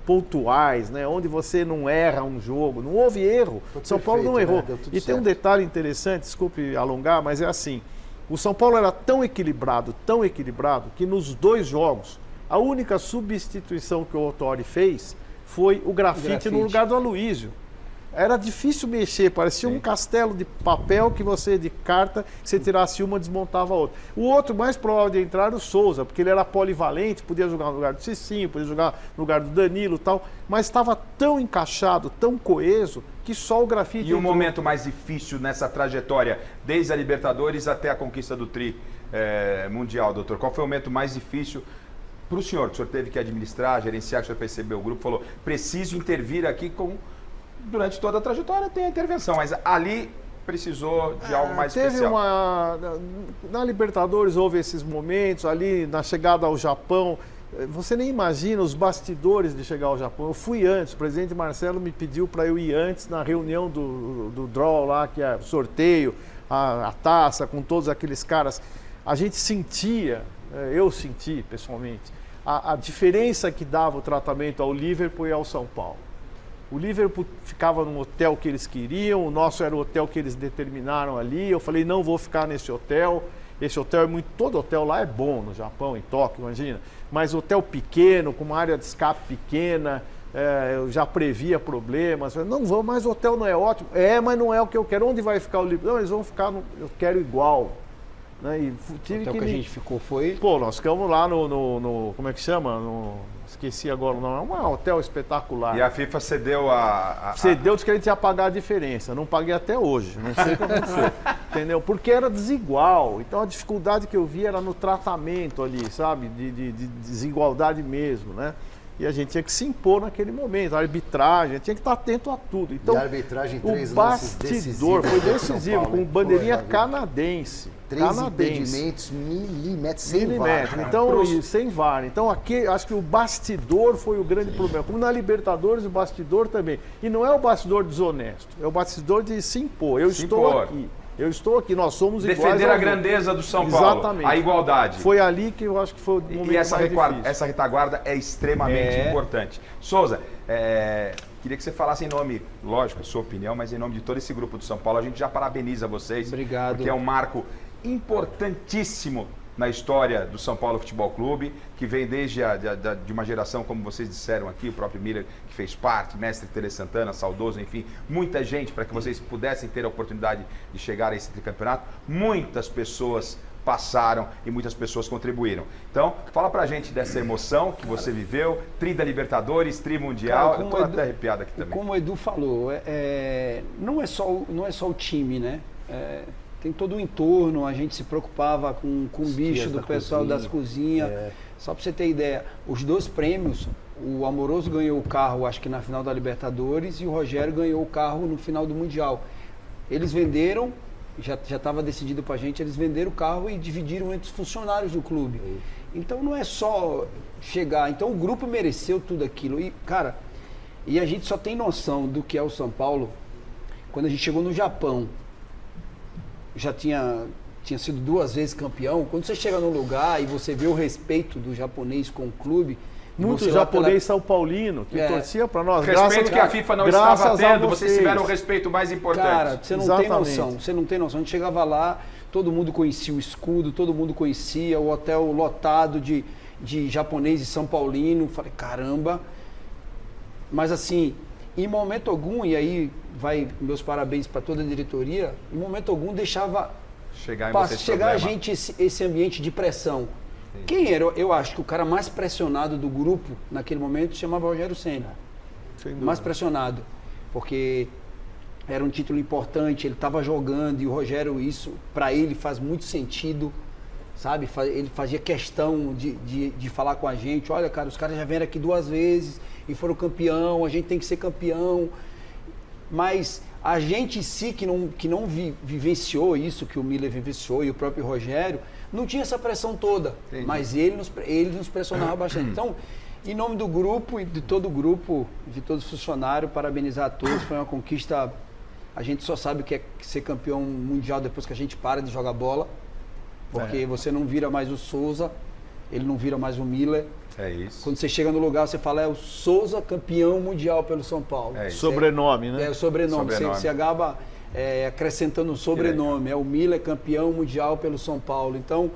pontuais, né, onde você não erra um jogo, não houve erro, São Paulo não errou. Né? E tem um detalhe interessante, desculpe alongar, mas é assim, o São Paulo era tão equilibrado, que nos 2 jogos, a única substituição que o Autori fez foi o grafite no lugar do Aloísio. Era difícil mexer, parecia um castelo de papel de carta, que você tirasse uma, desmontava a outra. O outro mais provável de entrar era o Souza, porque ele era polivalente, podia jogar no lugar do Cicinho, podia jogar no lugar do Danilo e tal, mas estava tão encaixado, tão coeso, que só o grafite... E o momento mais difícil nessa trajetória, desde a Libertadores até a conquista do Tri Mundial, doutor? Qual foi o momento mais difícil para o senhor, que o senhor teve que administrar, gerenciar, que o senhor percebeu o grupo, falou, preciso intervir aqui durante toda a trajetória tem a intervenção, mas ali precisou de algo mais especial. Na Libertadores houve esses momentos, ali na chegada ao Japão, você nem imagina os bastidores de chegar ao Japão. Eu fui antes, o presidente Marcelo me pediu para eu ir antes na reunião do draw lá, que é o sorteio, a taça, com todos aqueles caras. A gente sentia, eu senti pessoalmente, a diferença que dava o tratamento ao Liverpool e ao São Paulo. O Liverpool ficava no hotel que eles queriam, o nosso era o hotel que eles determinaram ali. Eu falei, não vou ficar nesse hotel. Esse hotel é muito... Todo hotel lá é bom, no Japão, em Tóquio, imagina. Mas hotel pequeno, com uma área de escape pequena, eu já previa problemas. Eu falei, não vou, mas o hotel não é ótimo. Mas não é o que eu quero. Onde vai ficar o Liverpool? Não, eles vão ficar eu quero igual. Né? E tive que a gente ficou foi... Pô, nós ficamos lá no como é que chama? Esqueci agora o nome. É um hotel espetacular. E a FIFA cedeu Cedeu, disse que a gente ia pagar a diferença. Não paguei até hoje. Não sei como foi. Entendeu? Porque era desigual. Então a dificuldade que eu vi era no tratamento ali, sabe? De desigualdade mesmo, né? E a gente tinha que se impor naquele momento, a arbitragem, tinha que estar atento a tudo. Então, e a arbitragem, o bastidor foi decisivo, com bandeirinha canadense. 3 impedimentos, milímetros, sem VAR. Então, sem VAR. Então, aqui, acho que o bastidor foi o grande problema. Como na Libertadores, o bastidor também. E não é o bastidor desonesto, é o bastidor de se impor. Eu estou aqui, nós somos iguais. Defender a grandeza do São Paulo, exatamente. A igualdade. Foi ali que eu acho que foi o momento e essa mais difícil. Essa retaguarda é extremamente importante. Souza, queria que você falasse em nome, lógico, a sua opinião, mas em nome de todo esse grupo do São Paulo, a gente já parabeniza vocês. Obrigado. Porque é um marco importantíssimo na história do São Paulo Futebol Clube, que vem desde de uma geração, como vocês disseram aqui, o próprio Miller, que fez parte, mestre Tele Santana, saudoso, enfim, muita gente para que vocês pudessem ter a oportunidade de chegar a esse tricampeonato. Muitas pessoas passaram e muitas pessoas contribuíram. Então, fala pra gente dessa emoção que você viveu, tri da Libertadores, tri mundial. Eu tô até arrepiado aqui também. Como o Edu falou, não é só o time, né? Tem todo o entorno, a gente se preocupava com o bicho do pessoal das cozinhas. Só para você ter ideia, os 2 prêmios, o Amoroso ganhou o carro, acho que na final da Libertadores, e o Rogério ganhou o carro no final do Mundial. Eles venderam, já estava decidido para a gente, eles venderam o carro e dividiram entre os funcionários do clube. Então não é só chegar, então o grupo mereceu tudo aquilo. E, cara, e a gente só tem noção do que é o São Paulo quando a gente chegou no Japão. Já tinha sido 2 vezes campeão. Quando você chega num lugar e você vê o respeito do japonês com o clube... Muito japonês São Paulino que torcia para nós. Respeito que a FIFA não estava tendo, vocês tiveram o respeito mais importante. Cara, você não tem noção, você não tem noção. A gente chegava lá, todo mundo conhecia o escudo, todo mundo conhecia o hotel lotado de japonês e São Paulino. Falei, caramba. Mas assim, em momento algum, e aí vai meus parabéns para toda a diretoria, em momento algum deixava chegar a gente esse ambiente de pressão. Quem era, eu acho que o cara mais pressionado do grupo naquele momento se chamava Rogério Ceni. Mais pressionado, porque era um título importante, ele estava jogando e o Rogério, isso para ele faz muito sentido, sabe? Ele fazia questão de falar com a gente, olha cara, os caras já vieram aqui 2 vezes e foram campeão, a gente tem que ser campeão, mas a gente em si que não vivenciou isso que o Miller vivenciou e o próprio Rogério, não tinha essa pressão toda. Entendi. Mas ele nos pressionava bastante. Então, em nome do grupo e de todo o grupo, de todos os funcionários, parabenizar a todos, foi uma conquista, a gente só sabe o que é ser campeão mundial depois que a gente para de jogar bola, porque você não vira mais o Souza, ele não vira mais o Miller. É isso. Quando você chega no lugar, você fala, o Souza campeão mundial pelo São Paulo. Sobrenome, né? É o sobrenome. Você acaba acrescentando um sobrenome. É o Miller campeão mundial pelo São Paulo. Então,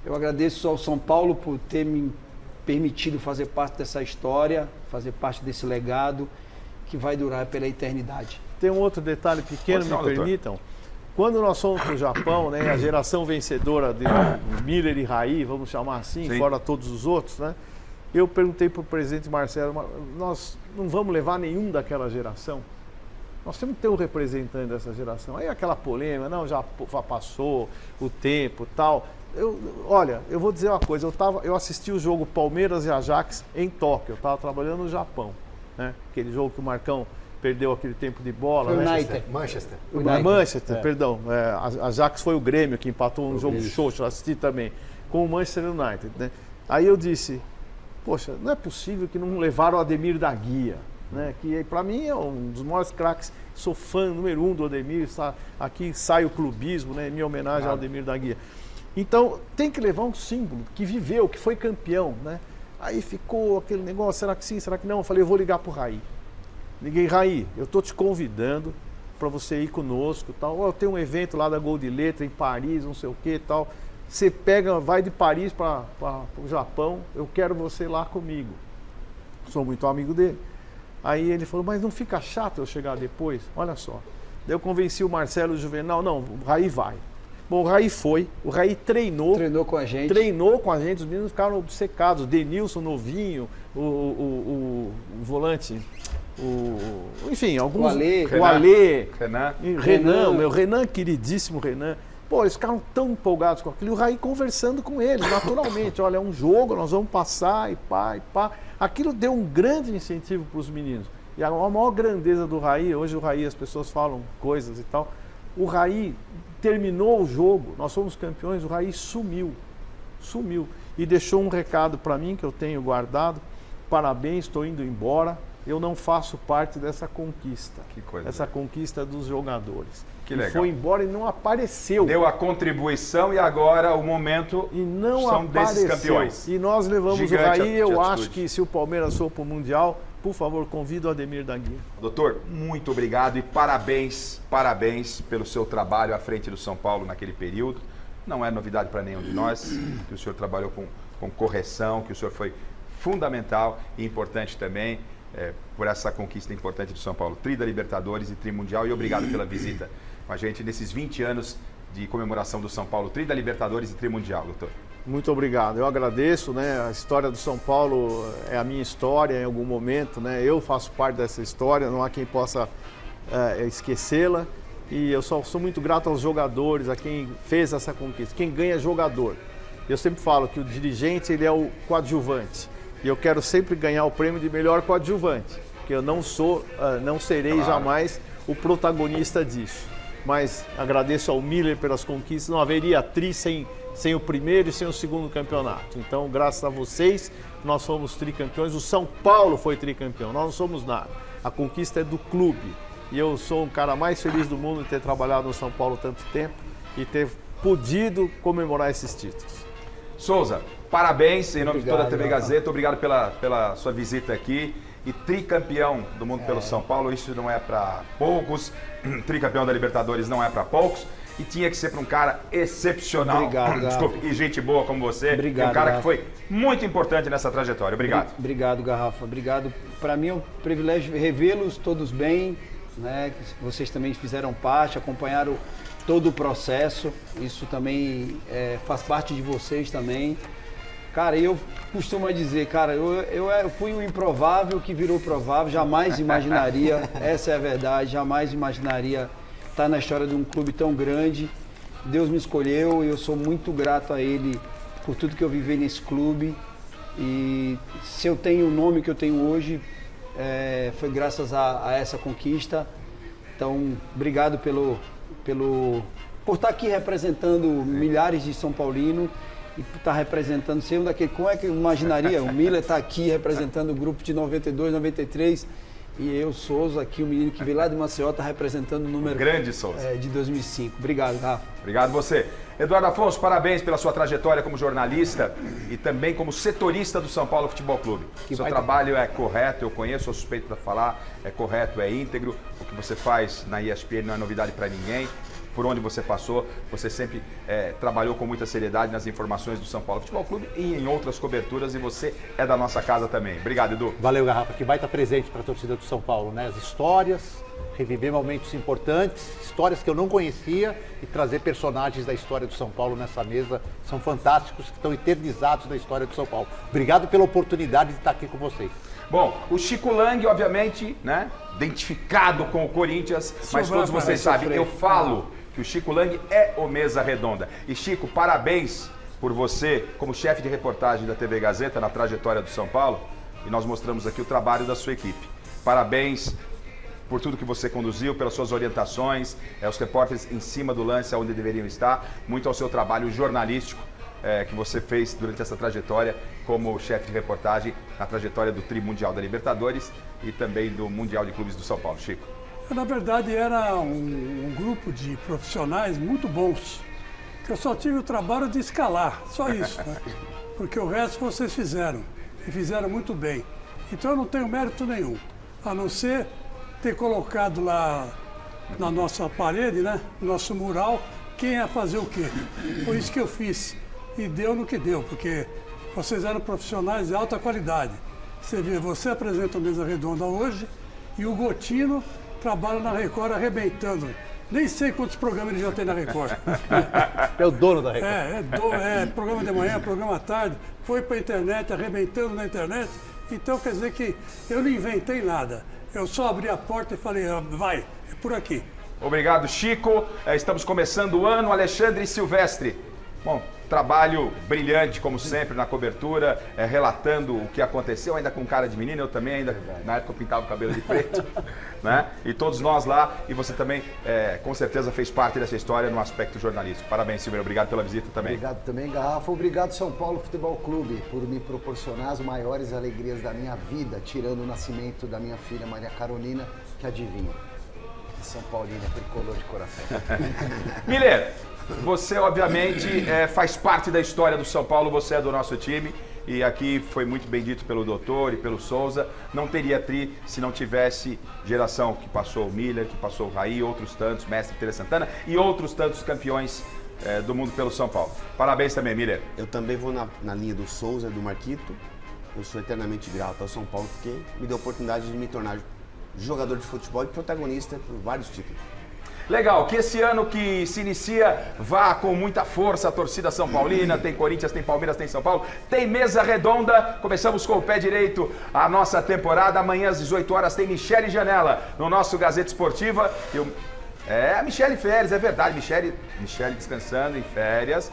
eu agradeço ao São Paulo por ter me permitido fazer parte dessa história, fazer parte desse legado que vai durar pela eternidade. Tem um outro detalhe pequeno, me permitam. Quando nós fomos para o Japão, né, a geração vencedora de Miller e Raí, vamos chamar assim, fora todos os outros, né? Eu perguntei para o presidente Marcelo, nós não vamos levar nenhum daquela geração? Nós temos que ter um representante dessa geração. Aí aquela polêmica, não, já passou o tempo e tal. Olha, eu vou dizer uma coisa, eu assisti o jogo Palmeiras e Ajax em Tóquio, eu estava trabalhando no Japão, né? Aquele jogo que o Marcão perdeu aquele tempo de bola. Manchester, perdão. Ajax foi o Grêmio que empatou um jogo xoxo, eu assisti também, com o Manchester United, né? Aí eu disse, poxa, não é possível que não levaram o Ademir da Guia, né? Que para mim é um dos maiores craques, sou fã número 1 do Ademir, aqui sai o clubismo, né? Em minha homenagem ao Ademir da Guia. Então tem que levar um símbolo que viveu, que foi campeão, né? Aí ficou aquele negócio, será que sim, será que não? Eu falei, eu vou ligar pro Raí. Liguei, Raí, eu tô te convidando para você ir conosco, tal. Eu tenho um evento lá da Gol de Letra em Paris, não sei o que, tal. Você vai de Paris para o Japão, eu quero você lá comigo. Sou muito amigo dele. Aí ele falou, mas não fica chato eu chegar depois? Olha só. Daí eu convenci o Marcelo Juvenal, não, o Raí vai. Bom, o Raí foi, o Raí treinou. Treinou com a gente. Treinou com a gente, os meninos ficaram obcecados. O Denilson novinho, o volante, enfim, alguns. O Alê. Renan, queridíssimo Renan. Pô, eles ficaram tão empolgados com aquilo, e o Raí conversando com eles, naturalmente. Olha, é um jogo, nós vamos passar, e pá. Aquilo deu um grande incentivo para os meninos. E a maior grandeza do Raí, hoje o Raí, as pessoas falam coisas e tal, o Raí terminou o jogo, nós fomos campeões, o Raí sumiu. E deixou um recado para mim, que eu tenho guardado: parabéns, estou indo embora, eu não faço parte dessa conquista. Que coisa. Essa conquista dos jogadores. Que legal. Foi embora e não apareceu. Deu a contribuição e agora o momento são desses campeões. E nós levamos o Raí, eu acho que se o Palmeiras for para o Mundial, por favor, convido o Ademir da Guia. Doutor, muito obrigado e parabéns pelo seu trabalho à frente do São Paulo naquele período. Não é novidade para nenhum de nós que o senhor trabalhou com correção, que o senhor foi fundamental e importante também por essa conquista importante do São Paulo. Tri da Libertadores e Tri Mundial, e obrigado pela visita com a gente nesses 20 anos de comemoração do São Paulo. Tri da Libertadores e Tri Mundial, doutor. Muito obrigado, eu agradeço, né? A história do São Paulo é a minha história em algum momento, né? Eu faço parte dessa história, não há quem possa esquecê-la, e eu só sou muito grato aos jogadores, a quem fez essa conquista, quem ganha é jogador. Eu sempre falo que o dirigente, ele é o coadjuvante, e eu quero sempre ganhar o prêmio de melhor coadjuvante, porque eu não serei jamais o protagonista disso. Mas agradeço ao Miller pelas conquistas, não haveria Tri sem o primeiro e sem o segundo campeonato. Então, graças a vocês, nós fomos tricampeões. O São Paulo foi tricampeão, nós não somos nada. A conquista é do clube. E eu sou o cara mais feliz do mundo de ter trabalhado no São Paulo tanto tempo e ter podido comemorar esses títulos. Souza, parabéns em nome de toda a TV Gazeta. Obrigado pela sua visita aqui. E tricampeão do mundo pelo São Paulo, isso não é para poucos. Tricampeão da Libertadores não é para poucos. E tinha que ser para um cara excepcional. Obrigado, desculpe, e gente boa como você. Obrigado, um cara Garrafa. que foi muito importante nessa trajetória. Obrigado. Obrigado, Garrafa. Obrigado. Para mim é um privilégio revê-los todos bem, né? Vocês também fizeram parte, acompanharam todo o processo. Isso também faz parte de vocês também. Cara, eu costumo dizer, cara, eu fui o improvável que virou provável, jamais imaginaria, essa é a verdade, jamais imaginaria estar na história de um clube tão grande. Deus me escolheu e eu sou muito grato a Ele por tudo que eu vivi nesse clube. E se eu tenho o nome que eu tenho hoje, foi graças a essa conquista. Então, obrigado por estar aqui representando milhares de São Paulinos. E está representando, sei daquele, como é que eu imaginaria? O Miller está aqui representando o grupo de 92, 93 e eu, Souza, aqui, o menino que veio lá de Maceió, está representando o número grande, Souza. De 2005. Obrigado, Rafa. Obrigado você. Eduardo Afonso, parabéns pela sua trajetória como jornalista e também como setorista do São Paulo Futebol Clube. Seu trabalho é correto, eu conheço, sou suspeito para falar, é correto, é íntegro. O que você faz na ESPN não é novidade para ninguém. Por onde você passou, você sempre trabalhou com muita seriedade nas informações do São Paulo Futebol Clube e em outras coberturas, e você é da nossa casa também. Obrigado, Edu. Valeu, Garrafa, que baita presente para a torcida do São Paulo, né? As histórias, reviver momentos importantes, histórias que eu não conhecia e trazer personagens da história do São Paulo nessa mesa. São fantásticos, que estão eternizados na história do São Paulo. Obrigado pela oportunidade de estar aqui com vocês. Bom, o Chico Lang, obviamente, né? Identificado com o Corinthians, mas todos vocês sabem, eu falo que o Chico Lang é o Mesa Redonda. E Chico, parabéns por você como chefe de reportagem da TV Gazeta na trajetória do São Paulo. E nós mostramos aqui o trabalho da sua equipe. Parabéns por tudo que você conduziu, pelas suas orientações, os repórteres em cima do lance onde deveriam estar. Muito ao seu trabalho jornalístico que você fez durante essa trajetória como chefe de reportagem na trajetória do Tri Mundial da Libertadores e também do Mundial de Clubes do São Paulo. Chico. Na verdade, era um grupo de profissionais muito bons, que eu só tive o trabalho de escalar, só isso, né? Porque o resto vocês fizeram, e fizeram muito bem. Então eu não tenho mérito nenhum, a não ser ter colocado lá na nossa parede, né, no nosso mural, quem ia fazer o quê. Foi isso que eu fiz, e deu no que deu, porque vocês eram profissionais de alta qualidade. Você vê, você apresenta a Mesa Redonda hoje, e o Gotino trabalha na Record arrebentando Nem sei quantos programas ele já tem na Record. É o dono da Record. Programa de manhã, programa à tarde, foi para a internet, arrebentando na internet. Então quer dizer que eu não inventei nada. Eu só abri a porta e falei, vai, é por aqui. Obrigado, Chico. Estamos começando o ano. Alexandre Silvestre. Bom, trabalho brilhante, como sempre, na cobertura, relatando o que aconteceu, ainda com cara de menino, eu também, ainda na época eu pintava o cabelo de preto, né? E todos nós lá, e você também, com certeza, fez parte dessa história no aspecto jornalístico. Parabéns, Silveira, obrigado pela visita também. Obrigado também, Garrafa. Obrigado, São Paulo Futebol Clube, por me proporcionar as maiores alegrias da minha vida, tirando o nascimento da minha filha Maria Carolina, que adivinha, São Paulino, tricolor de coração. Miller, você, obviamente, faz parte da história do São Paulo, você é do nosso time e aqui foi muito bem dito pelo doutor e pelo Souza. Não teria tri se não tivesse geração que passou o Miller, que passou o Raí, outros tantos, Mestre Tele Santana e outros tantos campeões do mundo pelo São Paulo. Parabéns também, Miller. Eu também vou na linha do Souza, do Marquito. Eu sou eternamente grato ao São Paulo porque me deu a oportunidade de me tornar jogador de futebol e protagonista por vários títulos. Legal, que esse ano que se inicia vá com muita força a torcida São Paulina, tem Corinthians, tem Palmeiras, tem São Paulo, tem mesa redonda, começamos com o pé direito a nossa temporada, amanhã às 18 horas tem Michele Janela no nosso Gazeta Esportiva. A Michele Férias, é verdade, Michele descansando em férias.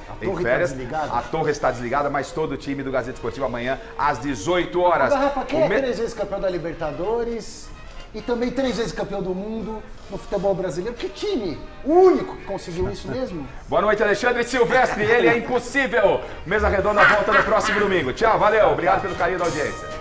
A torre está desligada, mas todo o time do Gazeta Esportiva amanhã às 18 horas. Garrafa, quem é 3 vezes campeão da Libertadores e também 3 vezes campeão do mundo no futebol brasileiro? Que time? O único que conseguiu isso mesmo? Boa noite, Alexandre Silvestre, ele é impossível. Mesa Redonda volta no próximo domingo. Tchau, valeu, obrigado pelo carinho da audiência.